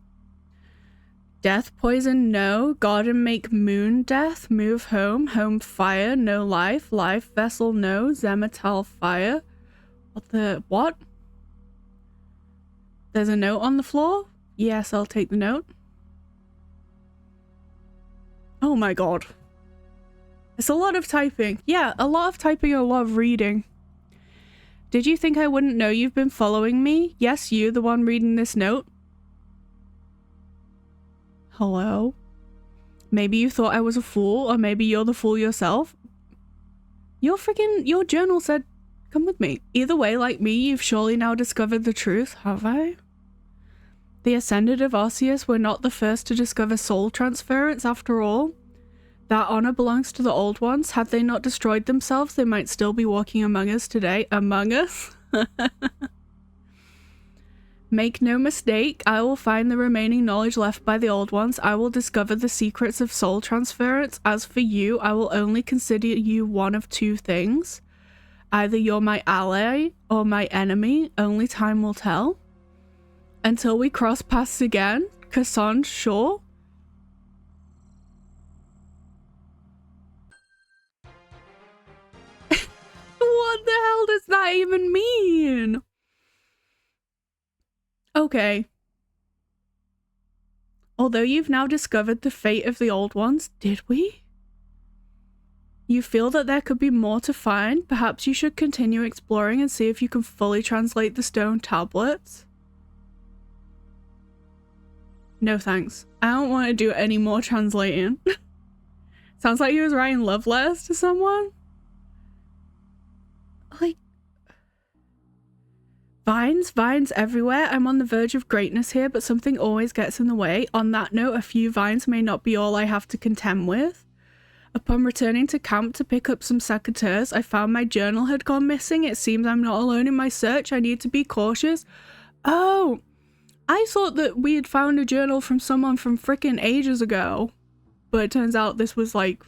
Death, poison, no. Garden, make moon, death. Move home, home, fire. No life, life, vessel, no. Zemetal, fire. What the, what? There's a note on the floor? Yes, I'll take the note. Oh my god. It's a lot of typing. Yeah, a lot of typing, a lot of reading. Did you think I wouldn't know you've been following me? Yes, you, the one reading this note. Hello? Maybe you thought I was a fool, or maybe you're the fool yourself. Your journal said, come with me. Either way, like me, you've surely now discovered the truth, have I? The Ascended of Arceus were not the first to discover soul transference after all. That honor belongs to the old ones. Had they not destroyed themselves, they might still be walking among us today. Among us? Make no mistake, I will find the remaining knowledge left by the old ones. I will discover the secrets of soul transference. As for you, I will only consider you one of two things. Either you're my ally or my enemy. Only time will tell. Until we cross paths again, Cassandre, sure? What the hell does that even mean? Okay. Although you've now discovered the fate of the old ones, did we? You feel that there could be more to find? Perhaps you should continue exploring and see if you can fully translate the stone tablets? No thanks. I don't want to do any more translating. Sounds like he was writing love letters to someone. Like... Vines everywhere. I'm on the verge of greatness here, but something always gets in the way. On that note, a few vines may not be all I have to contend with. Upon returning to camp to pick up some secateurs, I found my journal had gone missing. It seems I'm not alone in my search. I need to be cautious. Oh, I thought that we had found a journal from someone from frickin' ages ago. But it turns out this was like,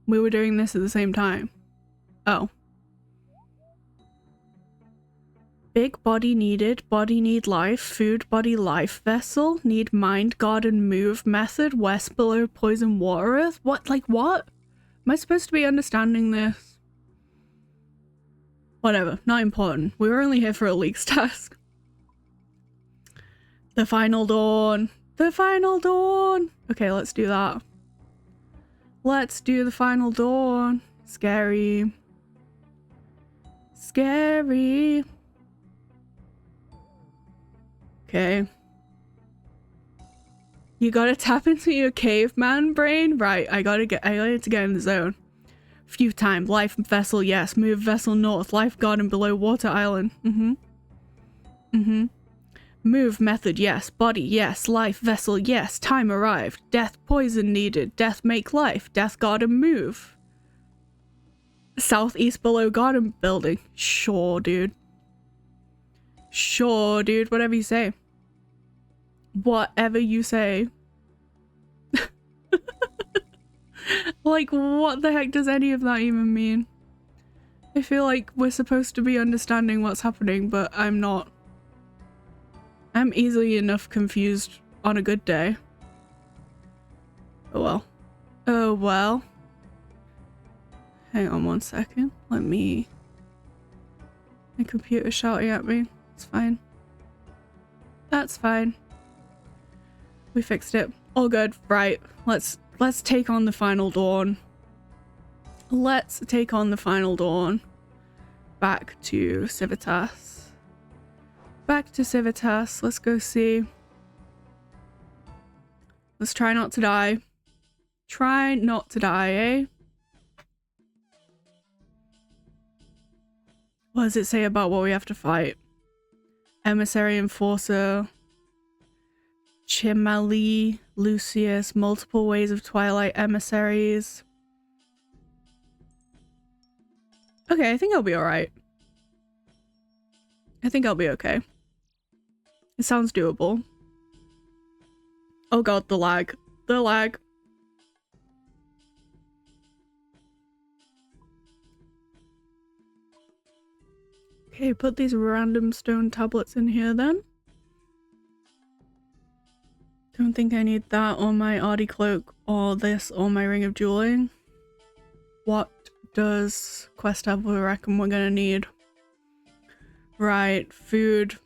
we were doing this at the same time. Oh. Big body needed, body need life, food body life vessel, need mind guard and move method, west below poison water earth. What? Like what? Am I supposed to be understanding this? Whatever, not important. We were only here for a leaks task. The final dawn. The final dawn. Okay, let's do that. Let's do the final dawn. Scary. Scary. Okay. You gotta tap into your caveman brain? Right, I need to get in the zone. Few time, life vessel, yes. Move vessel north, life garden below water island. Move method, yes. Body, yes. Life vessel, yes. Time arrived. Death poison needed. Death make life. Death garden move. Southeast below garden building. Sure, dude. Sure, dude. Whatever you say. Whatever you say. Like, what the heck does any of that even mean? I feel like we're supposed to be understanding what's happening, but I'm not. I'm easily enough confused on a good day. Oh well. Oh well. Hang on one second. Let me... My computer's shouting at me. It's fine. That's fine. We fixed it. All good. Right. Let's take on the final dawn. Let's take on the final dawn. Back to Civitas. Back to Civitas. Let's go see. Let's try not to die. Try not to die, eh? What does it say about what we have to fight? Emissary Enforcer. Chimali, Lucius, multiple ways of Twilight emissaries. Okay, I think I'll be alright. I think I'll be okay. It sounds doable. Oh god, the lag. The lag. Okay, put these random stone tablets in here then. Don't think I need that or my Artie cloak or this or my ring of dueling. What does Quest Tablet reckon we're gonna need? Right, food.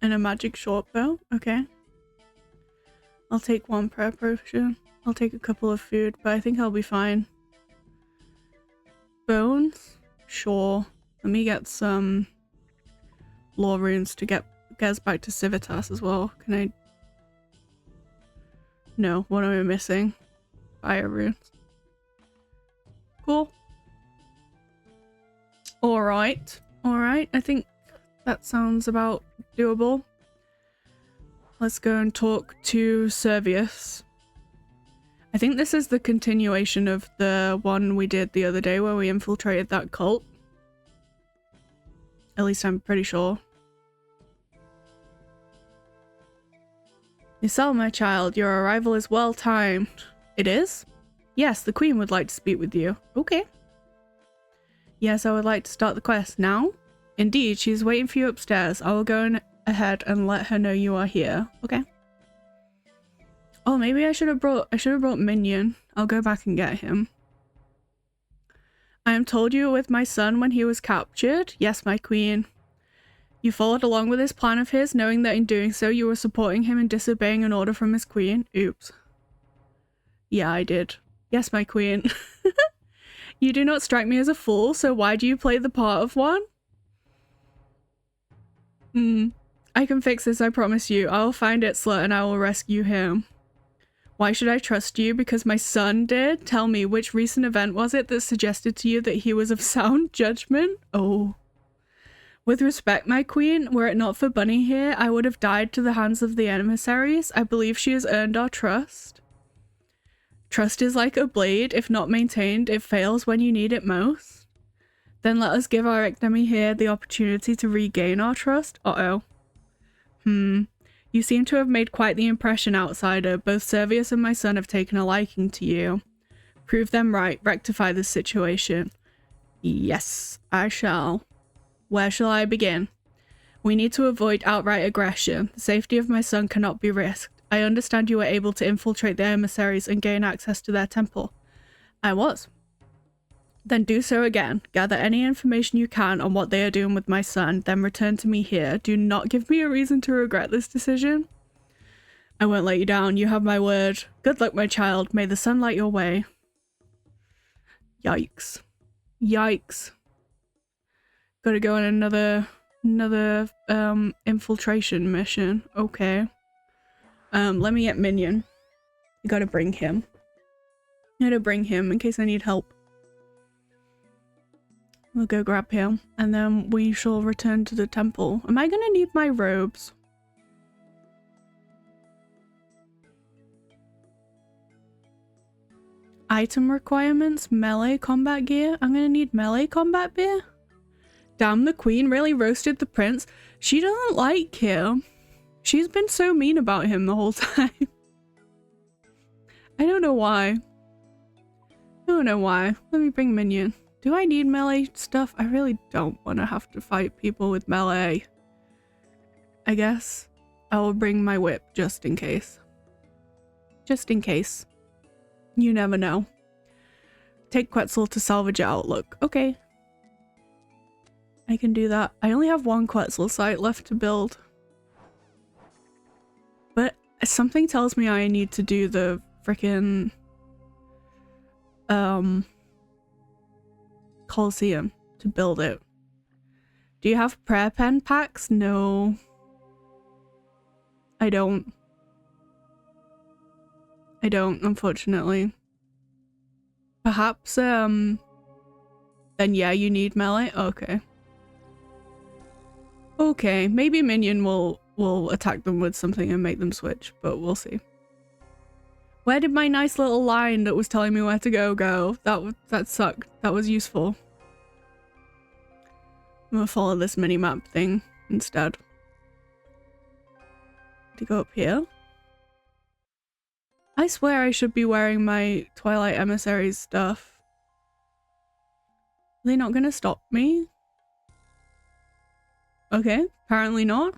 And a magic short bow. Okay. I'll take one prayer potion. I'll take a couple of food, but I think I'll be fine. Bones? Sure. Let me get some lore runes to get us back to Civitas as well. Can I... No, what am I missing? Fire runes. Cool. Alright. Alright, I think that sounds about doable. let's go and talk to Servius. I think this is the continuation of the one we did the other day where we infiltrated that cult. At least I'm pretty sure. Ysel, my child, your arrival is well timed. It is? Yes, the Queen would like to speak with you. Okay. Yes, I would like to start the quest now. Indeed, she's waiting for you upstairs. I will go ahead and let her know you are here. Okay. Oh, maybe I should have brought Minion. I'll go back and get him. I am told you were with my son when he was captured. Yes, my queen. You followed along with this plan of his, knowing that in doing so you were supporting him in disobeying an order from his queen. Oops. Yeah, I did. Yes, my queen. You do not strike me as a fool, so why do you play the part of one? I can fix this, I promise you. I will find Itzler and I will rescue him. Why should I trust you? Because my son did? Tell me, which recent event was it that suggested to you that he was of sound judgment? Oh. With respect, my queen, were it not for Bunny here, I would have died to the hands of the emissaries. I believe she has earned our trust. Trust is like a blade. If not maintained, it fails when you need it most. Then let us give our enemy here the opportunity to regain our trust. Uh-oh. You seem to have made quite the impression, outsider. Both Servius and my son have taken a liking to you. Prove them right. Rectify this situation. Yes, I shall. Where shall I begin? We need to avoid outright aggression. The safety of my son cannot be risked. I understand you were able to infiltrate the emissaries and gain access to their temple. I was. Then do so again. Gather any information you can on what they are doing with my son, then return to me here. Do not give me a reason to regret this decision. I won't let you down. You have my word. Good luck, my child. May the sun light your way. Yikes. Yikes. Gotta go on another infiltration mission. Okay. Let me get Minion. I gotta bring him. I gotta bring him in case I need help. We'll go grab him, and then we shall return to the temple. Am I gonna need my robes? Item requirements, melee combat gear. I'm gonna need melee combat gear. Damn, the queen really roasted the prince. She doesn't like him. She's been so mean about him the whole time. I don't know why. I don't know why. Let me bring Minion. Do I need melee stuff? I really don't want to have to fight people with melee. I guess I will bring my whip just in case. Just in case. You never know. Take Quetzal to salvage outlook. Okay. I can do that. I only have one Quetzal site left to build. But something tells me I need to do the frickin' Coliseum to build it. Do you have prayer pen packs? No. I don't. I don't, unfortunately. Perhaps, then yeah, you need melee? Okay. Okay, maybe Minion will attack them with something and make them switch, but we'll see. Where did my nice little line that was telling me where to go? That sucked. That was useful. I'm gonna follow this mini-map thing instead. To go up here. I swear I should be wearing my Twilight Emissaries stuff. Are they not gonna stop me? Okay, apparently not.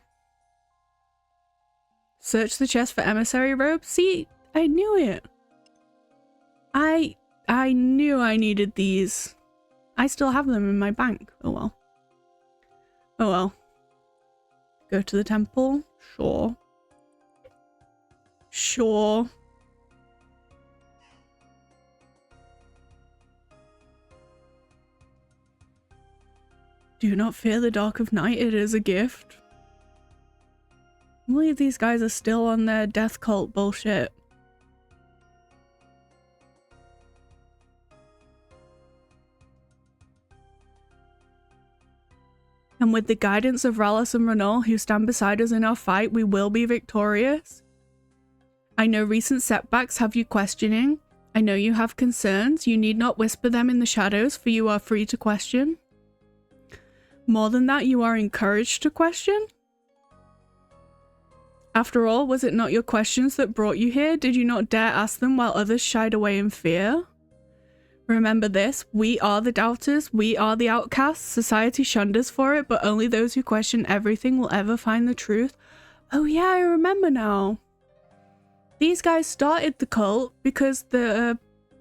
Search the chest for emissary robes. See, I knew it. I knew I needed these. I still have them in my bank. Oh well. Oh well. Go to the temple? Sure. Sure. Do not fear the dark of night, it is a gift. I believe these guys are still on their death cult bullshit. And with the guidance of Rallis and Renault, who stand beside us in our fight, we will be victorious. I know recent setbacks have you questioning. I know you have concerns. You need not whisper them in the shadows, for you are free to question. More than that, you are encouraged to question. After all, was it not your questions that brought you here? Did you not dare ask them while others shied away in fear? Remember this, we are the doubters, we are the outcasts. Society shunned us for it, but only those who question everything will ever find the truth. Oh yeah, I remember now. These guys started the cult because the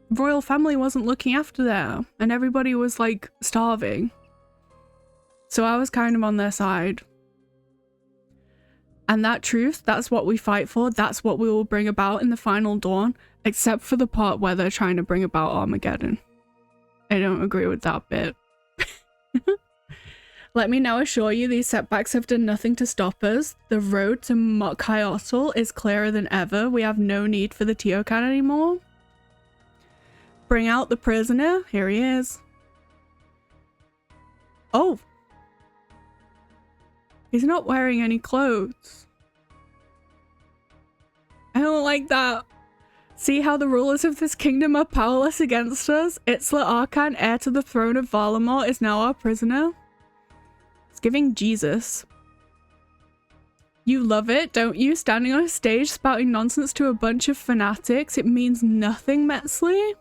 royal family wasn't looking after them, and everybody was like starving. So I was kind of on their side. And that truth, that's what we fight for, that's what we will bring about in the final dawn, except for the part where they're trying to bring about Armageddon. I don't agree with that bit. Let me now assure you these setbacks have done nothing to stop us. The road to Mokhyotl is clearer than ever. We have no need for the Teokan anymore. Bring out the prisoner. Here he is. Oh. He's not wearing any clothes. I don't like that. See how the rulers of this kingdom are powerless against us? Itzla Arkan, heir to the throne of Varlamort, is now our prisoner. It's giving Jesus. You love it, don't you? Standing on a stage spouting nonsense to a bunch of fanatics. It means nothing, Metzley.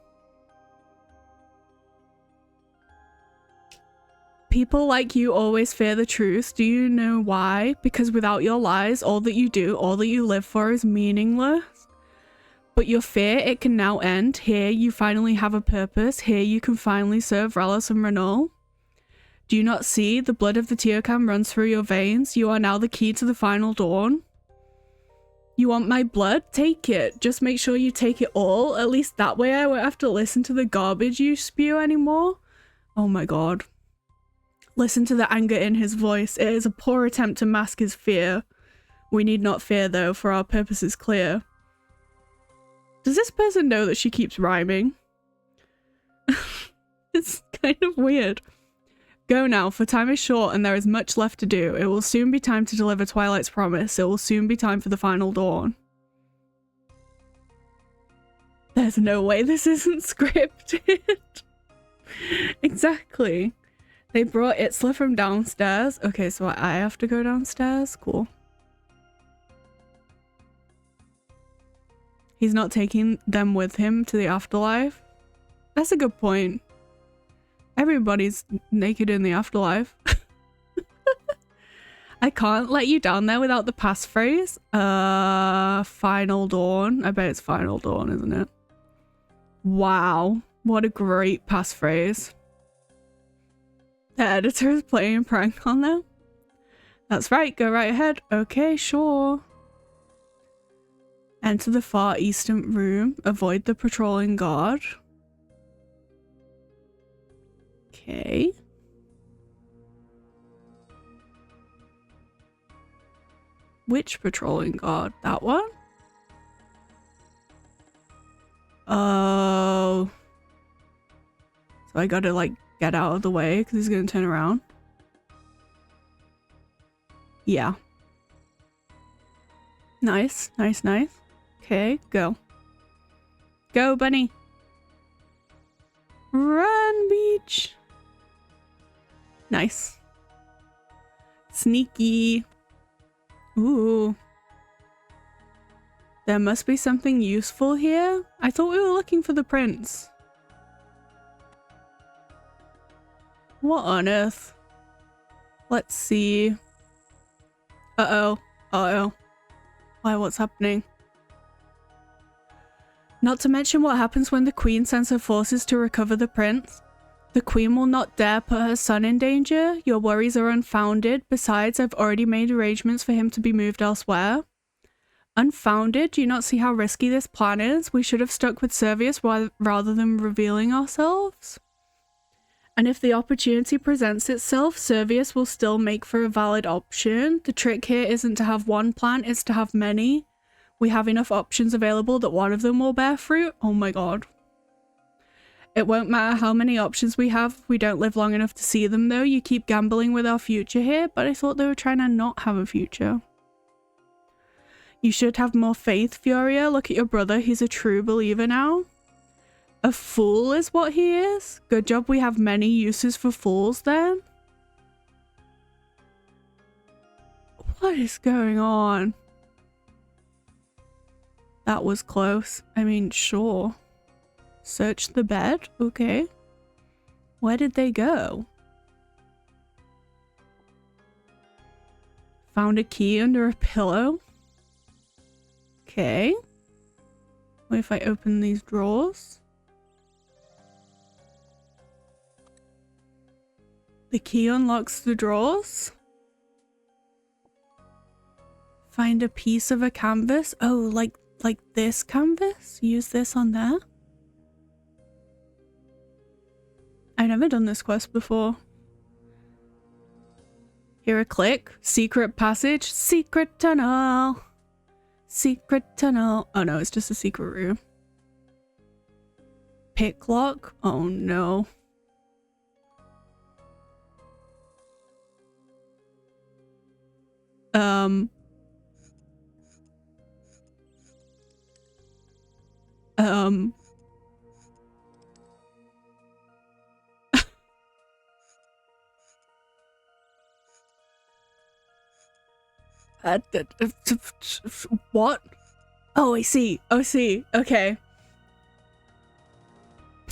People like you always fear the truth. Do you know why? Because without your lies, all that you do, all that you live for is meaningless. But your fear, it can now end. Here you finally have a purpose. Here you can finally serve Rallis and Renault. Do you not see? The blood of the Teokan runs through your veins. You are now the key to the final dawn. You want my blood? Take it. Just make sure you take it all. At least that way I won't have to listen to the garbage you spew anymore. Oh my god. Listen to the anger in his voice. It is a poor attempt to mask his fear. We need not fear though, for our purpose is clear. Does this person know that she keeps rhyming? It's kind of weird. Go now, for time is short and there is much left to do. It will soon be time to deliver Twilight's promise. It will soon be time for the final dawn. There's no way this isn't scripted. Exactly. They brought Itzla from downstairs. Okay, so I have to go downstairs? Cool. He's not taking them with him to the afterlife? That's a good point. Everybody's naked in the afterlife. I can't let you down there without the passphrase. Final dawn. I bet it's final dawn, isn't it? Wow. What a great passphrase. The editor is playing a prank on them. That's right, go right ahead. Okay, sure. Enter the far eastern room. Avoid the patrolling guard. Okay. Which patrolling guard? That one? Oh. So I gotta like get out of the way because he's gonna turn around. Yeah. Nice, nice, nice. Okay, go. Go, bunny. Run, Beach. Nice. Sneaky. Ooh. There must be something useful here. I thought we were looking for the prince. What on earth? Let's see. Uh-oh. Uh-oh. Why, what's happening? Not to mention what happens when the queen sends her forces to recover the prince. The queen will not dare put her son in danger. Your worries are unfounded. Besides, I've already made arrangements for him to be moved elsewhere. Unfounded? Do you not see how risky this plan is? We should have stuck with Servius rather than revealing ourselves. And if the opportunity presents itself, Servius will still make for a valid option. The trick here isn't to have one plan, it's to have many. We have enough options available that one of them will bear fruit. Oh my god. It won't matter how many options we have if we don't live long enough to see them though. You keep gambling with our future here, but I thought they were trying to not have a future. You should have more faith, Furia. Look at your brother, he's a true believer now. A fool is what he is? Good job we have many uses for fools then. What is going on? That was close. I mean, sure. Search the bed? Okay. Where did they go? Found a key under a pillow. Okay. What if I open these drawers? The key unlocks the drawers. Find a piece of a canvas. Oh, like this canvas? Use this on there? I've never done this quest before. Hear a click. Secret passage. Secret tunnel. Secret tunnel. Oh no, it's just a secret room. Pick lock. Oh no. What? Oh, I see. Oh, see. Okay.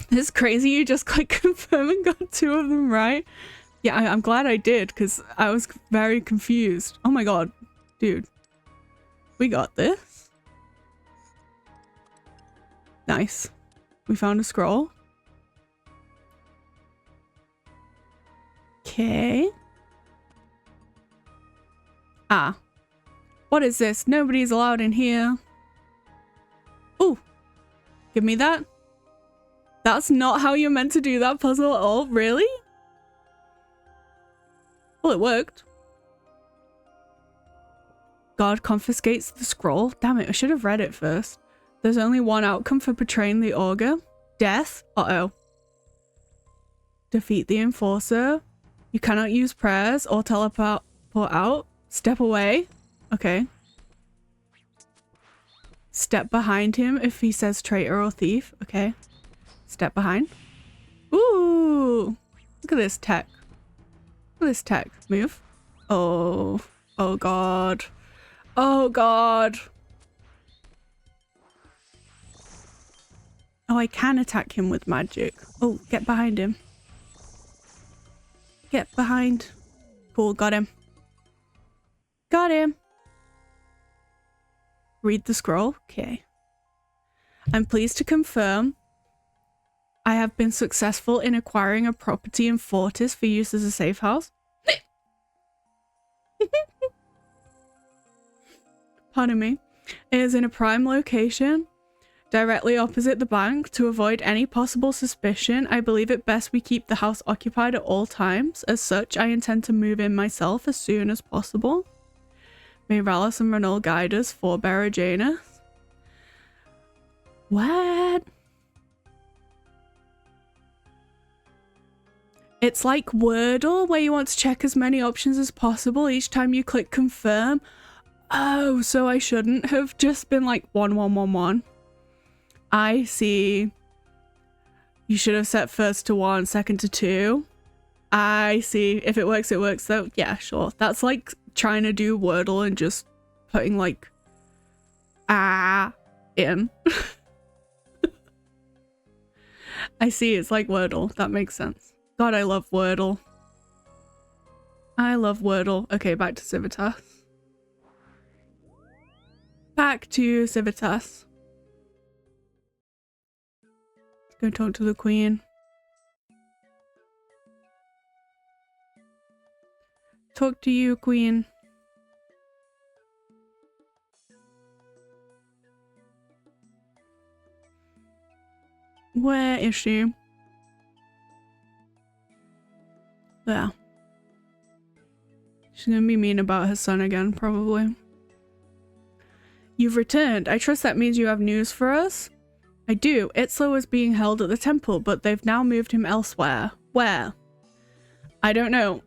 It's crazy you just click confirm and got 2 of them right. Yeah, I'm glad I did because I was very confused. Oh my god. Dude. We got this. Nice. We found a scroll. Okay. Ah. What is this? Nobody's allowed in here. Ooh. Give me that. That's not how you're meant to do that puzzle at all. Really? Well, it worked. God confiscates the scroll. Damn it, I should have read it first. There's only one outcome for betraying the augur. Death. Uh-oh. Defeat the enforcer. You cannot use prayers or teleport out. Step away. Okay. Step behind him if he says traitor or thief. Okay. Step behind. Ooh. Look at this tech. Look at this tech. Move. Oh. Oh god. Oh god. Oh, I can attack him with magic. Oh, get behind him. Get behind. Cool, got him. Got him. Read the scroll. Okay. I'm pleased to confirm I have been successful in acquiring a property in Fortis for use as a safe house. Pardon me. It is in a prime location, directly opposite the bank. To avoid any possible suspicion, I believe it best we keep the house occupied at all times. As such, I intend to move in myself as soon as possible. May Rallis and Renal guide us, Forebearer Janus. What? It's like Wordle, where you want to check as many options as possible each time you click confirm. Oh, so I shouldn't have just been like 1, 1, 1, 1. I see. You should have set first to 1, second to 2. I see. If it works, it works though. Yeah, sure. That's like trying to do Wordle and just putting like in. I see. It's like Wordle. That makes sense. God, I love Wordle. I love Wordle. Okay, back to Civitas. Back to Civitas. Let's go talk to the Queen. Talk to you, Queen. Where is she? There. She's gonna be mean about her son again, probably. You've returned. I trust that means you have news for us. I do. Itzler was being held at the temple, but they've now moved him elsewhere. Where? I don't know.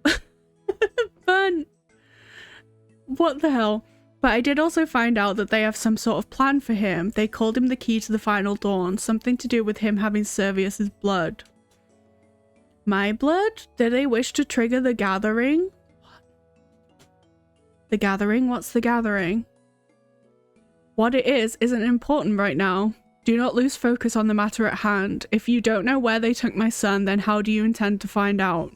Fun. What the hell? But I did also find out that they have some sort of plan for him. They called him the key to the final dawn. Something to do with him having Servius's blood. My blood? Did they wish to trigger the gathering? What? The gathering? What's the gathering? What it is isn't important right now. Do not lose focus on the matter at hand. If you don't know where they took my son, then how do you intend to find out?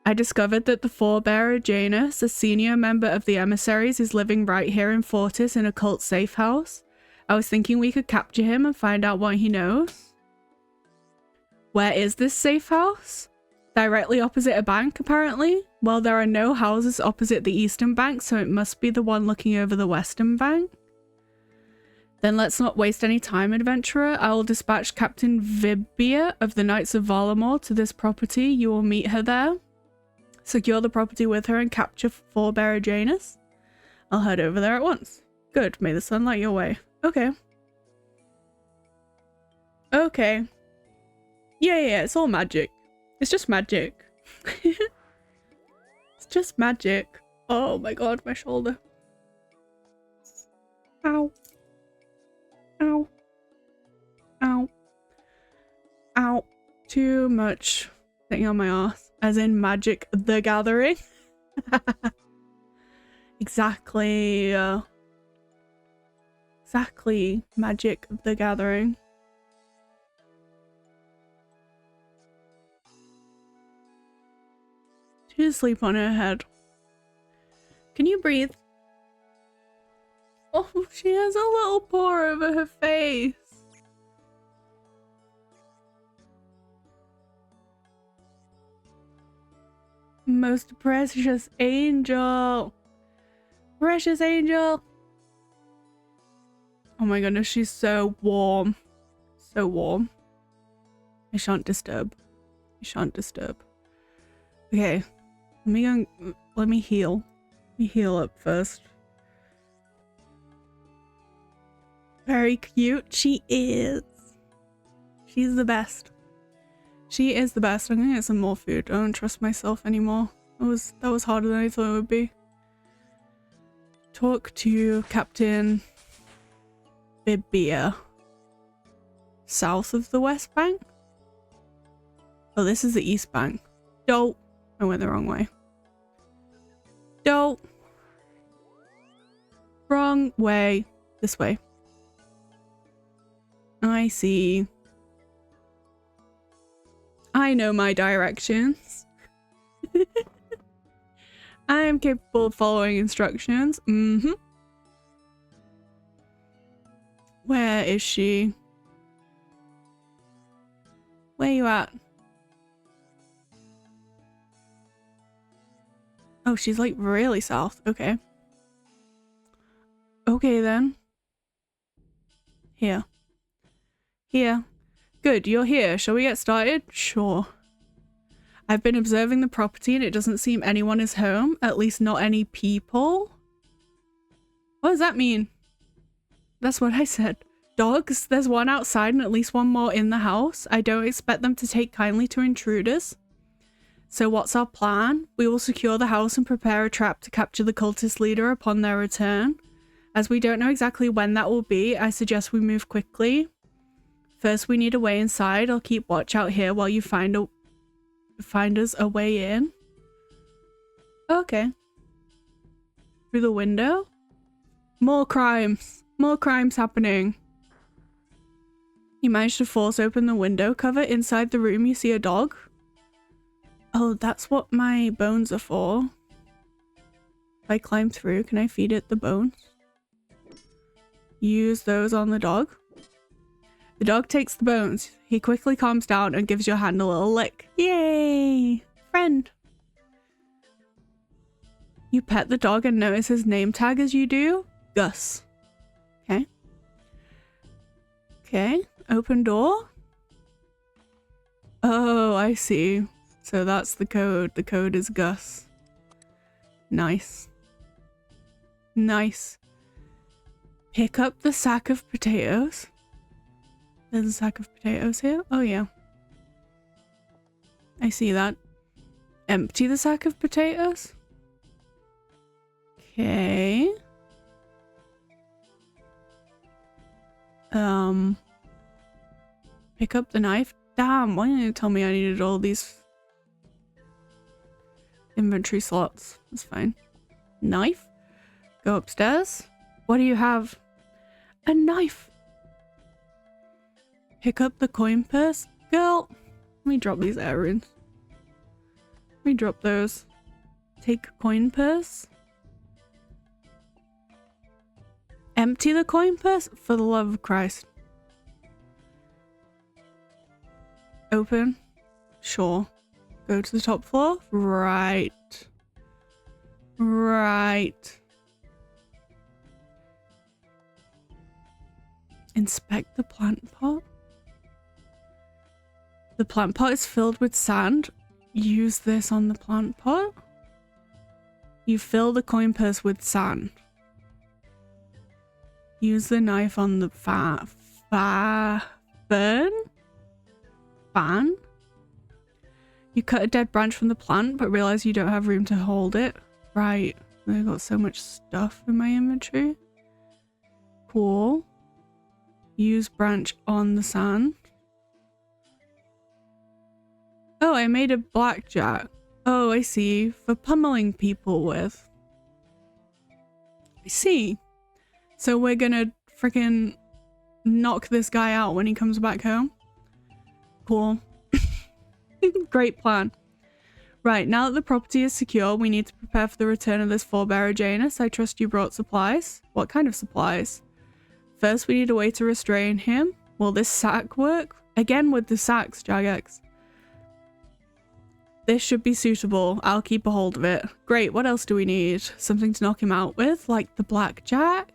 I discovered that the forebearer Janus, a senior member of the emissaries, is living right here in Fortis in a cult safe house. I was thinking we could capture him and find out what he knows. Where is this safe house? Directly opposite a bank, apparently. Well, there are no houses opposite the eastern bank, so it must be the one looking over the western bank. Then let's not waste any time, adventurer. I will dispatch Captain Vibia of the Knights of Valamor to this property. You will meet her there. Secure the property with her and capture forebearer Janus. I'll head over there at once. Good. May the sun light your way. Okay. Okay. Yeah, it's all magic. It's just magic. It's just magic. Oh my god, my shoulder. Ow. Ow. Ow. Ow. Too much sitting on my ass. As in Magic the Gathering. Exactly. Exactly. Magic the Gathering. She's asleep on her head. Can you breathe? Oh, she has a little paw over her face. Most precious angel. Precious angel. Oh my goodness, she's so warm. So warm. I shan't disturb. I shan't disturb. Okay. Let me heal. Let me heal up first. Very cute. She is. She's the best. She is the best. I'm gonna get some more food. I don't trust myself anymore. That was harder than I thought it would be. Talk to Captain Bibia. South of the West Bank? Oh, this is the East Bank. Don't. I went the wrong way. Don't. Wrong way. This way. I see. I know my directions. I am capable of following instructions. Where is she? Where you at? Oh, she's like really south. Okay. Okay then. Here. Here. Good, you're here. Shall we get started? Sure. I've been observing the property and it doesn't seem anyone is home. At least not any people. What does that mean? That's what I said. Dogs? There's one outside and at least one more in the house. I don't expect them to take kindly to intruders. So what's our plan? We will secure the house and prepare a trap to capture the cultist leader upon their return. As we don't know exactly when that will be, I suggest we move quickly. First, we need a way inside. I'll keep watch out here while you find us a way in. Okay. Through the window? More crimes. More crimes happening. You managed to force open the window cover. Inside the room, you see a dog. Oh, that's what my bones are for. If I climb through, can I feed it the bones? Use those on the dog. The dog takes the bones. He quickly calms down and gives your hand a little lick. Yay! Friend! You pet the dog and notice his name tag as you do. Gus. Okay. Okay. Open door. Oh, I see. So that's the code. The code is Gus. Nice. Nice. Pick up the sack of potatoes. There's a sack of potatoes here. Oh yeah. I see that. Empty the sack of potatoes. Okay. Pick up the knife. Damn, why didn't you tell me I needed all these inventory slots? That's fine. Knife. Go upstairs. What do you have? A knife. Pick up the coin purse. Girl, let me drop these errands. Let me drop those. Take coin purse. Empty the coin purse? For the love of Christ. Open. Sure. Go to the top floor. Right. Right. Inspect the plant pot. The plant pot is filled with sand. Use this on the plant pot. You fill the coin purse with sand. Use the knife on the fan. You cut a dead branch from the plant, but realize you don't have room to hold it. Right. I've got so much stuff in my inventory. Cool. Use branch on the sand. Oh, I made a blackjack. Oh, I see. For pummeling people with. I see. So we're gonna freaking knock this guy out when he comes back home. Cool. Great plan. Right, now that the property is secure, we need to prepare for the return of this forebearer Janus. I trust you brought supplies. What kind of supplies? First, we need a way to restrain him. Will this sack work? Again with the sacks, Jagex. This should be suitable. I'll keep a hold of it. Great, what else do we need? Something to knock him out with, like the blackjack?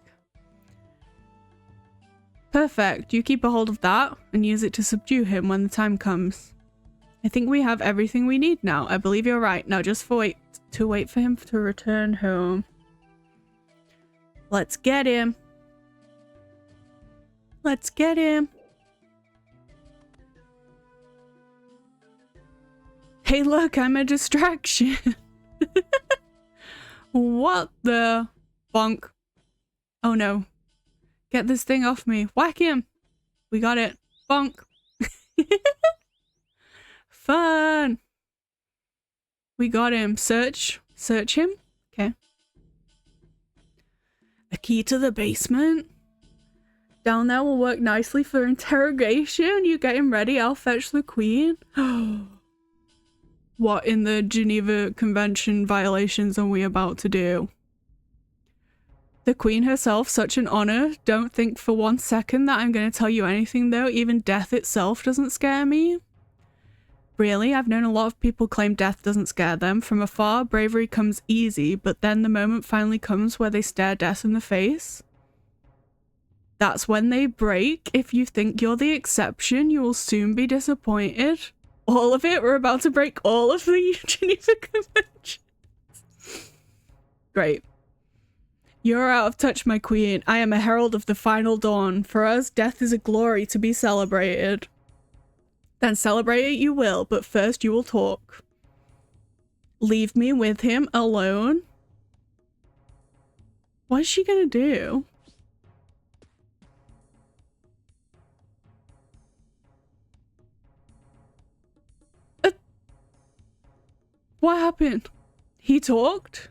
Perfect. You keep a hold of that and use it to subdue him when the time comes. I think we have everything we need now. I believe you're right. Now just wait for him to return home. Let's get him. Let's get him. Hey, look, I'm a distraction. What the bonk? Oh no. Get this thing off me. Whack him. We got it. Bonk. Fun. We got him. Search him. Okay. A key to the basement. Down there will work nicely for interrogation. You get him ready. I'll fetch the queen. What in the Geneva Convention violations are we about to do? The queen herself, such an honor. Don't think for 1 second that I'm going to tell you anything though. Even death itself doesn't scare me. Really? I've known a lot of people claim death doesn't scare them. From afar, bravery comes easy, but then the moment finally comes where they stare death in the face. That's when they break. If you think you're the exception, you will soon be disappointed. All of it? We're about to break all of the Geneva Convention. Great. You're out of touch, my queen. I am a herald of the final dawn. For us, death is a glory to be celebrated. Then celebrate it you will, but first you will talk. Leave me with him alone? What is she gonna do? What happened? He talked?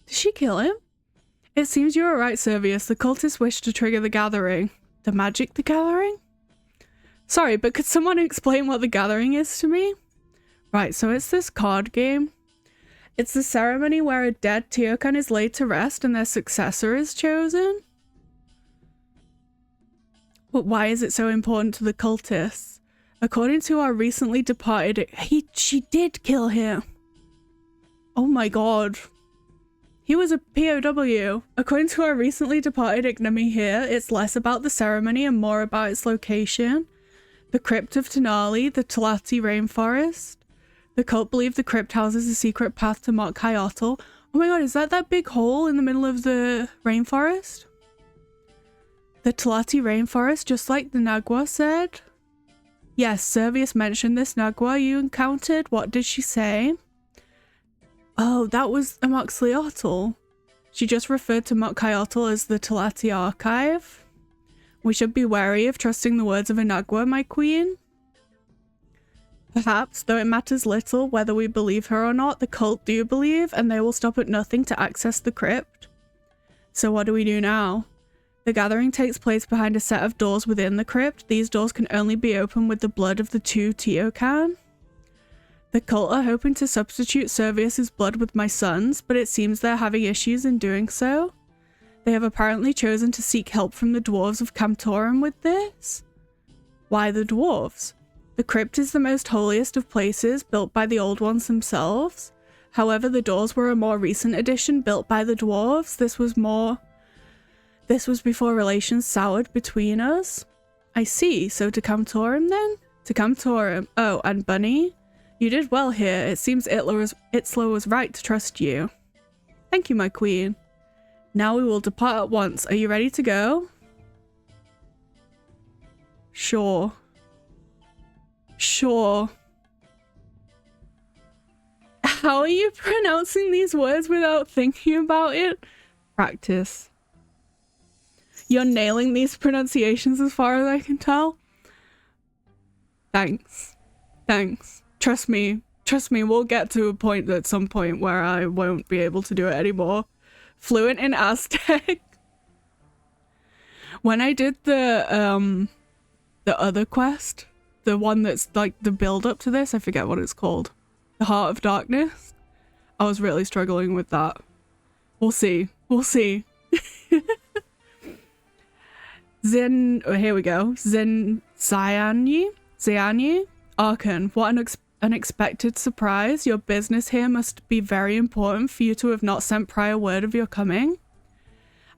Did she kill him? It seems you are right, Servius. The cultists wish to trigger the gathering. The magic the gathering? Sorry, but could someone explain what the gathering is to me? Right, so it's this card game. It's the ceremony where a dead Teokan is laid to rest and their successor is chosen. But why is it so important to the cultists? According to our recently departed... She did kill him. Oh my god. He was a POW. According to our recently departed ignominy here, it's less about the ceremony and more about its location. The crypt of Tenali, the Talati rainforest. The cult believe the crypt houses a secret path to Mount Kyoto. Oh my god, is that big hole in the middle of the rainforest? The Talati rainforest, just like the Nagua said? Yes, Servius mentioned this Nagua you encountered. What did she say? Oh, that was a Moxliotl. She just referred to Moxliotl as the Talati archive. We should be wary of trusting the words of a Nagua, my queen. Perhaps, though it matters little whether we believe her or not, the cult do believe, and they will stop at nothing to access the crypt. So what do we do now? The gathering takes place behind a set of doors within the crypt. These doors can only be opened with the blood of the 2 Teocan. The cult are hoping to substitute Servius's blood with my son's, but it seems they're having issues in doing so. They have apparently chosen to seek help from the dwarves of Camtorum with this. Why the dwarves? The crypt is the most holiest of places, built by the old ones themselves. However, the doors were a more recent addition built by the dwarves. This was before relations soured between us. I see, so to Camtorum then? To Camtorum. Oh, and Bunny? You did well here. It seems Itzler was right to trust you. Thank you, my queen. Now we will depart at once. Are you ready to go? Sure. Sure. How are you pronouncing these words without thinking about it? Practice. You're nailing these pronunciations as far as I can tell. Thanks. Thanks. Trust me, we'll get to a point at some point where I won't be able to do it anymore. Fluent in Aztec. When I did the other quest, the one that's like the build up to this, I forget what it's called. The Heart of Darkness. I was really struggling with that. We'll see. We'll see. Here we go. Zianyi? Arkan, what an unexpected surprise. Your business here must be very important for you to have not sent prior word of your coming.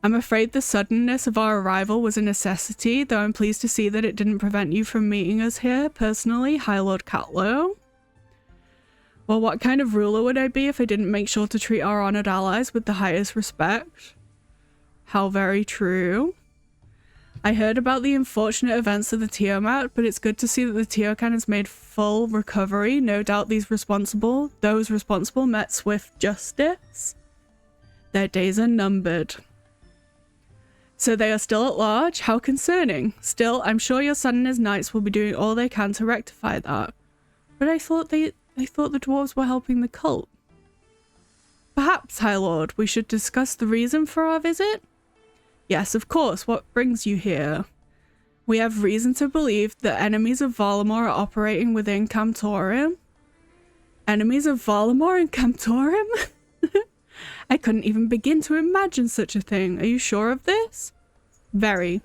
I'm afraid the suddenness of our arrival was a necessity, though I'm pleased to see that it didn't prevent you from meeting us here personally, High Lord Catlow. Well, what kind of ruler would I be if I didn't make sure to treat our honored allies with the highest respect? How very true. I heard about the unfortunate events of the Tiamat, but it's good to see that the Teocan has made full recovery. No doubt those responsible met swift justice. Their days are numbered. So they are still at large? How concerning. Still, I'm sure your son and his knights will be doing all they can to rectify that. But I thought the dwarves were helping the cult. Perhaps, High Lord, we should discuss the reason for our visit? Yes, of course. What brings you here? We have reason to believe that enemies of Valamor are operating within Camtorum. Enemies of Valamor in Camtorum? I couldn't even begin to imagine such a thing. Are you sure of this? Very.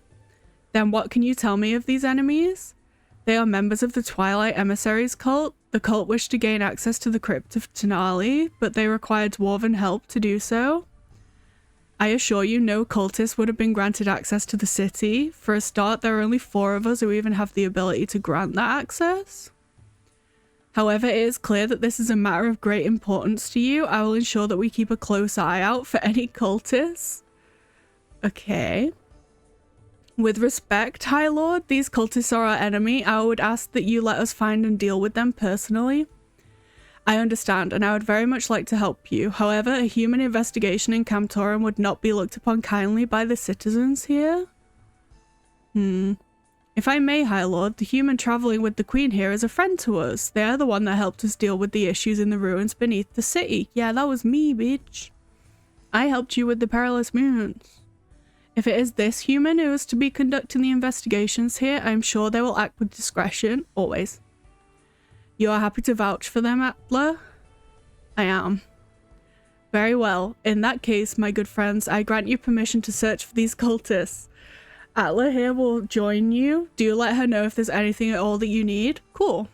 Then what can you tell me of these enemies? They are members of the Twilight Emissaries cult. The cult wished to gain access to the crypt of Tenali, but they required dwarven help to do so. I assure you no cultist would have been granted access to the city. For a start, there are only 4 of us who even have the ability to grant that access. However, it is clear that this is a matter of great importance to you. I will ensure that we keep a close eye out for any cultists. Okay. With respect, High Lord, these cultists are our enemy. I would ask that you let us find and deal with them personally. I understand, and I would very much like to help you. However, a human investigation in Camtorum would not be looked upon kindly by the citizens here. If I may, High Lord, the human travelling with the Queen here is a friend to us. They are the one that helped us deal with the issues in the ruins beneath the city. Yeah, that was me, bitch. I helped you with the perilous moons. If it is this human who is to be conducting the investigations here, I am sure they will act with discretion, always. You are happy to vouch for them, Atla? I am. Very well. In that case, my good friends, I grant you permission to search for these cultists. Atla here will join you. Do let her know if there's anything at all that you need. Cool.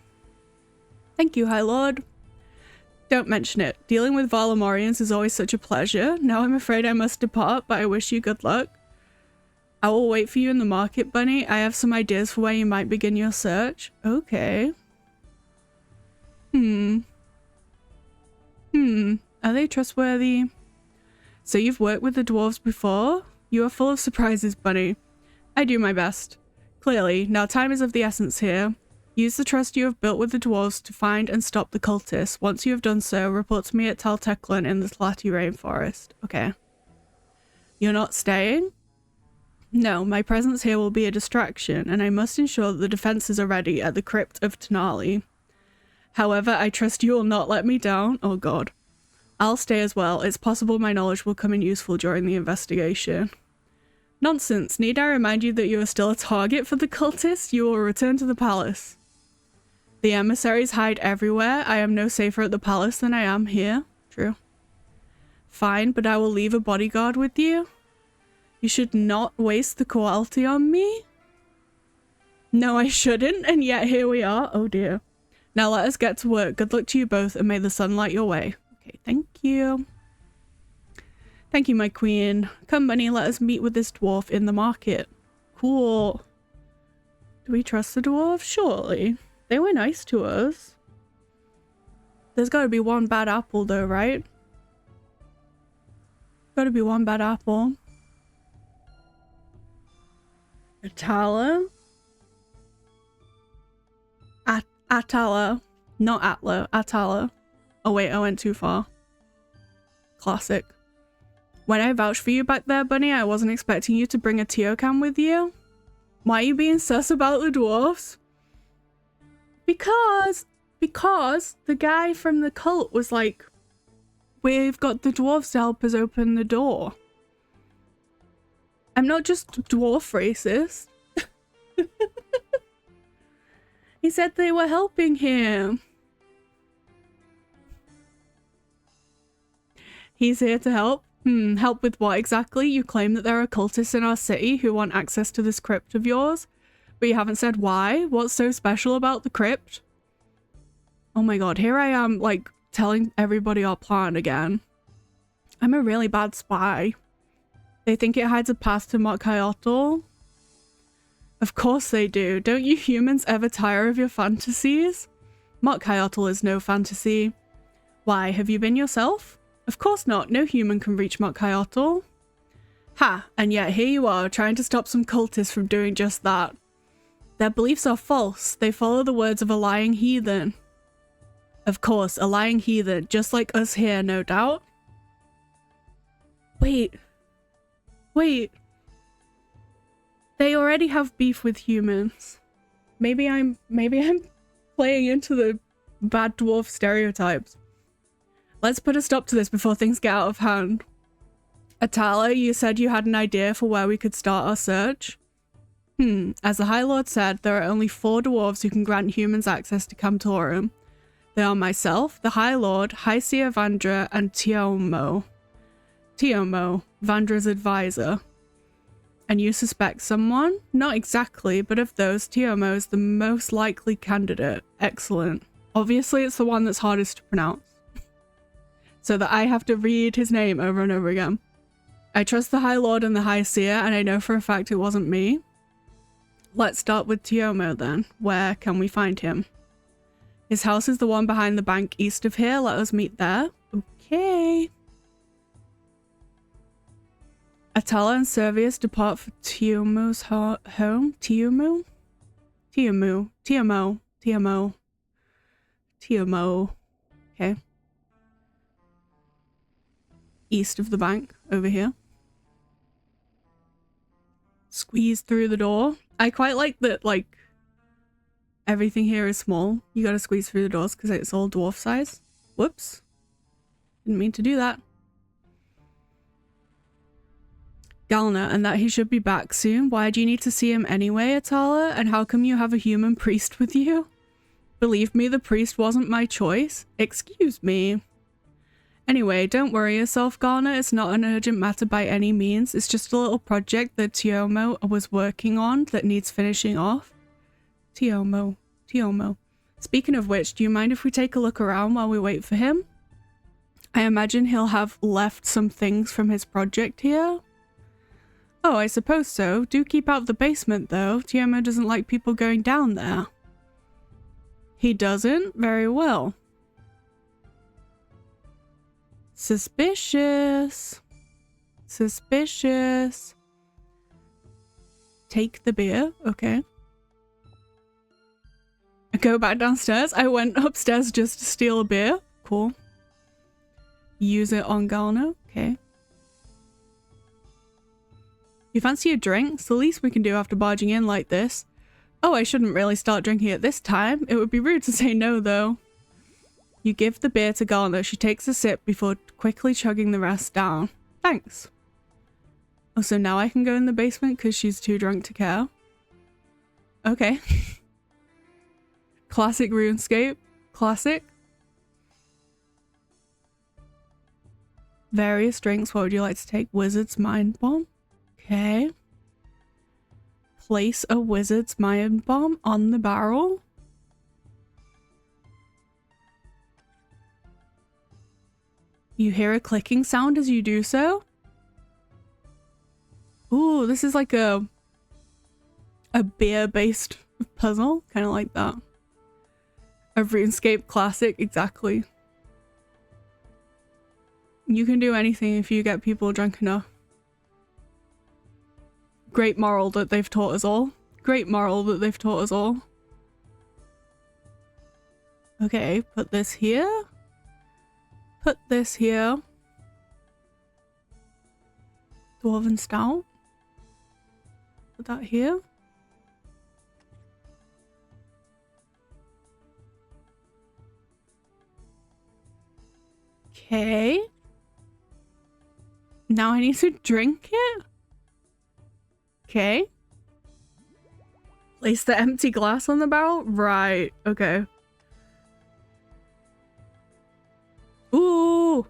Thank you, High Lord. Don't mention it. Dealing with Valamorians is always such a pleasure. Now I'm afraid I must depart, but I wish you good luck. I will wait for you in the market, Bunny. I have some ideas for where you might begin your search. Okay. Are they trustworthy? So you've worked with the dwarves before? You are full of surprises, Bunny. I do my best. Clearly, now time is of the essence here. Use the trust you have built with the dwarves to find and stop the cultists. Once you have done so, report to me at Tal Teklan in the Slati Rainforest. Okay. You're not staying? No, my presence here will be a distraction, and I must ensure that the defenses are ready at the crypt of Tenali. However, I trust you will not let me down. Oh god. I'll stay as well. It's possible my knowledge will come in useful during the investigation. Nonsense. Need I remind you that you are still a target for the cultists? You will return to the palace. The emissaries hide everywhere. I am no safer at the palace than I am here. True. Fine, but I will leave a bodyguard with you. You should not waste the quality on me. No, I shouldn't, and yet here we are. Oh dear. Now let us get to work. Good luck to you both, and may the sun light your way. Okay, thank you. Thank you, my queen. Come, Bunny, let us meet with this dwarf in the market. Cool. Do we trust the dwarves? Surely. They were nice to us. There's gotta be one bad apple though, right? Gotta be one bad apple. Atala? Atala. Not Atla. Atala. Oh wait, I went too far. Classic. When I vouched for you back there, Bunny, I wasn't expecting you to bring a Teocan with you. Why are you being sus about the dwarves? Because the guy from the cult was like, we've got the dwarves to help us open the door. I'm not just dwarf racist. He said they were helping him. He's here to help. Help with what exactly? You claim that there are cultists in our city who want access to this crypt of yours, but you haven't said why. What's so special about the crypt? Oh my god, here I am, like, telling everybody our plan again. I'm a really bad spy. They think it hides a path to Mokhyotl. Of course they do. Don't you humans ever tire of your fantasies? Mokhyotl is no fantasy. Why, have you been yourself? Of course not. No human can reach Mokhyotl. Ha! And yet here you are, trying to stop some cultists from doing just that. Their beliefs are false. They follow the words of a lying heathen. Of course, a lying heathen, just like us here, no doubt. Wait. They already have beef with humans. Maybe I'm playing into the bad dwarf stereotypes. Let's put a stop to this before things get out of hand. Atala, you said you had an idea for where we could start our search? As the High Lord said, there are only 4 dwarves who can grant humans access to Camtorum. They are myself, the High Lord, High Seer Vandra, and Tiomo. Tiomo, Vandra's advisor. And you suspect someone? Not exactly, but of those, Tiomo is the most likely candidate. Excellent. Obviously, it's the one that's hardest to pronounce. So that I have to read his name over and over again. I trust the High Lord and the High Seer, and I know for a fact it wasn't me. Let's start with Tiomo then. Where can we find him? His house is the one behind the bank east of here. Let us meet there. Okay. Atala and Servius depart for Tiomo's home. Tiomo. Okay. East of the bank, over here. Squeeze through the door. I quite like that, like, everything here is small. You gotta squeeze through the doors because it's all dwarf size. Whoops. Didn't mean to do that. Galna, and that he should be back soon. Why do you need to see him anyway, Atala? And how come you have a human priest with you? Believe me, the priest wasn't my choice. Excuse me. Anyway, don't worry yourself, Galna. It's not an urgent matter by any means. It's just a little project that Tiomo was working on that needs finishing off. Tiomo. Speaking of which, do you mind if we take a look around while we wait for him? I imagine he'll have left some things from his project here. Oh, I suppose so. Do keep out the basement, though. Tiomo doesn't like people going down there. He doesn't? Very well. Suspicious. Take the beer. Okay. Go back downstairs. I went upstairs just to steal a beer. Cool. Use it on Galno. Okay. You fancy a drink? It's the least we can do after barging in like this. Oh, I shouldn't really start drinking at this time. It would be rude to say no, though. You give the beer to Galno. She takes a sip before quickly chugging the rest down. Thanks. Oh, so now I can go in the basement because she's too drunk to care? Okay. Classic RuneScape. Classic. Various drinks. What would you like to take? Wizard's Mind Bomb. Okay. Place a Wizard's Mind Bomb on the barrel. You hear a clicking sound as you do so. Ooh, this is like a beer-based puzzle. Kind of like that. A RuneScape classic, exactly. You can do anything if you get people drunk enough. Great moral that they've taught us all. Great moral that they've taught us all. Okay, put this here. Put this here. Dwarven Stout. Put that here. Okay. Now I need to drink it? Okay. Place the empty glass on the barrel? Right, okay. Ooh!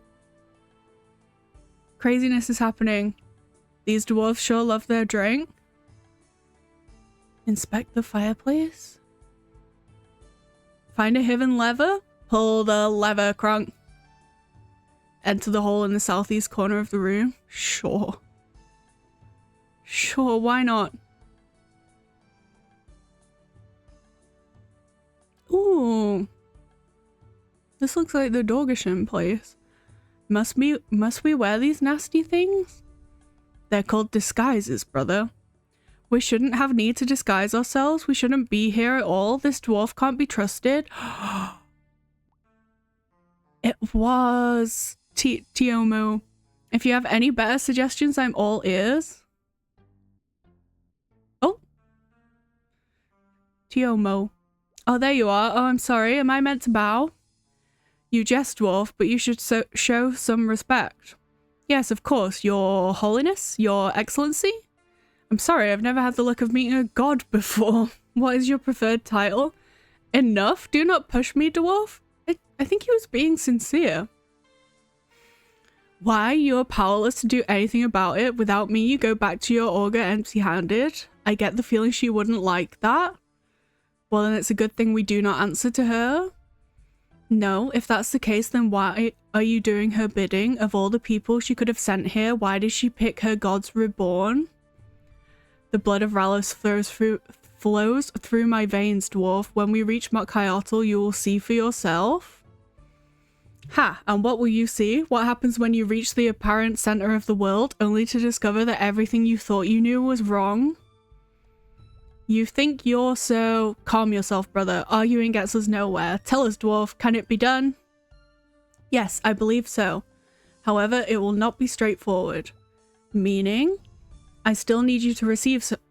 Craziness is happening. These dwarves sure love their drink. Inspect the fireplace. Find a hidden lever? Pull the lever, Crunk. Enter the hole in the southeast corner of the room? Sure. Sure, why not? Ooh. This looks like the Dorgashin place. Must we wear these nasty things? They're called disguises, brother. We shouldn't have need to disguise ourselves. We shouldn't be here at all. This dwarf can't be trusted. It was Tiomo. If you have any better suggestions, I'm all ears. Oh. Tiomo. Oh, there you are. Oh, I'm sorry. Am I meant to bow? You jest, dwarf, but you should show some respect. Yes, of course. Your Holiness? Your Excellency? I'm sorry, I've never had the luck of meeting a god before. What is your preferred title? Enough? Do not push me, dwarf. I think he was being sincere. Why? You're powerless to do anything about it. Without me, you go back to your auger empty-handed. I get the feeling she wouldn't like that. Well, then it's a good thing we do not answer to her. No, if that's the case, then why are you doing her bidding? Of all the people she could have sent here, why did she pick her gods reborn? The blood of Ralos flows through my veins, dwarf. When we reach Mokhyotl, you will see for yourself. Ha! And what will you see? What happens when you reach the apparent center of the world, only to discover that everything you thought you knew was wrong? You think you're so... Calm yourself, brother. Arguing gets us nowhere. Tell us, dwarf, can it be done? Yes, I believe so. However, it will not be straightforward. Meaning? I still need you to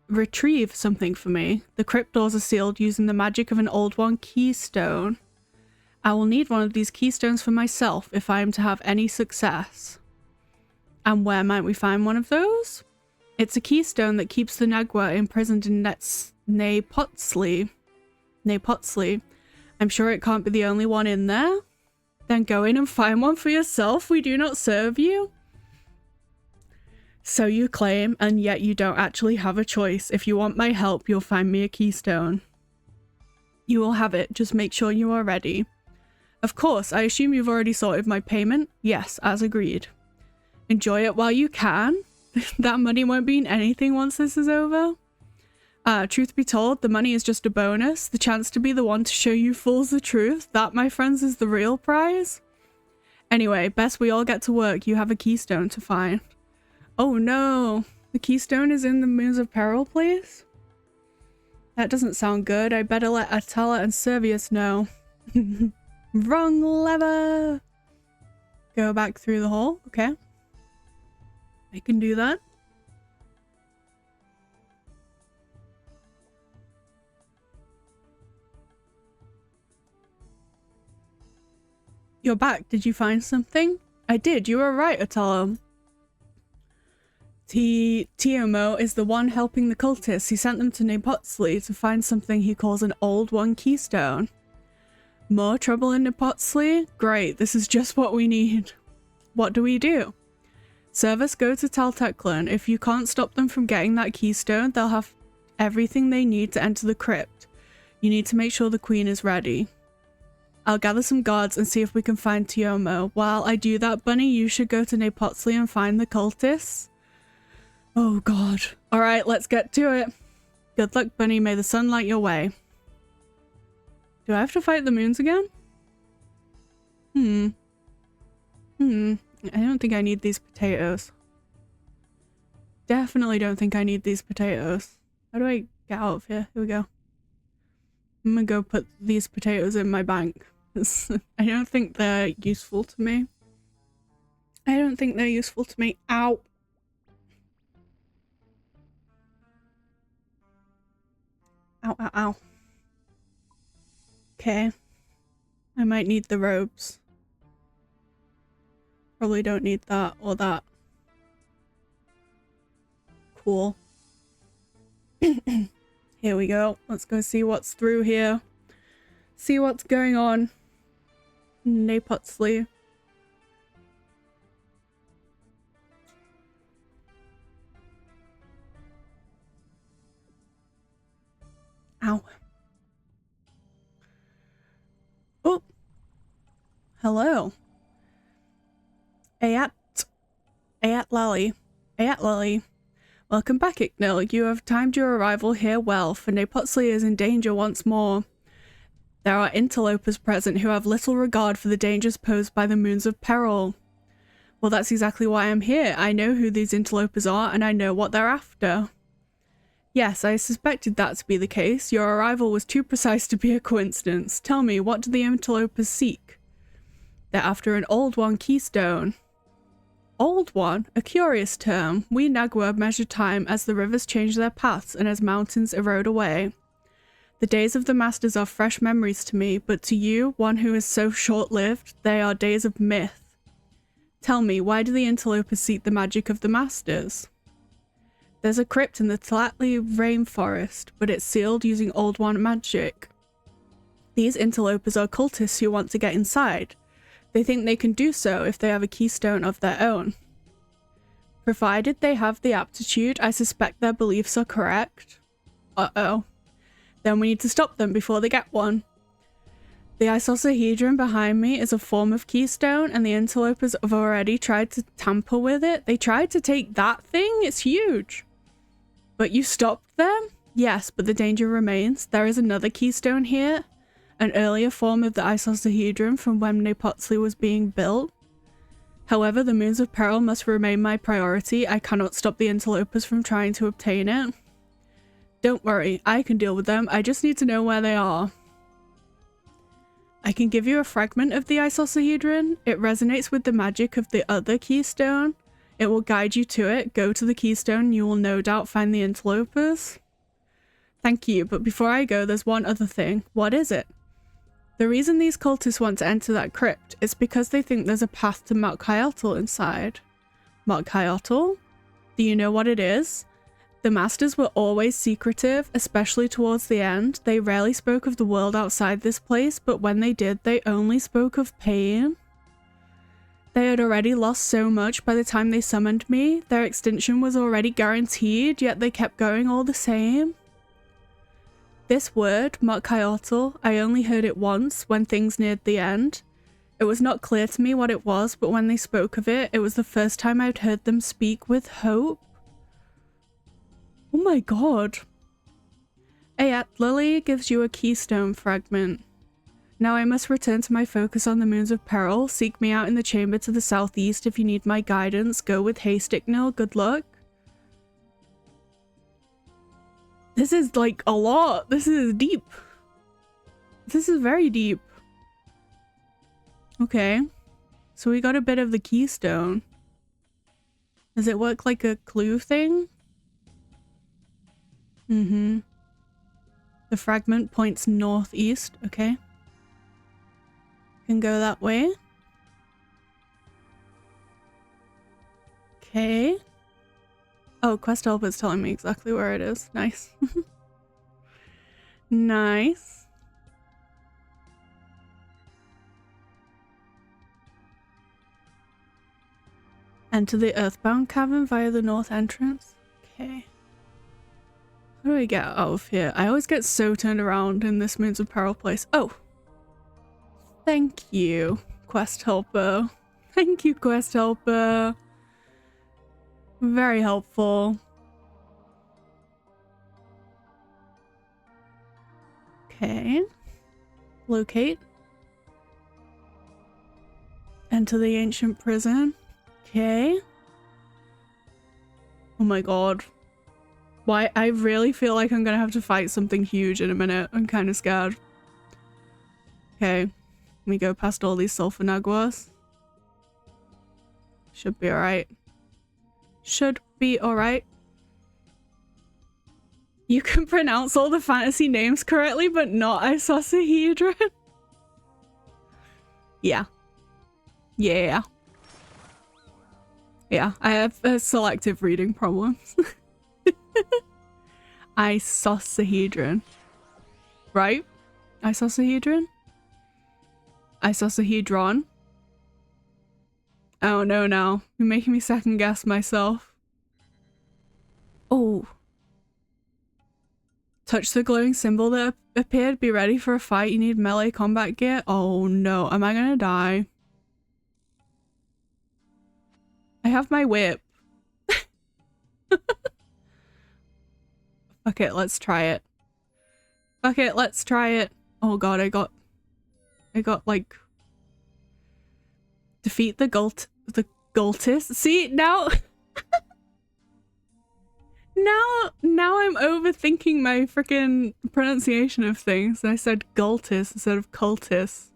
retrieve something for me. The crypt doors are sealed using the magic of an old one keystone. I will need one of these keystones for myself if I am to have any success. And where might we find one of those? It's a keystone that keeps the Nagwa imprisoned in Napotzli. I'm sure it can't be the only one in there. Then go in and find one for yourself. We do not serve you. So you claim, and yet you don't actually have a choice. If you want my help, you'll find me a keystone. You will have it. Just make sure you are ready. Of course, I assume you've already sorted my payment? Yes, as agreed. Enjoy it while you can. That money won't mean anything once this is over. Truth be told, the money is just a bonus. The chance to be the one to show you fools the truth. That, my friends, is the real prize. Anyway, best we all get to work. You have a keystone to find. Oh no. The keystone is in the Moons of Peril place? That doesn't sound good. I better let Atala and Servius know. Wrong lever! Go back through the hole. Okay. I can do that. You're back. Did you find something? I did. You were right, Atala. Tiamo is the one helping the cultists. He sent them to Nepotsley to find something he calls an Old One keystone. More trouble in Nepotsley? Great, this is just what we need. What do we do? Service go to Talteklan. If you can't stop them from getting that keystone, they'll have everything they need to enter the crypt. You need to make sure the queen is ready. I'll gather some guards and see if we can find Tiamo. While I do that, Bunny, you should go to Nepotsley and find the cultists. Oh god. Alright, let's get to it. Good luck, Bunny. May the sun light your way. Do I have to fight the moons again? I don't think I need these potatoes. Definitely don't think I need these potatoes. How do I get out of here? Here we go. I'm gonna go put these potatoes in my bank. I don't think they're useful to me. I don't think they're useful to me. Ow! Ow, ow, ow. Okay. I might need the robes. Probably don't need that or that. Cool. Here we go. Let's go see what's through here. See what's going on. Nepotsley. Ow. Oh. Hello. Ayat Lally. Welcome back, Icknil. You have timed your arrival here well, for Nepotsley is in danger once more. There are interlopers present who have little regard for the dangers posed by the Moons of Peril. Well, that's exactly why I'm here. I know who these interlopers are, and I know what they're after. Yes, I suspected that to be the case. Your arrival was too precise to be a coincidence. Tell me, what do the interlopers seek? They're after an Old One keystone. Old One? A curious term. We Nagwa measure time as the rivers change their paths and as mountains erode away. The days of the Masters are fresh memories to me, but to you, one who is so short-lived, they are days of myth. Tell me, why do the interlopers seek the magic of the Masters? There's a crypt in the Tlatli rainforest, but it's sealed using Old One magic. These interlopers are cultists who want to get inside. They think they can do so if they have a keystone of their own. Provided they have the aptitude, I suspect their beliefs are correct. Uh-oh. Then we need to stop them before they get one. The isosahedron behind me is a form of keystone, and the interlopers have already tried to tamper with it. They tried to take that thing? It's huge. But you stopped them? Yes, but the danger remains. There is another keystone here, an earlier form of the isosahedron from when Nepotsley was being built. However, the Moons of Peril must remain my priority. I cannot stop the interlopers from trying to obtain it. Don't worry, I can deal with them. I just need to know where they are. I can give you a fragment of the isosahedron. It resonates with the magic of the other keystone. It will guide you to it. Go to the keystone, you will no doubt find the interlopers. Thank you, but before I go, there's one other thing. What is it? The reason these cultists want to enter that crypt is because they think there's a path to Mount Kyotl inside. Mount Kyotl? Do you know what it is? The Masters were always secretive, especially towards the end. They rarely spoke of the world outside this place, but when they did, they only spoke of pain. They had already lost so much by the time they summoned me. Their extinction was already guaranteed, yet they kept going all the same. This word, Mount Kyotl, I only heard it once, when things neared the end. It was not clear to me what it was, but when they spoke of it, it was the first time I'd heard them speak with hope. Oh my god. Ayat Lily gives you a keystone fragment. Now I must return to my focus on the Moons of Peril. Seek me out in the chamber to the southeast if you need my guidance. Go with haste, Icknil. Good luck. This is like a lot. This is deep. This is very deep. Okay. So we got a bit of the keystone. Does it work like a clue thing? Mm-hmm. The fragment points northeast. Okay. Can go that way. Okay. Oh, quest helper's telling me exactly where it is. Nice. Nice. Enter the Earthbound cavern via the north entrance. Okay. How do we get out of here? I always get so turned around in this Moons of Peril place. Oh. Thank you, quest helper. Thank you, quest helper. Very helpful. Okay. Locate. Enter the ancient prison. Okay. Oh my god. Why? I really feel like I'm gonna have to fight something huge in a minute. I'm kind of scared. Okay. Let me go past all these sulfur naguas. Should be alright. Should be alright. You can pronounce all the fantasy names correctly, but not isosahedron. Yeah. Yeah. Yeah, I have selective reading problems. Isosahedron. Right? Isosahedron? Isosahedron? I don't know now. You're making me second guess myself. Oh. Touch the glowing symbol that appeared. Be ready for a fight. You need melee combat gear. Oh no. Am I gonna die? I have my whip. Fuck it. Let's try it. Fuck it. Let's try it. Oh god. I got like... Defeat the Gultist. See, now... now I'm overthinking my freaking pronunciation of things. I said Gultist instead of cultist.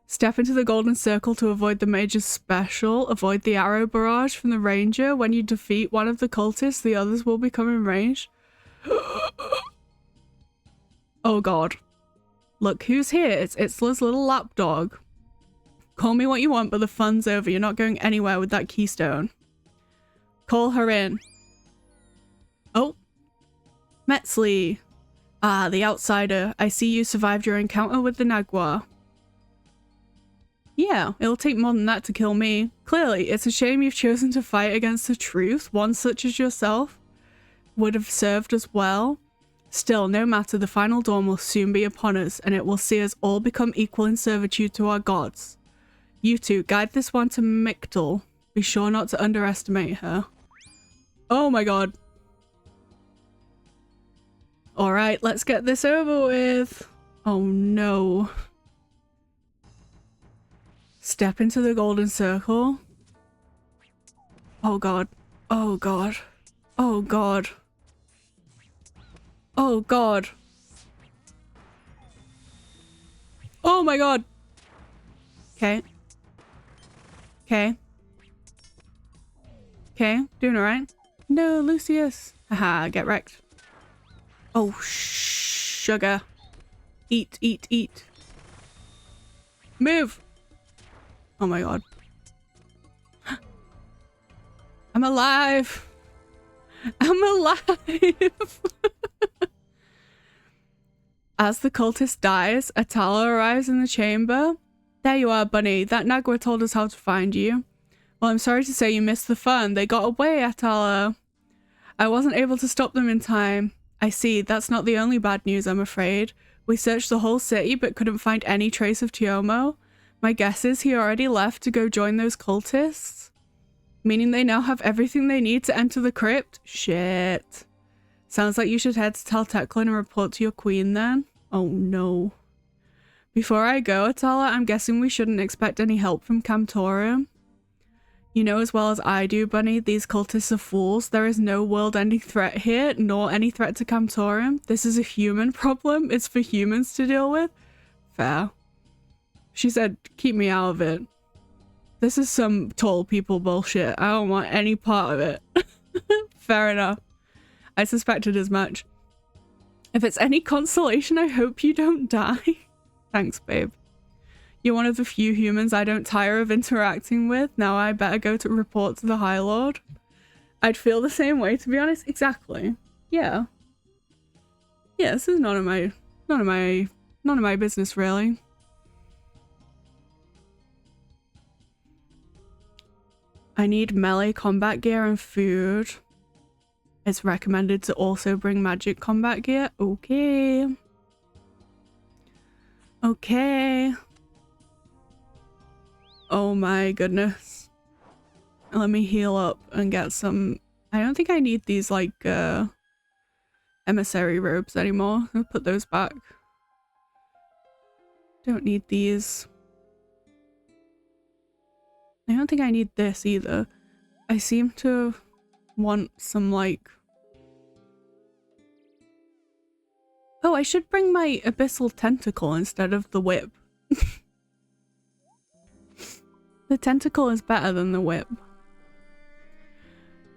Step into the golden circle to avoid the major's special. Avoid the arrow barrage from the ranger. When you defeat one of the cultists, the others will become in range. Oh god. Look who's here. It's Itzla's little lapdog. Call me what you want, but the fun's over. You're not going anywhere with that keystone. Call her in. Oh. Metzli. Ah, the outsider. I see you survived your encounter with the Nagua. Yeah, it'll take more than that to kill me. Clearly, it's a shame you've chosen to fight against the truth. One such as yourself would have served as well. Still, no matter, the final dawn will soon be upon us, and it will see us all become equal in servitude to our gods. You two, guide this one to Mictal. Be sure not to underestimate her. Oh my god. Alright, let's get this over with. Oh no. Step into the golden circle. Oh god. Oh god. Oh god. Oh god. Oh my god. Okay. Okay. Okay, doing alright. No, Lucius. Haha, get wrecked. Oh, sugar. Eat, eat, eat. Move! Oh my god. I'm alive! I'm alive! As the cultist dies, Atala arrives in the chamber. There you are, Bunny. That Nagua told us how to find you. Well, I'm sorry to say you missed the fun. They got away, Atala. I wasn't able to stop them in time. I see. That's not the only bad news, I'm afraid. We searched the whole city, but couldn't find any trace of Tiomo. My guess is he already left to go join those cultists. Meaning they now have everything they need to enter the crypt? Shit. Sounds like you should head to Talteclan and report to your queen then. Oh no. Before I go, Atala, I'm guessing we shouldn't expect any help from Camtorium. You know as well as I do, Bunny, these cultists are fools. There is no world-ending threat here, nor any threat to Camtorium. This is a human problem. It's for humans to deal with. Fair. She said, keep me out of it. This is some tall people bullshit. I don't want any part of it. Fair enough. I suspected as much. If it's any consolation, I hope you don't die. Thanks, babe. You're one of the few humans I don't tire of interacting with. Now I better go to report to the High Lord. I'd feel the same way, to be honest. Exactly. Yeah. Yeah, this is none of my business, really. I need melee combat gear and food. It's recommended to also bring magic combat gear. Okay. Okay. Oh my goodness. Let me heal up and get some... I don't think I need these, like, emissary robes anymore. I'll put those back. Don't need these. I don't think I need this either. I seem to want some, like... Oh, I should bring my abyssal tentacle instead of the whip. The tentacle is better than the whip.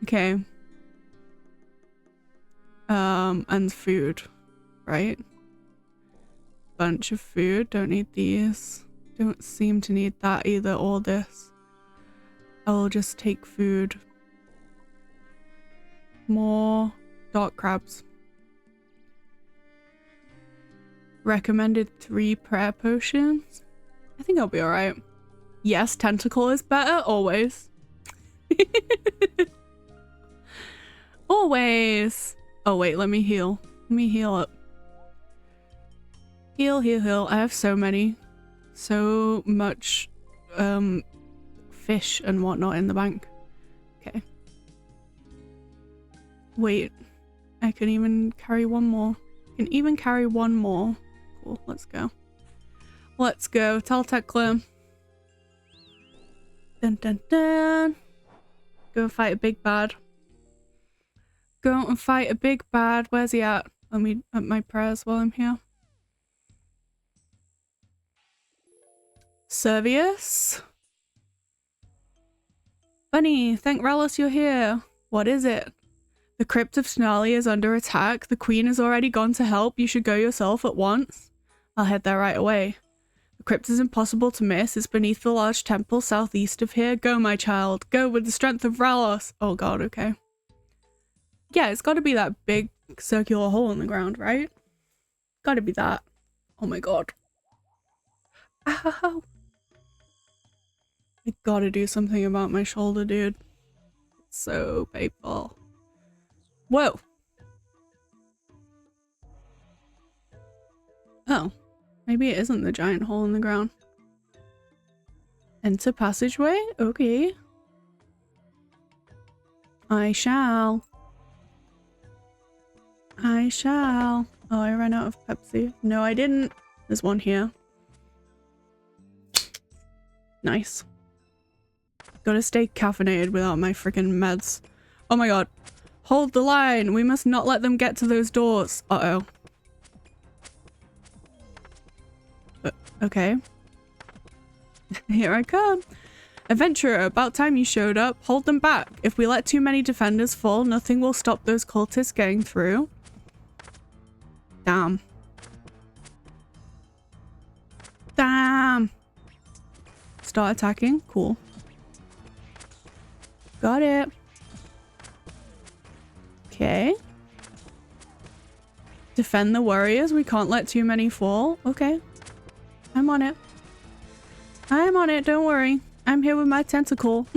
Okay. And food, right? Bunch of food. Don't need these. Don't seem to need that either, or this. I'll just take food. More dark crabs. Recommended 3 prayer potions. I think I'll be alright. Yes, tentacle is better, always. Always. Oh wait, let me heal. Let me heal up. Heal, heal, heal. I have so many. So much fish and whatnot in the bank. Okay. Wait. I can even carry one more. I can even carry one more. Cool, let's go. Let's go. Teltecla. Dun dun dun. Go and fight a big bad. Go and fight a big bad. Where's he at? Let me up my prayers while I'm here. Servius? Bunny, thank Rallis you're here. What is it? The crypt of Snarly is under attack. The queen has already gone to help. You should go yourself at once. I'll head there right away. The crypt is impossible to miss. It's beneath the large temple southeast of here. Go, my child. Go with the strength of Rallis. Oh god, okay. Yeah, it's gotta be that big circular hole in the ground, right? Gotta be that. Oh my god. Ow. I gotta do something about my shoulder, dude. It's so painful. Whoa. Oh. Maybe it isn't the giant hole in the ground. Enter passageway? Okay. I shall. I shall. Oh, I ran out of Pepsi. No, I didn't. There's one here. Nice. Gotta stay caffeinated without my freaking meds. Oh my god. Hold the line. We must not let them get to those doors. Uh-oh. Okay. Here I come. Adventurer, about time you showed up. Hold them back. If we let too many defenders fall, nothing will stop those cultists getting through. Damn. Damn. Start attacking. Cool. Got it. Okay. Defend the warriors. We can't let too many fall. Okay. I'm on it. I'm on it. Don't worry. I'm here with my tentacle.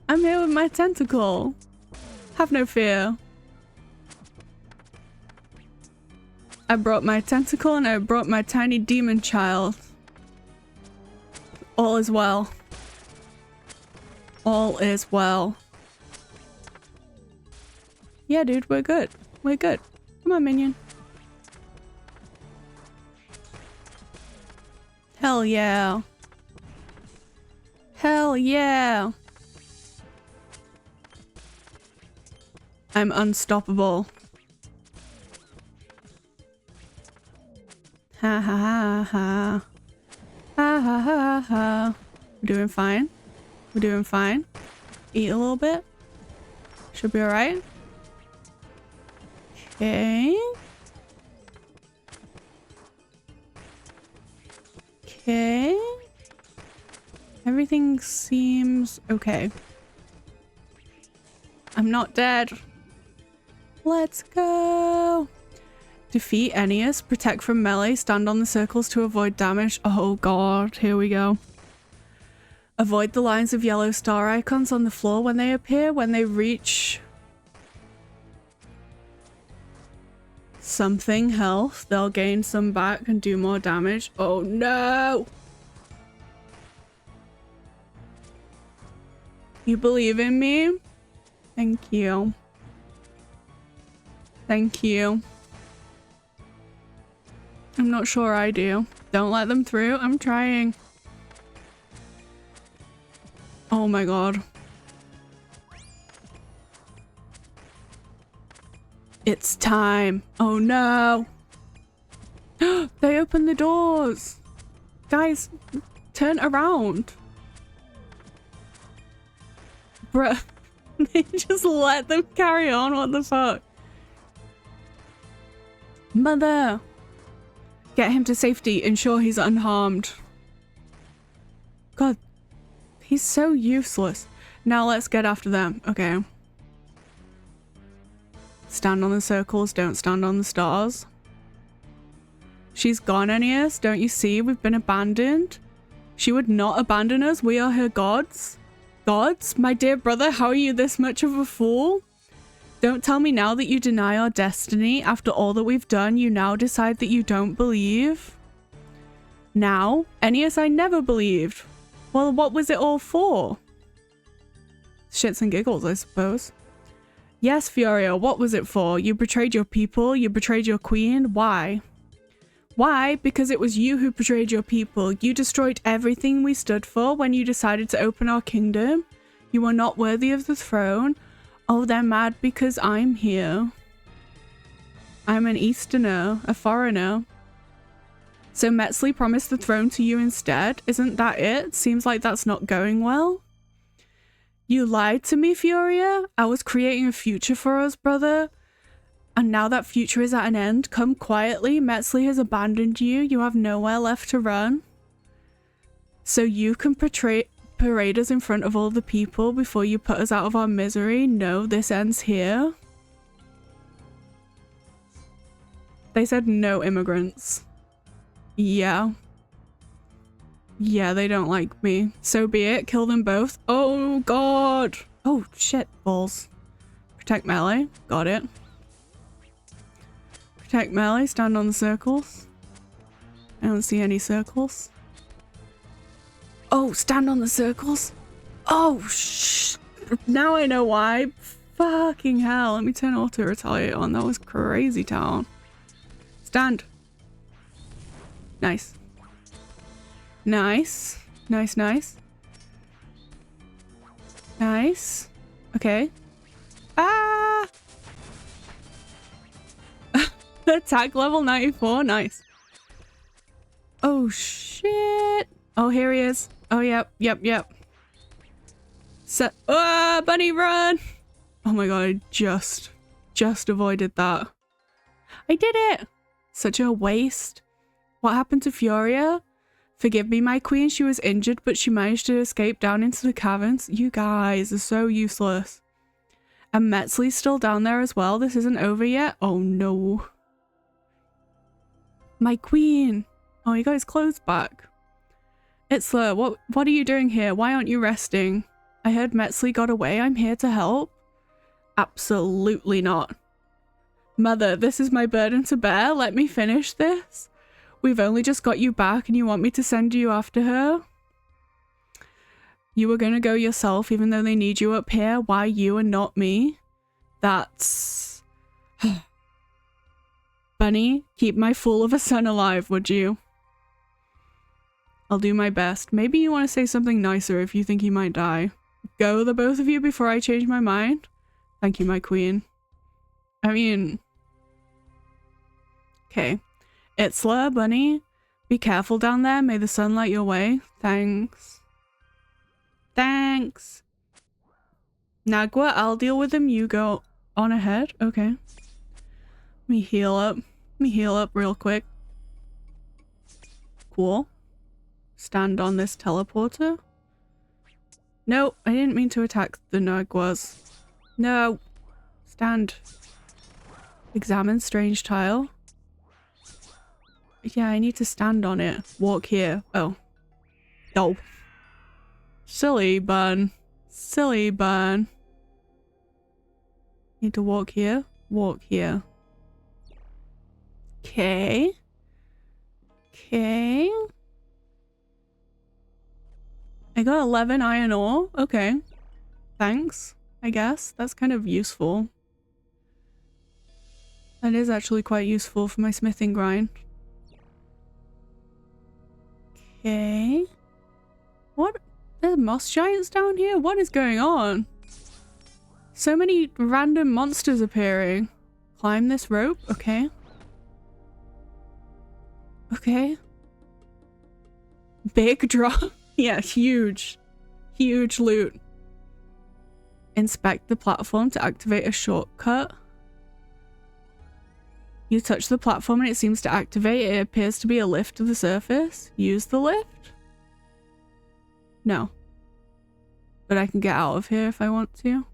I'm here with my tentacle. Have no fear. I brought my tentacle and I brought my tiny demon child. All is well. All is well. Yeah, dude, we're good. We're good. Come on, minion. Hell yeah. Hell yeah. I'm unstoppable. Ha ha ha ha. Ha ha ha ha. We're doing fine. We're doing fine. Eat a little bit. Should be alright. Okay. Okay. Everything seems okay. I'm not dead. Let's go. Defeat enemies, protect from melee, stand on the circles to avoid damage. Oh god, here we go. Avoid the lines of yellow star icons on the floor when they appear. When they reach something health, they'll gain some back and do more damage. Oh no! You believe in me? Thank you. Thank you. I'm not sure I do. Don't let them through. I'm trying. Oh my god. It's time. Oh no. They opened the doors. Guys, turn around. Bruh. They just let them carry on. What the fuck? Mother. Get him to safety. Ensure he's unharmed. God. He's so useless. Now let's get after them. Okay. Stand on the circles. Don't stand on the stars. She's gone, NES. Don't you see? We've been abandoned. She would not abandon us. We are her gods. Gods? My dear brother, how are you this much of a fool? Don't tell me now that you deny our destiny. After all that we've done, you now decide that you don't believe. Now? NES, I never believed. Well, what was it all for? Shits and giggles, I suppose. Yes, Fioria, what was it for? You betrayed your people, you betrayed your queen. Why? Why? Because it was you who betrayed your people. You destroyed everything we stood for when you decided to open our kingdom. You are not worthy of the throne. Oh, they're mad because I'm here. I'm an Easterner, a foreigner. So Metzli promised the throne to you instead? Isn't that it? Seems like that's not going well. You lied to me, Fioria. I was creating a future for us, brother. And now that future is at an end, come quietly. Metzli has abandoned you. You have nowhere left to run. So you can parade us in front of all the people before you put us out of our misery. No, this ends here. They said no immigrants. Yeah. Yeah, they don't like me. So be it. Kill them both. Oh god. Oh shit. Balls. Protect melee. Got it. Protect melee. Stand on the circles. I don't see any circles. Oh, stand on the circles. Oh, now I know why. Fucking hell. Let me turn auto retaliate on. That was crazy town. Stand. Nice. Nice. Nice, nice. Nice. Okay. Ah! Attack level 94. Nice. Oh, shit. Oh, here he is. Oh, yep, yep, yep. Bunny run! Oh my god, I just avoided that. I did it! Such a waste. What happened to Fioria? Forgive me, my queen, she was injured, but she managed to escape down into the caverns. You guys are so useless. And Metzli's still down there as well. This isn't over yet. Oh no. My queen. Oh, he got his clothes back. Itzler, what are you doing here? Why aren't you resting? I heard Metzli got away. I'm here to help. Absolutely not. Mother, this is my burden to bear. Let me finish this. We've only just got you back and you want me to send you after her? You were gonna go yourself even though they need you up here. Why you and not me? That's... Bunny, keep my fool of a son alive, would you? I'll do my best. Maybe you want to say something nicer if you think he might die. Go, the both of you, before I change my mind. Thank you, my queen. I mean... Okay. Itzla, bunny. Be careful down there. May the sun light your way. Thanks. Thanks. Nagua, I'll deal with him. You go on ahead. Okay. Let me heal up. Let me heal up real quick. Cool. Stand on this teleporter. No, I didn't mean to attack the Naguas. No. Stand. Examine strange tile. Yeah, I need to stand on it. Walk here. Oh. Oh. Silly bun. Silly bun. Need to walk here. Walk here. Okay. Okay. I got 11 iron ore. Okay. Thanks, I guess. That's kind of useful. That is actually quite useful for my smithing grind. Okay. What? There are moss giants down here? What is going on? So many random monsters appearing. Climb this rope. Okay. Okay. Big drop. Yeah, huge. Huge loot. Inspect the platform to activate a shortcut. You touch the platform and it seems to activate. It appears to be a lift to the surface. Use the lift? No. But I can get out of here if I want to.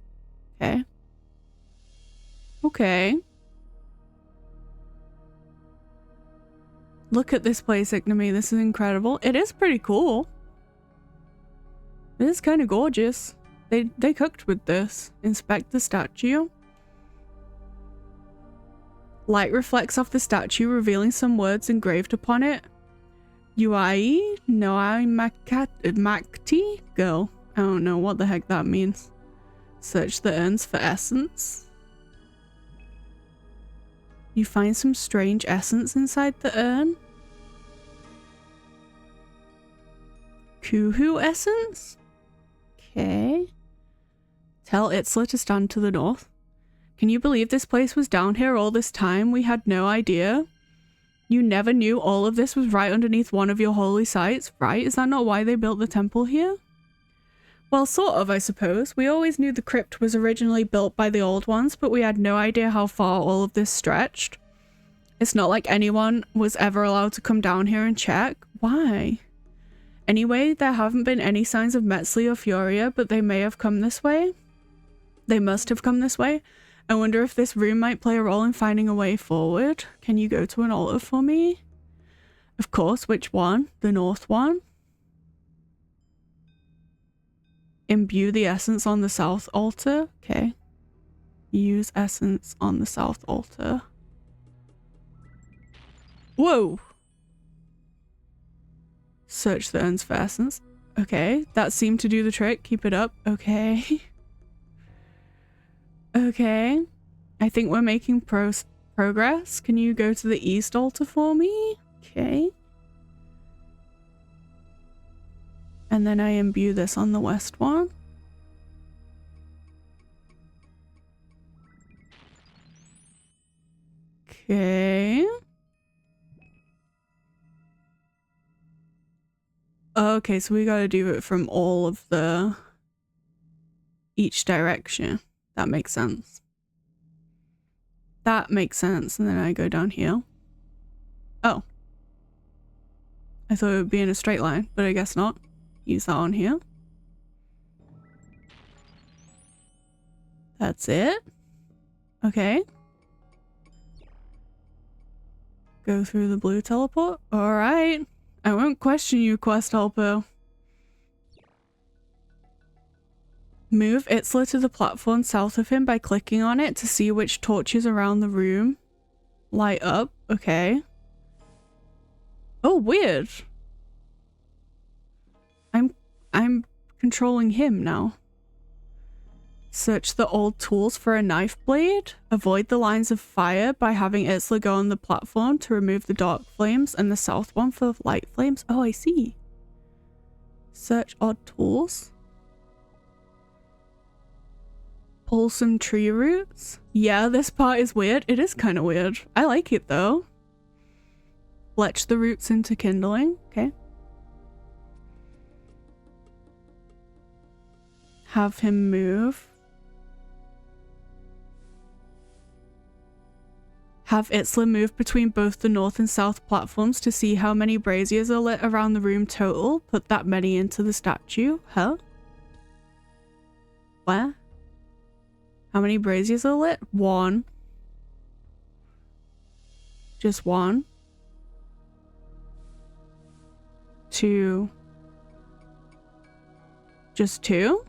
Okay. Okay. Look at this place, Ignomy. This is incredible. It is pretty cool. It is kind of gorgeous. They cooked with this. Inspect the statue. Light reflects off the statue, revealing some words engraved upon it. Uai Noai Makti? Girl. I don't know what the heck that means. Search the urns for essence. You find some strange essence inside the urn. Kuhu essence? Okay. Tell Itzla to stand to the north. Can you believe this place was down here all this time? We had no idea. You never knew all of this was right underneath one of your holy sites, right? Is that not why they built the temple here? Well, sort of, I suppose. We always knew the crypt was originally built by the old ones, but we had no idea how far all of this stretched. It's not like anyone was ever allowed to come down here and check. Why? Anyway, there haven't been any signs of Metzli or Furia, but they may have come this way. They must have come this way. I wonder if this room might play a role in finding a way forward. Can you go to an altar for me? Of course, which one? The north one? Imbue the essence on the south altar. Okay. Use essence on the south altar. Whoa! Search the urns for essence. Okay, that seemed to do the trick. Keep it up. Okay. Okay. I think we're making progress. Can you go to the east altar for me? Okay. And then I imbue this on the west one. Okay. Okay, so we gotta do it from all of the... each direction. That makes sense. That makes sense. And then I go down here. Oh. I thought it would be in a straight line, but I guess not. Use that on here. That's it. Okay. Go through the blue teleport. Alright. I won't question you, quest helper. Move Itzla to the platform south of him by clicking on it to see which torches around the room light up. Okay. Oh, weird. I'm controlling him now. Search the old tools for a knife blade. Avoid the lines of fire by having Itzla go on the platform to remove the dark flames and the south one for light flames. Oh, I see. Search odd tools. Pull some tree roots. Yeah, this part is weird. It is kind of weird. I like it though. Fletch the roots into kindling. Okay. Have him move. Have Itzler move between both the north and south platforms to see how many braziers are lit around the room total. Put that many into the statue. Huh? Where? How many braziers are lit? 1. Just 1. 2. Just 2?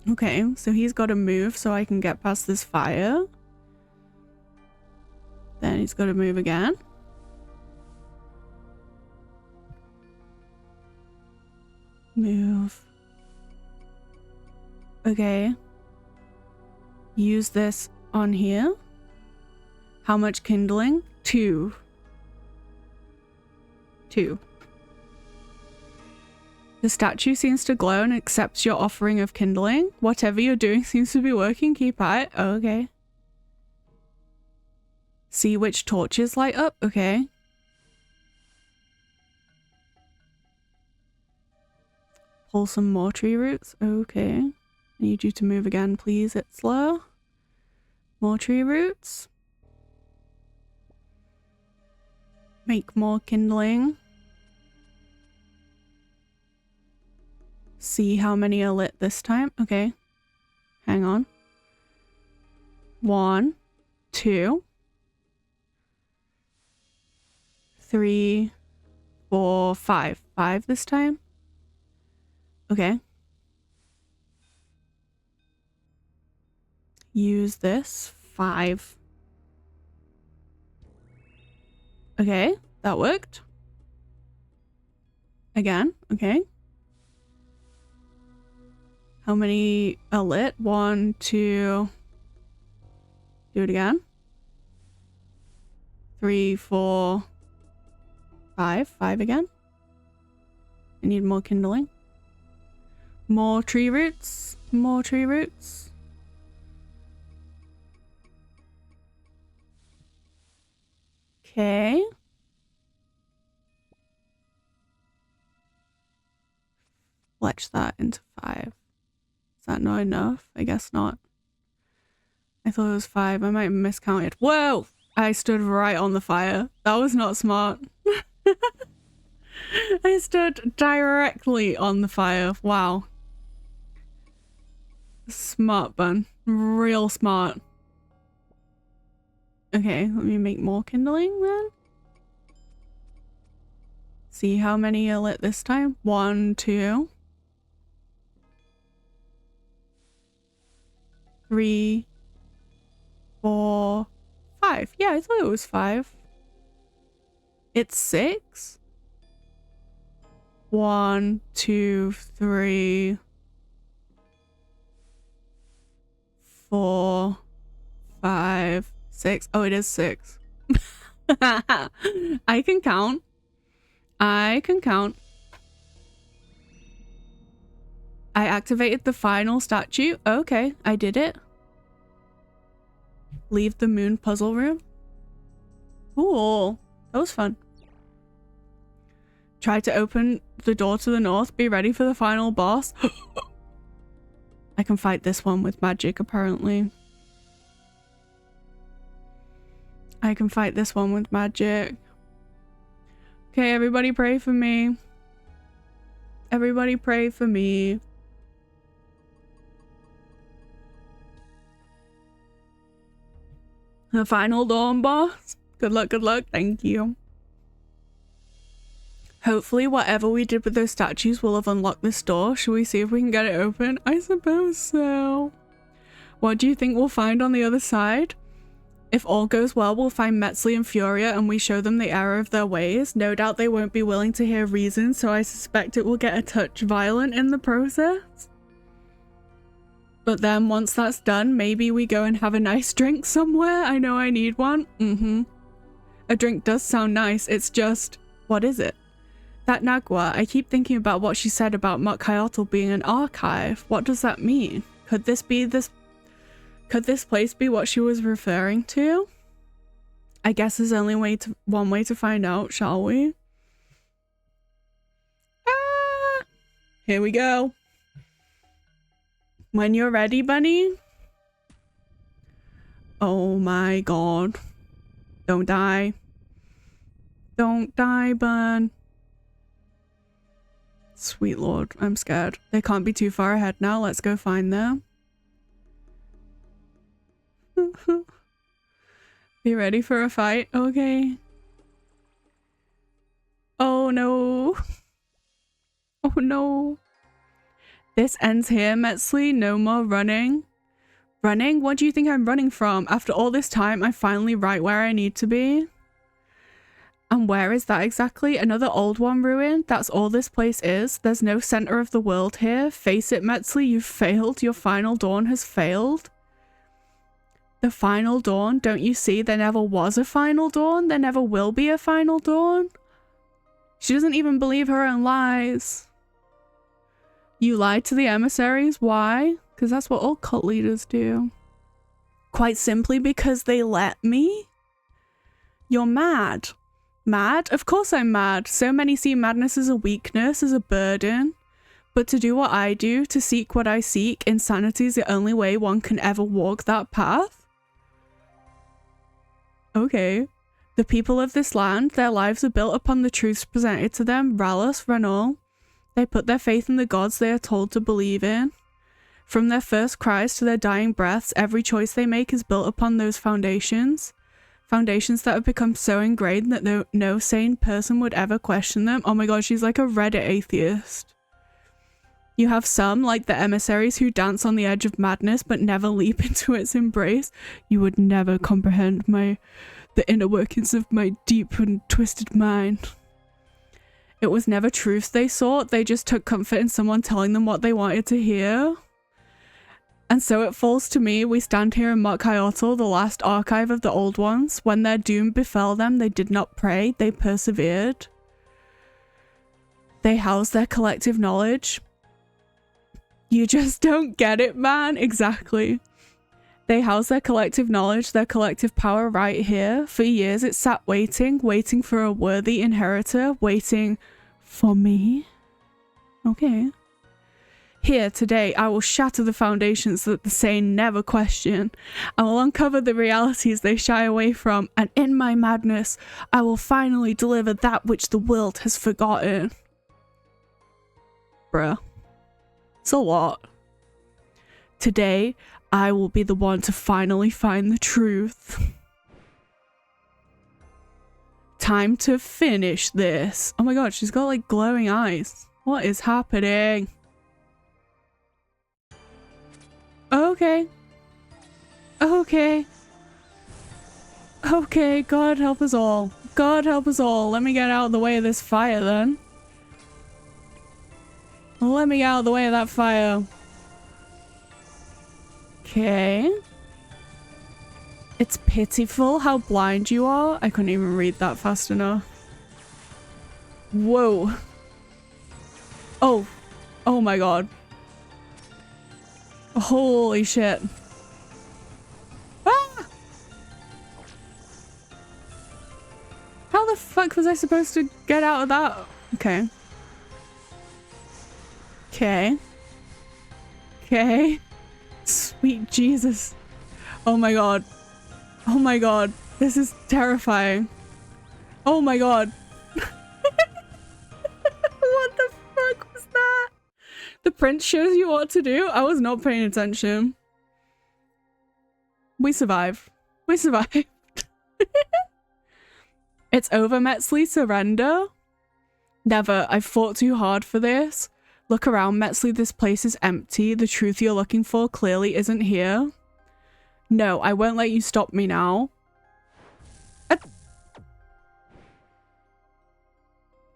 Okay, so he's got to move so I can get past this fire. Then he's got to move again. Move. Okay. Use this on here. How much kindling? 2. 2. The statue seems to glow and accepts your offering of kindling. Whatever you're doing seems to be working. Keep at it. Oh, okay. See which torches light up? Okay. Pull some more tree roots. Okay. I need you to move again, please. It's slow. More tree roots. Make more kindling. See how many are lit this time. Okay. Hang on. 1, 2, 3, 4, 5. 5 this time. Okay. Use this. 5. Okay, that worked. Again, okay. How many are lit? 1, 2. Do it again. 3, 4, 5. 5 again. I need more kindling. More tree roots. More tree roots. Okay. Fletch that into 5. Is that not enough? I guess not. I thought it was 5. I might have miscounted. Whoa! I stood right on the fire. That was not smart. I stood directly on the fire. Wow. Smart bun. Real smart. Okay, let me make more kindling then. See how many are lit this time. 1, 2. 3, 4, 5. Yeah, I thought it was 5. It's 6. 1, 2, 3, 4, 5, 6. Oh, it is 6. I can count. I can count. I activated the final statue. Okay, I did it. Leave the moon puzzle room. Cool. That was fun. Try to open the door to the north. Be ready for the final boss. I can fight this one with magic, apparently. I can fight this one with magic. Okay, everybody pray for me. Everybody pray for me. The final dawn boss. Good luck, good luck. Thank you. Hopefully whatever we did with those statues will have unlocked this door. Should we see if we can get it open? I suppose so. What do you think we'll find on the other side? If all goes well, we'll find Metzli and Furia and we show them the error of their ways. No doubt they won't be willing to hear reason, so I suspect it will get a touch violent in the process. But then once that's done, maybe we go and have a nice drink somewhere. I know I need one. A drink does sound nice. It's just, what is it? That Nagua, I keep thinking about what she said about Mokhyotl being an archive. What does that mean? Could this place be what she was referring to? I guess there's only one way to find out, shall we? Ah! Here we go. When you're ready, bunny. Oh my god. Don't die. Don't die, bun. Sweet lord, I'm scared. They can't be too far ahead now. Let's go find them. Be ready for a fight? Okay. Oh no. Oh no. This ends here, Metzli. No more running. Running? What do you think I'm running from? After all this time, I'm finally right where I need to be. And where is that exactly? Another old one ruined? That's all this place is? There's no center of the world here? Face it, Metzli, you've failed. Your final dawn has failed. The final dawn? Don't you see? There never was a final dawn. There never will be a final dawn. She doesn't even believe her own lies. You lied to the emissaries? Why? Because that's what all cult leaders do. Quite simply because they let me? You're mad. Mad? Of course I'm mad. So many see madness as a weakness, as a burden. But to do what I do, to seek what I seek, insanity is the only way one can ever walk that path? Okay. The people of this land, their lives are built upon the truths presented to them, Rallus, Ranul. They put their faith in the gods they are told to believe in. From their first cries to their dying breaths, every choice they make is built upon those foundations. Foundations that have become so ingrained that no sane person would ever question them. Oh my god, she's like a Reddit atheist. You have some, like the emissaries, who dance on the edge of madness but never leap into its embrace. You would never comprehend the inner workings of my deep and twisted mind. It was never truth they sought, they just took comfort in someone telling them what they wanted to hear. And so it falls to me, we stand here in Mokhyotl, the last archive of the old ones. When their doom befell them, they did not pray, they persevered. They housed their collective knowledge. You just don't get it, man. Exactly. They house their collective knowledge, their collective power right here. For years it sat waiting for a worthy inheritor, waiting for me. Okay. Here, today, I will shatter the foundations that the sane never question. I will uncover the realities they shy away from, and in my madness, I will finally deliver that which the world has forgotten. Bruh. It's a lot. Today, I will be the one to finally find the truth. Time to finish this. Oh my god, she's got like glowing eyes. What is happening? Okay. Okay. Okay, God help us all. God help us all. Let me get out of the way of this fire then. Let me get out of the way of that fire. Okay. It's pitiful how blind you are. I couldn't even read that fast enough. Whoa. Oh. Oh my god. Holy shit. Ah! How the fuck was I supposed to get out of that? Okay. Okay. Okay. Sweet Jesus. Oh my god. Oh my god. This is terrifying. Oh my god. What the fuck was that? The prince shows you what to do? I was not paying attention. We survived. We survived. It's over, Metzli. Surrender? Never. I've fought too hard for this. Look around, Metzli. This place is empty. The truth you're looking for clearly isn't here. No, I won't let you stop me now.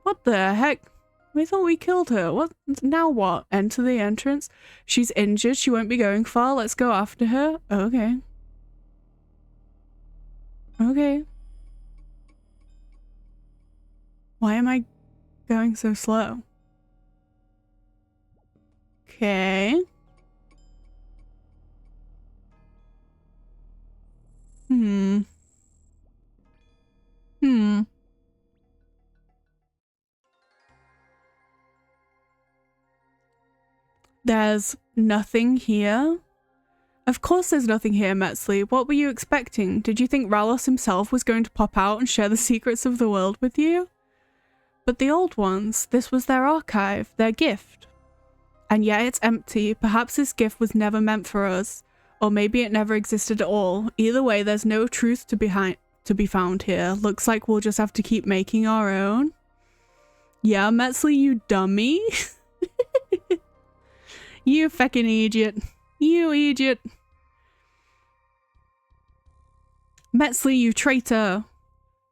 What the heck? We thought we killed her. What? Now what? Enter the entrance? She's injured. She won't be going far. Let's go after her. Okay. Okay. Why am I going so slow? Okay. Hmm. There's nothing here. Of course there's nothing here, Metzley. What were you expecting? Did you think Ralos himself was going to pop out and share the secrets of the world with you? But the old ones, this was their archive, their gift. And yet it's empty. Perhaps this gift was never meant for us. Or maybe it never existed at all. Either way, there's no truth to be found here. Looks like we'll just have to keep making our own. Yeah, Metzley, you dummy. You fucking idiot. You idiot. Metzley, you traitor.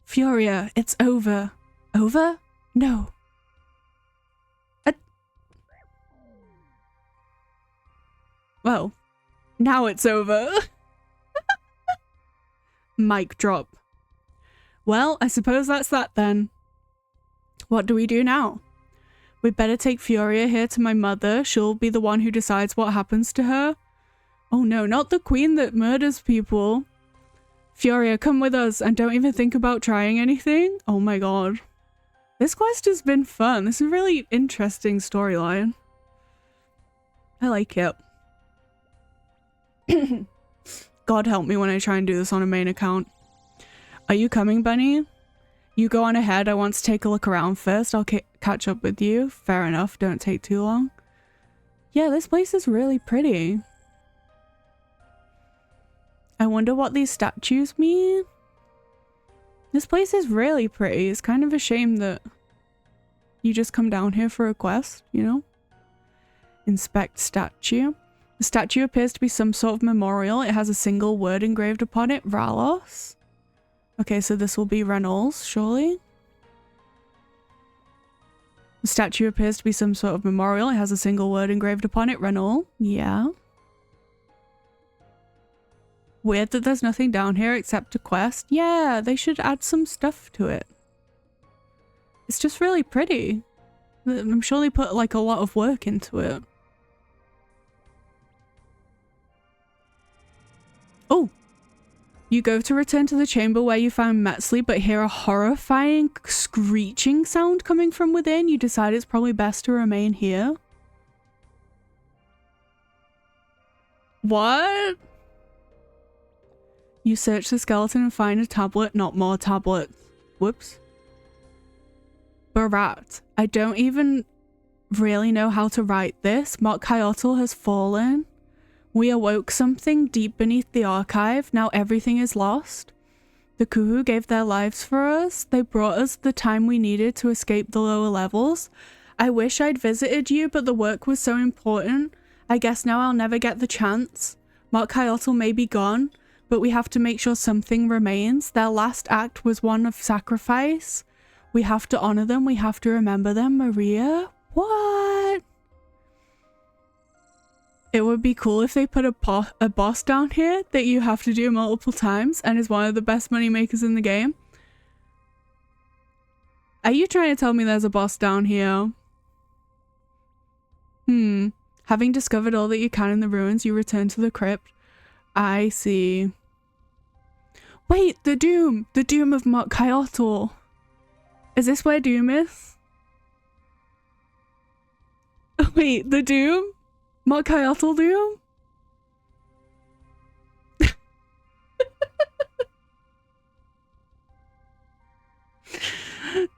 Furia, it's over. Over? No. Well, now it's over. Mic drop. Well, I suppose that's that then. What do we do now? We'd better take Furia here to my mother. She'll be the one who decides what happens to her. Oh no, not the queen that murders people. Furia, come with us and don't even think about trying anything. Oh my god. This quest has been fun. This is a really interesting storyline. I like it. God help me when I try and do this on a main account. Are you coming, Bunny? You go on ahead. I want to take a look around first. I'll catch up with you. Fair enough. Don't take too long. Yeah, this place is really pretty. I wonder what these statues mean. This place is really pretty. It's kind of a shame that you just come down here for a quest, you know? Inspect statue. The statue appears to be some sort of memorial. It has a single word engraved upon it. Ralos. Okay, so this will be Reynolds, surely. The statue appears to be some sort of memorial. It has a single word engraved upon it. Reynolds. Yeah. Weird that there's nothing down here except a quest. Yeah, they should add some stuff to it. It's just really pretty. I'm sure they put like a lot of work into it. Oh! You go to return to the chamber where you found Metzley, but hear a horrifying screeching sound coming from within. You decide it's probably best to remain here. What? You search the skeleton and find a tablet, not more tablets. Whoops. Barat. I don't even really know how to write this. Mokhyotl has fallen. We awoke something deep beneath the archive. Now everything is lost. The Kuhu gave their lives for us. They brought us the time we needed to escape the lower levels. I wish I'd visited you, but the work was so important. I guess now I'll never get the chance. Mokhyotl may be gone, but we have to make sure something remains. Their last act was one of sacrifice. We have to honor them. We have to remember them. Maria? What? It would be cool if they put a boss down here that you have to do multiple times and is one of the best money makers in the game. Are you trying to tell me there's a boss down here? Having discovered all that you can in the ruins, you return to the crypt. I see. Wait, the Doom! The Doom of Mokhyotl. Is this where Doom is? Wait, the Doom? Mokhyotl Doom?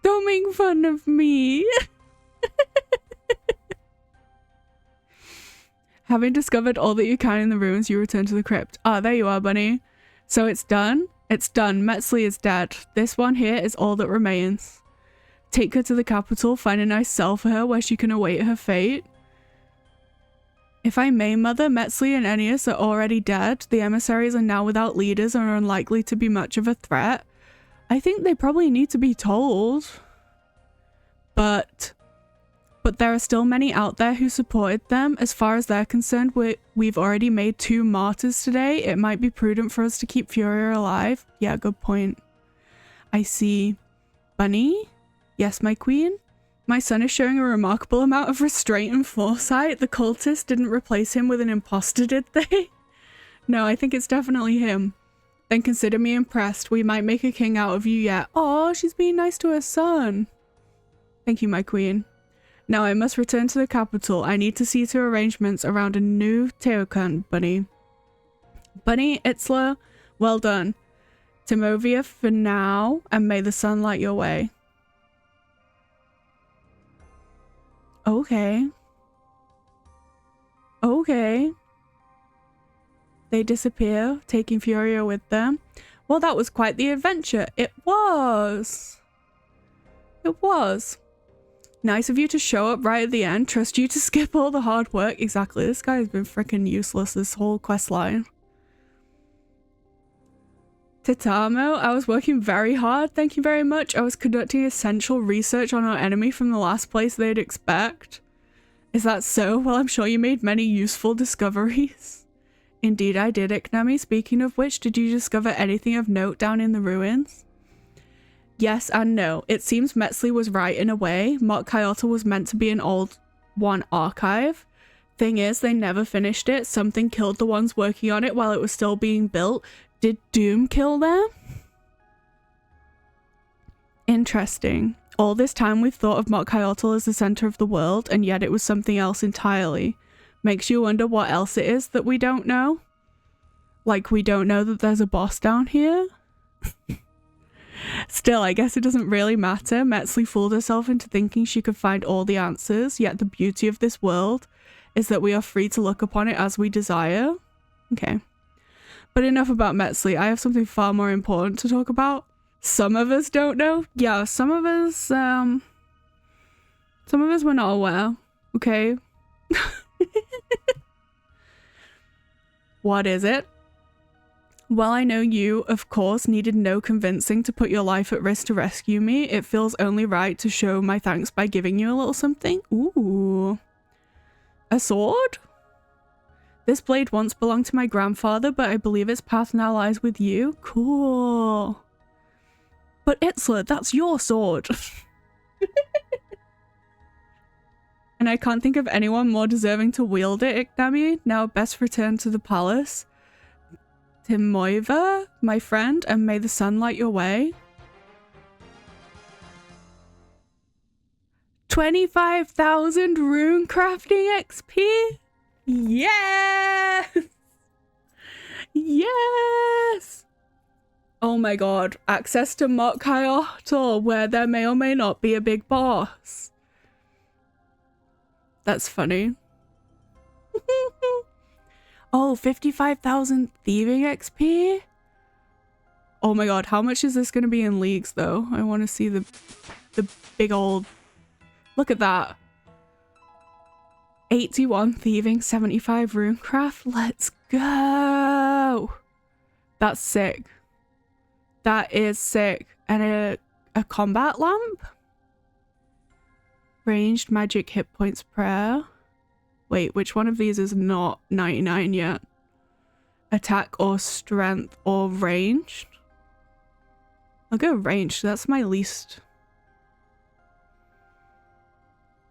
Don't make fun of me. Having discovered all that you can in the ruins, you return to the crypt. Ah, there you are, Bunny. So it's done? It's done. Metzley is dead. This one here is all that remains. Take her to the capital, find a nice cell for her where she can await her fate. If I may, Mother, Metzley and Ennius are already dead. The emissaries are now without leaders and are unlikely to be much of a threat. I think they probably need to be told. But there are still many out there who supported them. As far as they're concerned, we've already made 2 martyrs today. It might be prudent for us to keep Furia alive. Yeah, good point. I see. Bunny? Yes, my queen? My son is showing a remarkable amount of restraint and foresight. The cultist didn't replace him with an imposter, did they? No, I think it's definitely him. Then consider me impressed. We might make a king out of you yet. Oh, she's being nice to her son. Thank you, my queen. Now I must return to the capital. I need to see to arrangements around a new Teokan bunny. Bunny Itzler, well done. Timovia for now, and may the sun light your way. Okay. Okay. They disappear, taking Furia with them. Well, that was quite the adventure. It was. It was. Nice of you to show up right at the end. Trust you to skip all the hard work. Exactly. This guy has been freaking useless this whole quest line. Titamo, I was working very hard. Thank you very much. I was conducting essential research on our enemy from the last place they'd expect. Is that so? Well, I'm sure you made many useful discoveries. Indeed I did, Iknami. Speaking of which, did you discover anything of note down in the ruins? Yes and no. It seems Metzli was right in a way. Mot Kyoto was meant to be an old one archive. Thing is, they never finished it. Something killed the ones working on it while it was still being built. Did Doom kill them? Interesting. All this time we've thought of Mot Kyoto as the center of the world, and yet it was something else entirely. Makes you wonder what else it is that we don't know. Like we don't know that there's a boss down here? Still, I guess it doesn't really matter. Metzli fooled herself into thinking she could find all the answers, yet the beauty of this world is that we are free to look upon it as we desire. Okay. But enough about Metzli. I have something far more important to talk about. Some of us don't know. Yeah, some of us were not aware. Okay. What is it? Well, I know you, of course, needed no convincing to put your life at risk to rescue me. It feels only right to show my thanks by giving you a little something. Ooh. A sword? This blade once belonged to my grandfather, but I believe its path now lies with you. Cool. But Itzler, that's your sword. And I can't think of anyone more deserving to wield it, Iknami. Now best return to the palace. Timoiva, my friend, and may the sun light your way. 25,000 rune crafting XP? Yes! Yes! Oh my god. Access to Mot Kyoto, where there may or may not be a big boss. That's funny. Oh, 55,000 thieving XP? Oh my god, how much is this going to be in leagues though? I want to see the big old... Look at that. 81 thieving, 75 runecraft. Let's go. That's sick. That is sick. And a combat lamp? Ranged magic hit points prayer. Wait, which one of these is not 99 yet? Attack or strength or ranged? I'll go ranged. That's my least.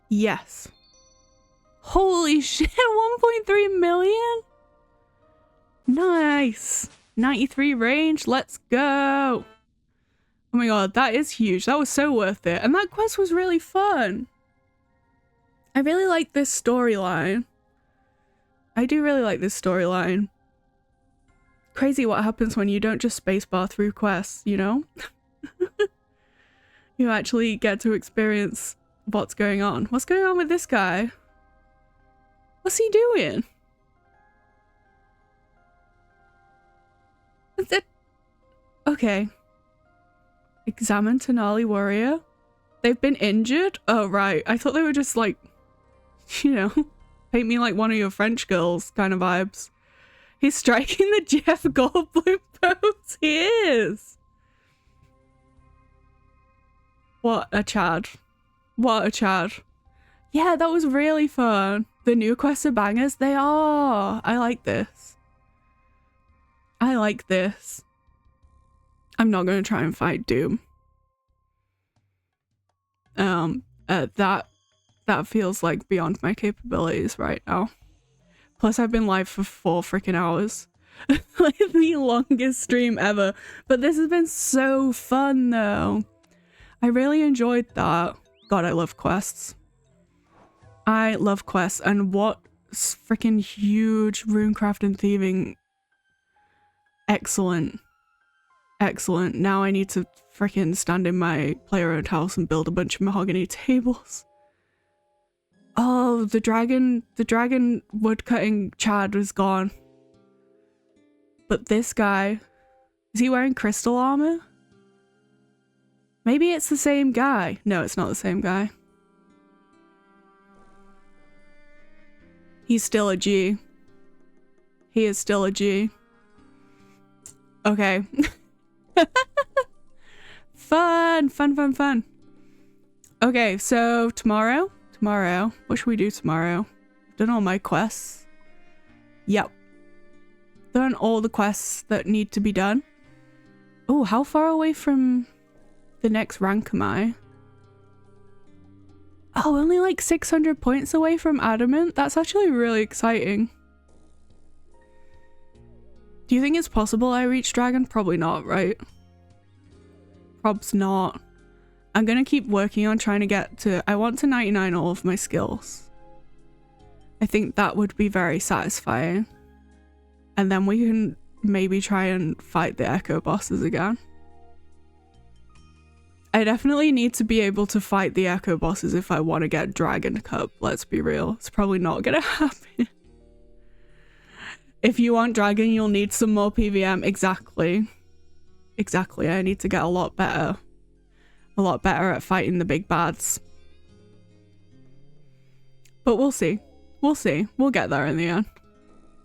Yes. Holy shit, 1.3 million? Nice. 93 range. Let's go. Oh my god, that is huge. That was so worth it. And that quest was really fun. I really like this storyline. I do really like this storyline. Crazy what happens when you don't just spacebar through quests, you know? You actually get to experience what's going on. What's going on with this guy? What's he doing? Okay. Examine Tenali warrior. They've been injured? Oh, right. I thought they were just like, you know, paint me like one of your French girls kind of vibes. He's striking the Jeff Goldblum pose. He is. What a Chad. What a Chad. Yeah, that was really fun. The new quests are bangers. They are. I like this. I like this. I'm not going to try and fight Doom. that feels like beyond my capabilities right now. Plus I've been live for 4 freaking hours. Like the longest stream ever. But this has been so fun though. I really enjoyed that. God, I love quests. I love quests, and what freaking huge runecraft and thieving. Excellent. Excellent. Now I need to freaking stand in my player-owned house and build a bunch of mahogany tables. Oh, the dragon woodcutting Chad was gone. But this guy, is he wearing crystal armor? Maybe it's the same guy. No, it's not the same guy. He's still a G. He is still a G. Okay. Fun. Okay, so tomorrow, what should we do tomorrow? Done all my quests. Yep. Done all the quests that need to be done. Oh, how far away from the next rank am I? Oh, only like 600 points away from Adamant? That's actually really exciting. Do you think it's possible I reach Dragon? Probably not, right? Probs not. I'm gonna keep working on trying to get to... I want to 99 all of my skills. I think that would be very satisfying. And then we can maybe try and fight the Echo bosses again. I definitely need to be able to fight the Echo bosses if I want to get Dragon Cup, let's be real. It's probably not gonna happen. If you want Dragon, you'll need some more PVM. Exactly. Exactly, I need to get a lot better at fighting the big bads. But we'll see. We'll see. We'll get there in the end.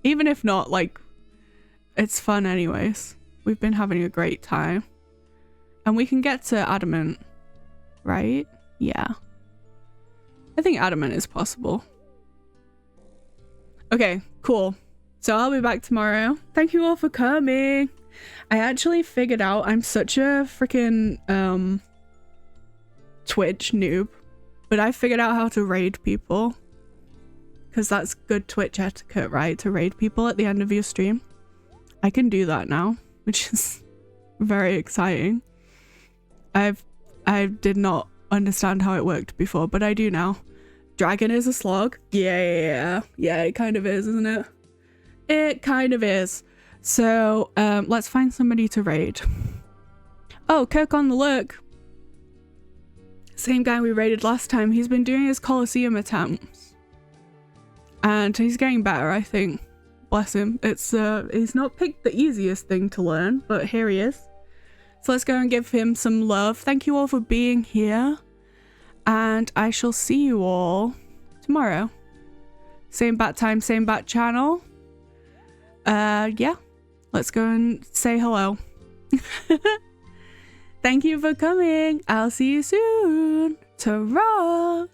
Even if not, like, it's fun anyways. We've been having a great time. And we can get to Adamant, right? Yeah. I think Adamant is possible. Okay, cool. So I'll be back tomorrow. Thank you all for coming. I actually figured out I'm such a freaking Twitch noob, but I figured out how to raid people. Because that's good Twitch etiquette, right? To raid people at the end of your stream. I can do that now, which is very exciting. I did not understand how it worked before, but I do now. Dragon is a slog. Yeah, it kind of is, isn't it? It kind of is. So, let's find somebody to raid. Oh, Kirk on the Lurk. Same guy we raided last time. He's been doing his Colosseum attempts. And he's getting better, I think. Bless him. It's, he's not picked the easiest thing to learn, but here he is. So let's go and give him some love. Thank you all for being here. And I shall see you all tomorrow. Same bat time, same bat channel. Yeah. Let's go and say hello. Thank you for coming. I'll see you soon. Ta-ra!